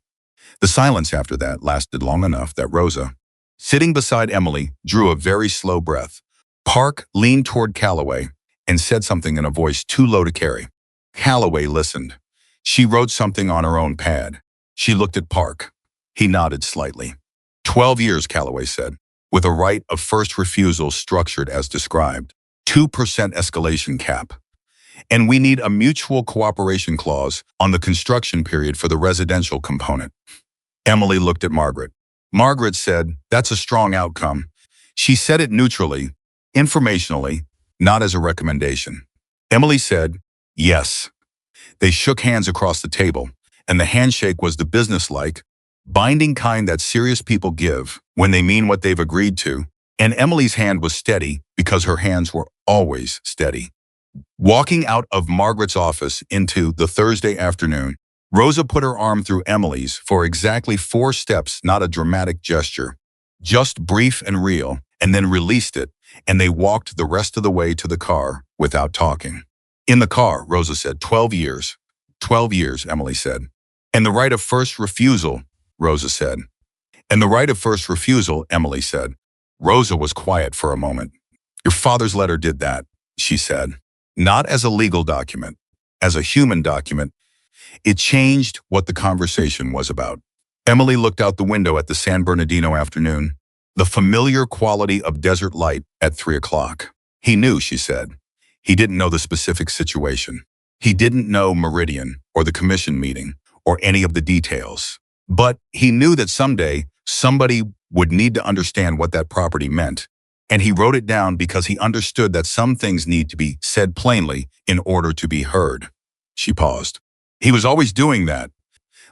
The silence after that lasted long enough that Rosa, sitting beside Emily, drew a very slow breath. Park leaned toward Calloway and said something in a voice too low to carry. Calloway listened. She wrote something on her own pad. She looked at Park. He nodded slightly. 12 years, Calloway said, with a right of first refusal structured as described. 2% escalation cap. And we need a mutual cooperation clause on the construction period for the residential component. Emily looked at Margaret. Margaret said, that's a strong outcome. She said it neutrally, informationally, not as a recommendation. Emily said, yes. They shook hands across the table, and the handshake was the businesslike, binding kind that serious people give when they mean what they've agreed to, and Emily's hand was steady because her hands were always steady. Walking out of Margaret's office into the Thursday afternoon, Rosa put her arm through Emily's for exactly 4 steps, not a dramatic gesture, just brief and real, and then released it, and they walked the rest of the way to the car without talking. In the car, Rosa said, 12 years. 12 years, Emily said. And the right of first refusal, Rosa said. And the right of first refusal, Emily said. Rosa was quiet for a moment. Your father's letter did that, she said. Not as a legal document, as a human document. It changed what the conversation was about. Emily looked out the window at the San Bernardino afternoon, the familiar quality of desert light at 3 o'clock. He knew, she said. He didn't know the specific situation. He didn't know Meridian or the commission meeting or any of the details. But he knew that someday somebody would need to understand what that property meant. And he wrote it down because he understood that some things need to be said plainly in order to be heard. She paused. He was always doing that,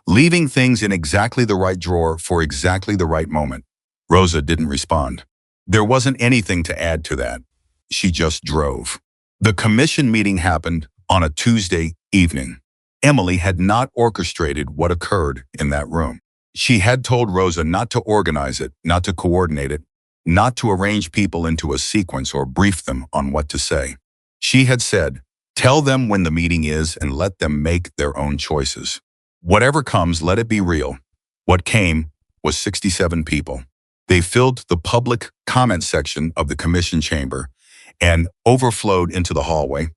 leaving things in exactly the right drawer for exactly the right moment. Rosa didn't respond. There wasn't anything to add to that. She just drove. The commission meeting happened on a Tuesday evening. Emily had not orchestrated what occurred in that room. She had told Rosa not to organize it, not to coordinate it, not to arrange people into a sequence or brief them on what to say. She had said, tell them when the meeting is and let them make their own choices. Whatever comes, let it be real. What came was 67 people. They filled the public comment section of the commission chamber and overflowed into the hallway.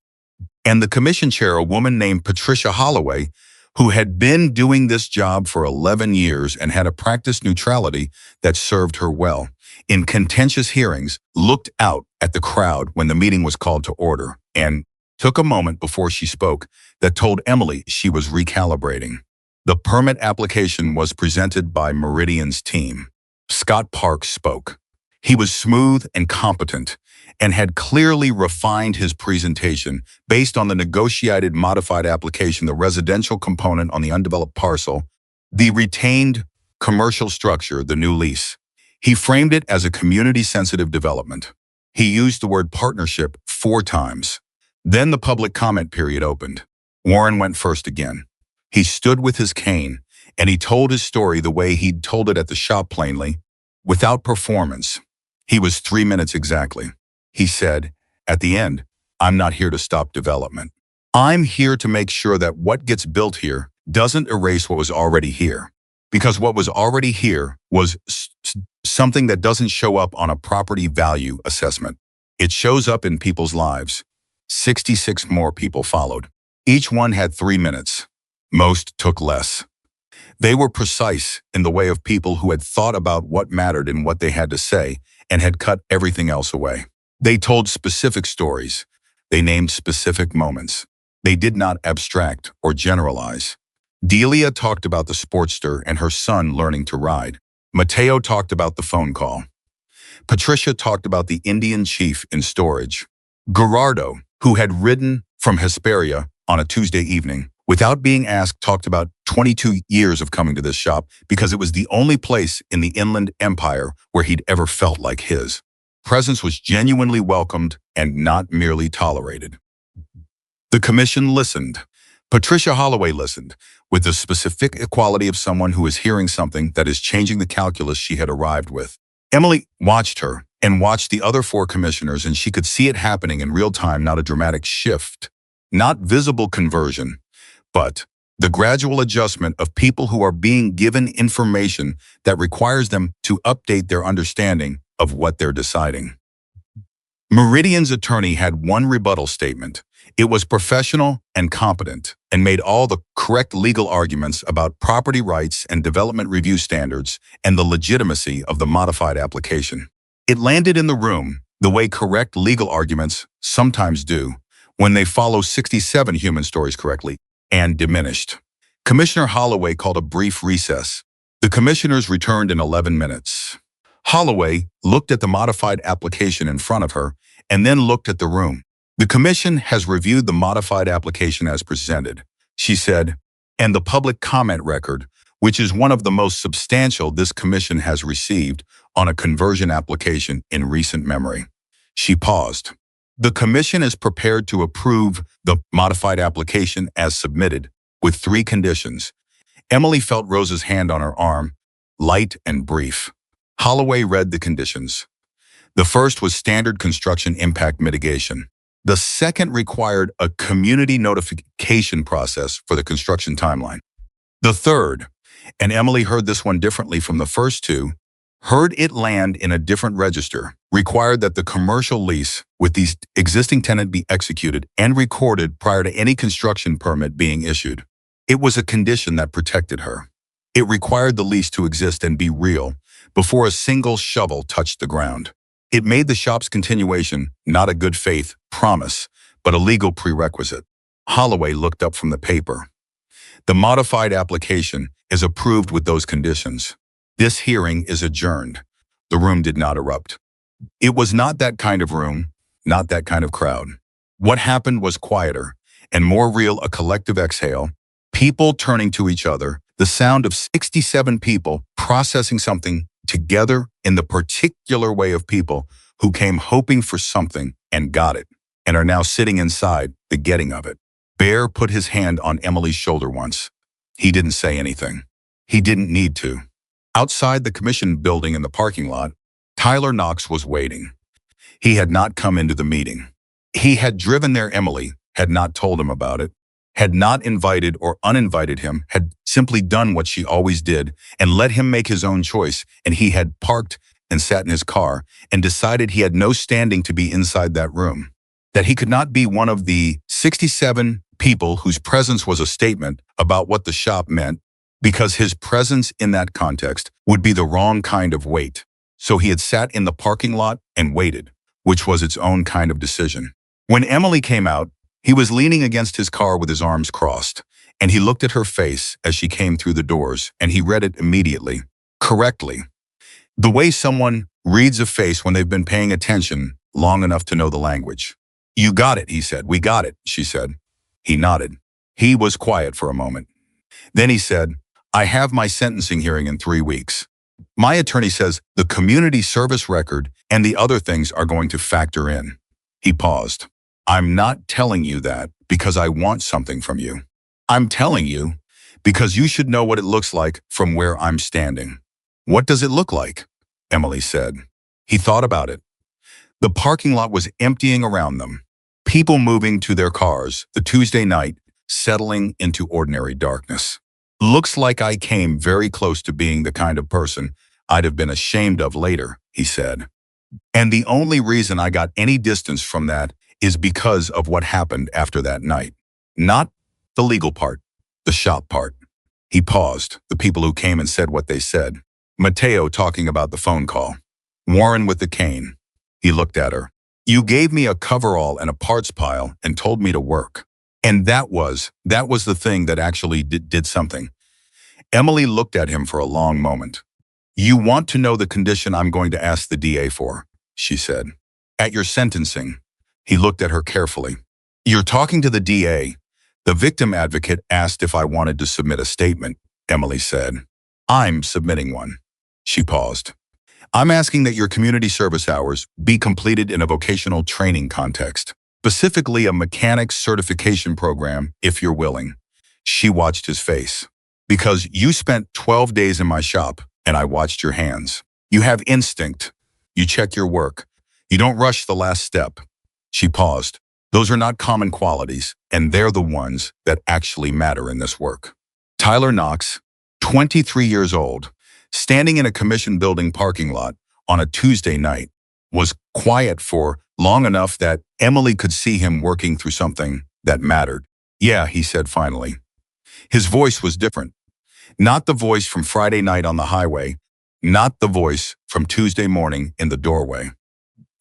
And the commission chair, a woman named Patricia Holloway, who had been doing this job for 11 years and had a practiced neutrality that served her well, in contentious hearings, looked out at the crowd when the meeting was called to order and took a moment before she spoke that told Emily she was recalibrating. The permit application was presented by Meridian's team. Scott Parks spoke. He was smooth and competent and had clearly refined his presentation based on the negotiated modified application, the residential component on the undeveloped parcel, the retained commercial structure, the new lease. He framed it as a community-sensitive development. He used the word partnership 4 times. Then the public comment period opened. Warren went first again. He stood with his cane, and he told his story the way he'd told it at the shop plainly, without performance. He was 3 minutes exactly. He said, at the end, I'm not here to stop development. I'm here to make sure that what gets built here doesn't erase what was already here. Because what was already here was something that doesn't show up on a property value assessment. It shows up in people's lives. 66 more people followed. Each one had 3 minutes. Most took less. They were precise in the way of people who had thought about what mattered and what they had to say and had cut everything else away. They told specific stories. They named specific moments. They did not abstract or generalize. Delia talked about the Sportster and her son learning to ride. Mateo talked about the phone call. Patricia talked about the Indian chief in storage. Gerardo, who had ridden from Hesperia on a Tuesday evening, without being asked, talked about 22 years of coming to this shop because it was the only place in the Inland Empire where he'd ever felt like his presence was genuinely welcomed and not merely tolerated. The commission listened. Patricia Holloway listened, with the specific quality of someone who is hearing something that is changing the calculus she had arrived with. Emily watched her and watched the other 4 commissioners, and she could see it happening in real time, not a dramatic shift, not visible conversion, but the gradual adjustment of people who are being given information that requires them to update their understanding of what they're deciding. Meridian's attorney had one rebuttal statement. It was professional and competent and made all the correct legal arguments about property rights and development review standards and the legitimacy of the modified application. It landed in the room the way correct legal arguments sometimes do when they follow 67 human stories correctly and diminished. Commissioner Holloway called a brief recess. The commissioners returned in 11 minutes. Holloway looked at the modified application in front of her and then looked at the room. The commission has reviewed the modified application as presented, she said, and the public comment record, which is one of the most substantial this commission has received on a conversion application in recent memory. She paused. The commission is prepared to approve the modified application as submitted with 3 conditions. Emily felt Rose's hand on her arm, light and brief. Holloway read the conditions. The first was standard construction impact mitigation. The second required a community notification process for the construction timeline. The third, and Emily heard this one differently from the first 2, heard it land in a different register, required that the commercial lease with the existing tenant be executed and recorded prior to any construction permit being issued. It was a condition that protected her. It required the lease to exist and be real before a single shovel touched the ground. It made the shop's continuation not a good faith promise, but a legal prerequisite. Holloway looked up from the paper. The modified application is approved with those conditions. This hearing is adjourned. The room did not erupt. It was not that kind of room, not that kind of crowd. What happened was quieter and more real, a collective exhale, people turning to each other, the sound of 67 people processing something together in the particular way of people who came hoping for something and got it, and are now sitting inside the getting of it. Bear put his hand on Emily's shoulder once. He didn't say anything. He didn't need to. Outside the commission building in the parking lot, Tyler Knox was waiting. He had not come into the meeting. He had driven there. Emily had not told him about it, had not invited or uninvited him, had simply done what she always did and let him make his own choice, and he had parked and sat in his car and decided he had no standing to be inside that room, that he could not be one of the 67 people whose presence was a statement about what the shop meant, because his presence in that context would be the wrong kind of wait. So he had sat in the parking lot and waited, which was its own kind of decision. When Emily came out, he was leaning against his car with his arms crossed, and he looked at her face as she came through the doors, and he read it immediately, correctly. The way someone reads a face when they've been paying attention long enough to know the language. "You got it," he said. "We got it," she said. He nodded. He was quiet for a moment. Then he said, "I have my sentencing hearing in 3 weeks. My attorney says the community service record and the other things are going to factor in." He paused. "I'm not telling you that because I want something from you. I'm telling you because you should know what it looks like from where I'm standing." "What does it look like?" Emily said. He thought about it. The parking lot was emptying around them. People moving to their cars, the Tuesday night settling into ordinary darkness. "Looks like I came very close to being the kind of person I'd have been ashamed of later," he said. "And the only reason I got any distance from that is because of what happened after that night. Not the legal part, the shop part." He paused, the people who came and said what they said. Mateo talking about the phone call. Warren with the cane. He looked at her. "You gave me a coverall and a parts pile and told me to work. And that was the thing that actually did something." Emily looked at him for a long moment. "You want to know the condition I'm going to ask the DA for," she said. "At your sentencing." He looked at her carefully. "You're talking to the DA. The victim advocate asked if I wanted to submit a statement," Emily said. "I'm submitting one." She paused. "I'm asking that your community service hours be completed in a vocational training context, specifically a mechanics certification program, if you're willing." She watched his face. "Because you spent 12 days in my shop, and I watched your hands. You have instinct. You check your work. You don't rush the last step." She paused. "Those are not common qualities, and they're the ones that actually matter in this work." Tyler Knox, 23 years old, standing in a commission building parking lot on a Tuesday night, was quiet for long enough that Emily could see him working through something that mattered. Yeah, he said finally. His voice was different. Not the voice from Friday night on the highway, not the voice from Tuesday morning in the doorway.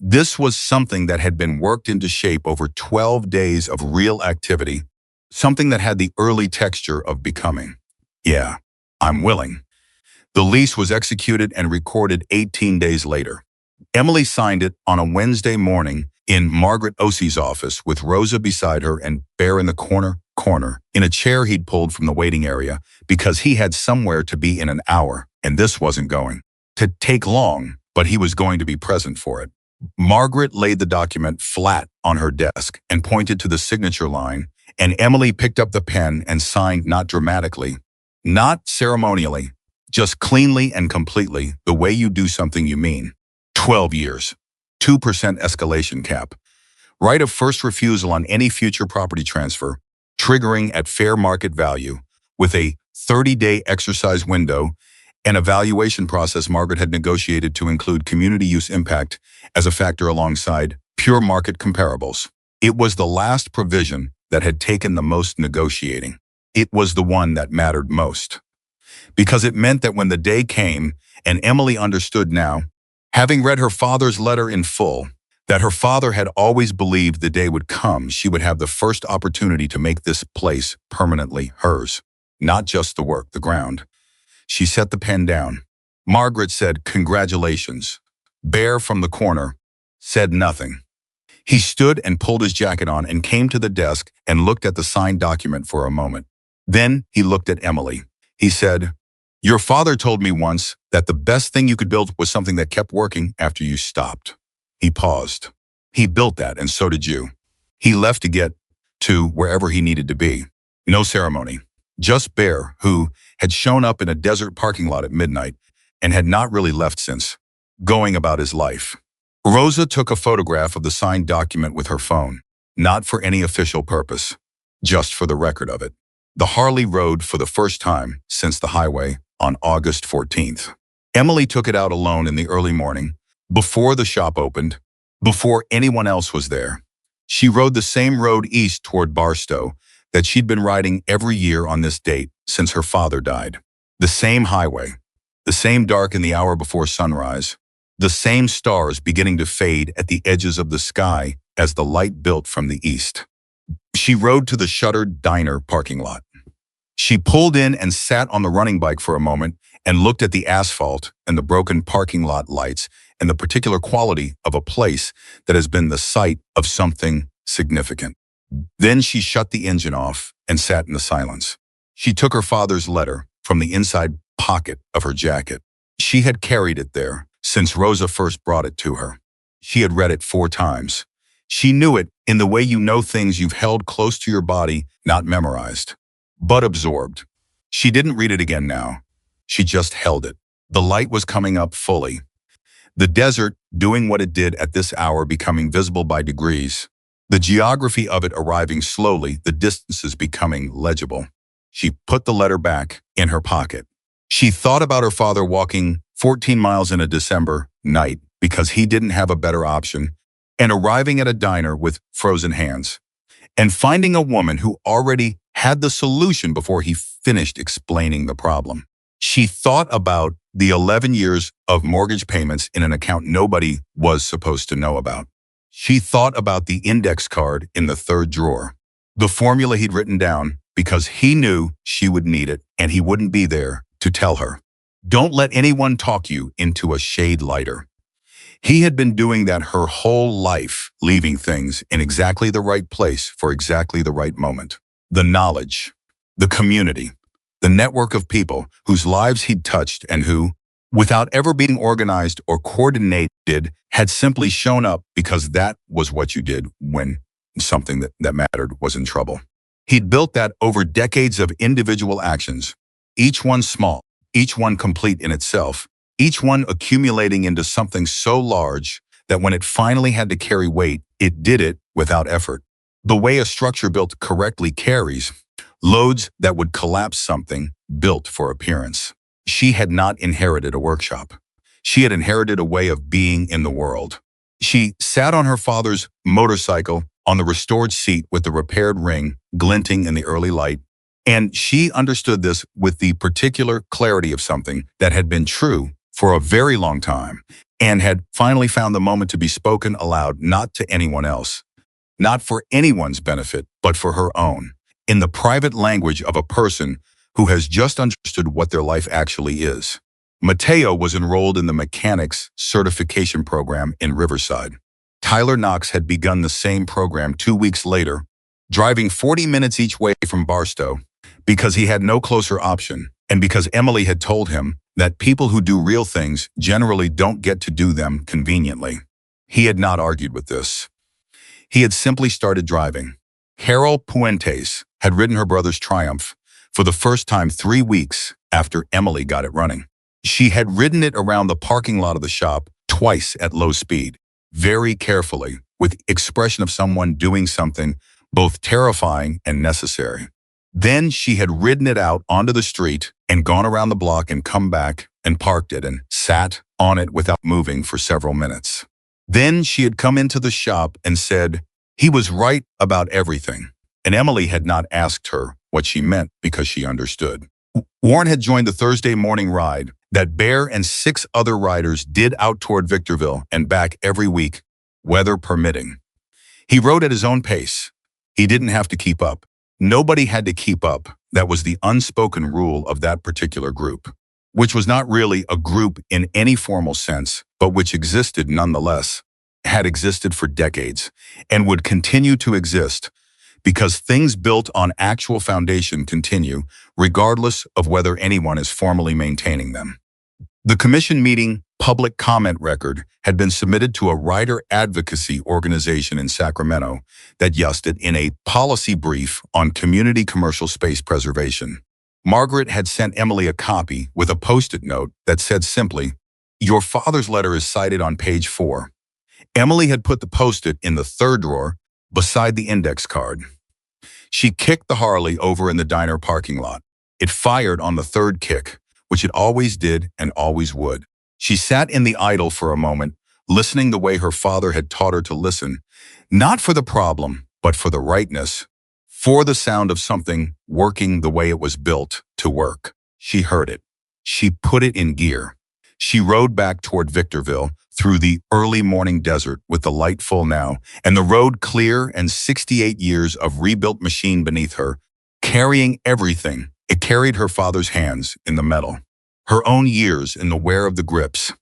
This was something that had been worked into shape over 12 days of real activity, something that had the early texture of becoming. Yeah, I'm willing. The lease was executed and recorded 18 days later. Emily signed it on a Wednesday morning in Margaret Osie's office with Rosa beside her and Bear in the corner, in a chair he'd pulled from the waiting area because he had somewhere to be in an hour, and this wasn't going to take long, but he was going to be present for it. Margaret laid the document flat on her desk and pointed to the signature line, and Emily picked up the pen and signed not dramatically, not ceremonially, just cleanly and completely, the way you do something you mean. 12 years, 2% escalation cap, right of first refusal on any future property transfer, triggering at fair market value, with a 30-day exercise window, an evaluation process Margaret had negotiated to include community use impact as a factor alongside pure market comparables. It was the last provision that had taken the most negotiating. It was the one that mattered most. Because it meant that when the day came, and Emily understood now, having read her father's letter in full, that her father had always believed the day would come she would have the first opportunity to make this place permanently hers. Not just the work, the ground. She set the pen down. Margaret said, "Congratulations." Bear from the corner said nothing. He stood and pulled his jacket on and came to the desk and looked at the signed document for a moment. Then he looked at Emily. He said, "Your father told me once that the best thing you could build was something that kept working after you stopped." He paused. "He built that, and so did you." He left to get to wherever he needed to be. No ceremony. Just Bear, who had shown up in a desert parking lot at midnight and had not really left since, going about his life. Rosa took a photograph of the signed document with her phone, not for any official purpose, just for the record of it. The Harley rode for the first time since the highway on August 14th. Emily took it out alone in the early morning, before the shop opened, before anyone else was there. She rode the same road east toward Barstow that she'd been riding every year on this date since her father died. The same highway, the same dark in the hour before sunrise, the same stars beginning to fade at the edges of the sky as the light built from the east. She rode to the shuttered diner parking lot. She pulled in and sat on the running bike for a moment and looked at the asphalt and the broken parking lot lights and the particular quality of a place that has been the site of something significant. Then she shut the engine off and sat in the silence. She took her father's letter from the inside pocket of her jacket. She had carried it there since Rosa first brought it to her. She had read it 4 times. She knew it in the way you know things you've held close to your body, not memorized, but absorbed. She didn't read it again now. She just held it. The light was coming up fully. The desert doing what it did at this hour, becoming visible by degrees. The geography of it arriving slowly, the distances becoming legible. She put the letter back in her pocket. She thought about her father walking 14 miles in a December night because he didn't have a better option, and arriving at a diner with frozen hands, and finding a woman who already had the solution before he finished explaining the problem. She thought about the 11 years of mortgage payments in an account nobody was supposed to know about. She thought about the index card in the 3rd drawer, the formula he'd written down because he knew she would need it and he wouldn't be there to tell her. Don't let anyone talk you into a shade lighter. He had been doing that her whole life, leaving things in exactly the right place for exactly the right moment. The knowledge, the community, the network of people whose lives he'd touched and who, without ever being organized or coordinated, had simply shown up because that was what you did when something that mattered was in trouble. He'd built that over decades of individual actions, each one small, each one complete in itself, each one accumulating into something so large that when it finally had to carry weight, it did it without effort. The way a structure built correctly carries loads that would collapse something built for appearance. She had not inherited a workshop. She had inherited a way of being in the world. She sat on her father's motorcycle on the restored seat with the repaired ring glinting in the early light, and she understood this with the particular clarity of something that had been true for a very long time and had finally found the moment to be spoken aloud, not to anyone else, not for anyone's benefit, but for her own, in the private language of a person who has just understood what their life actually is. Mateo was enrolled in the mechanics certification program in Riverside. Tyler Knox had begun the same program 2 weeks later, driving 40 minutes each way from Barstow, because he had no closer option, and because Emily had told him that people who do real things generally don't get to do them conveniently. He had not argued with this. He had simply started driving. Carol Puentes had ridden her brother's Triumph for the first time 3 weeks after Emily got it running. She had ridden it around the parking lot of the shop twice at low speed, very carefully, with the expression of someone doing something both terrifying and necessary. Then she had ridden it out onto the street and gone around the block and come back and parked it and sat on it without moving for several minutes. Then she had come into the shop and said, "He was right about everything." And Emily had not asked her what she meant because she understood. Warren had joined the Thursday morning ride that Bear and 6 other riders did out toward Victorville and back every week, weather permitting. He rode at his own pace. He didn't have to keep up. Nobody had to keep up. That was the unspoken rule of that particular group, which was not really a group in any formal sense, but which existed nonetheless, had existed for decades, and would continue to exist, because things built on actual foundation continue, regardless of whether anyone is formally maintaining them. The commission meeting public comment record had been submitted to a rider advocacy organization in Sacramento that used it in a policy brief on community commercial space preservation. Margaret had sent Emily a copy with a post-it note that said simply, "Your father's letter is cited on page 4. Emily had put the post-it in the 3rd drawer beside the index card. She kicked the Harley over in the diner parking lot. It fired on the 3rd kick, which it always did and always would. She sat in the idle for a moment, listening the way her father had taught her to listen, not for the problem, but for the rightness, for the sound of something working the way it was built to work. She heard it. She put it in gear. She rode back toward Victorville through the early morning desert with the light full now, and the road clear and 68 years of rebuilt machine beneath her, carrying everything. It carried her father's hands in the metal, her own years in the wear of the grips,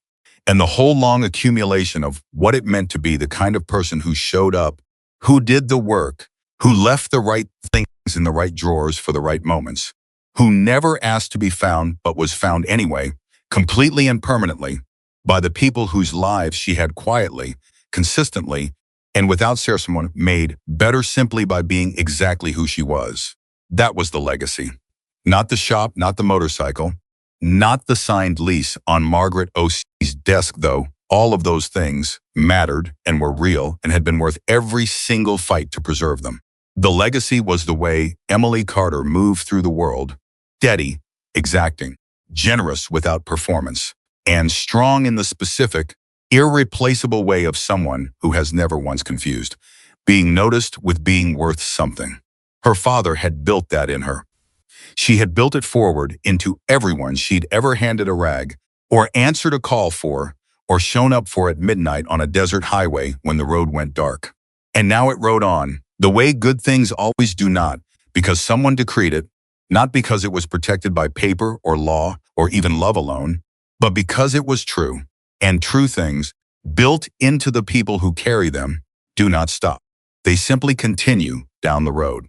and the whole long accumulation of what it meant to be the kind of person who showed up, who did the work, who left the right things in the right drawers for the right moments, who never asked to be found but was found anyway, completely and permanently, by the people whose lives she had quietly, consistently, and without ceremony made better simply by being exactly who she was. That was the legacy. Not the shop, not the motorcycle, not the signed lease on Margaret O'C's desk, though. All of those things mattered and were real and had been worth every single fight to preserve them. The legacy was the way Emily Carter moved through the world, steady, exacting, generous without performance, and strong in the specific, irreplaceable way of someone who has never once confused being noticed with being worth something. Her father had built that in her. She had built it forward into everyone she'd ever handed a rag, or answered a call for, or shown up for at midnight on a desert highway when the road went dark. And now it rode on, the way good things always do, not because someone decreed it, not because it was protected by paper or law or even love alone, but because it was true, and true things, built into the people who carry them, do not stop. They simply continue down the road.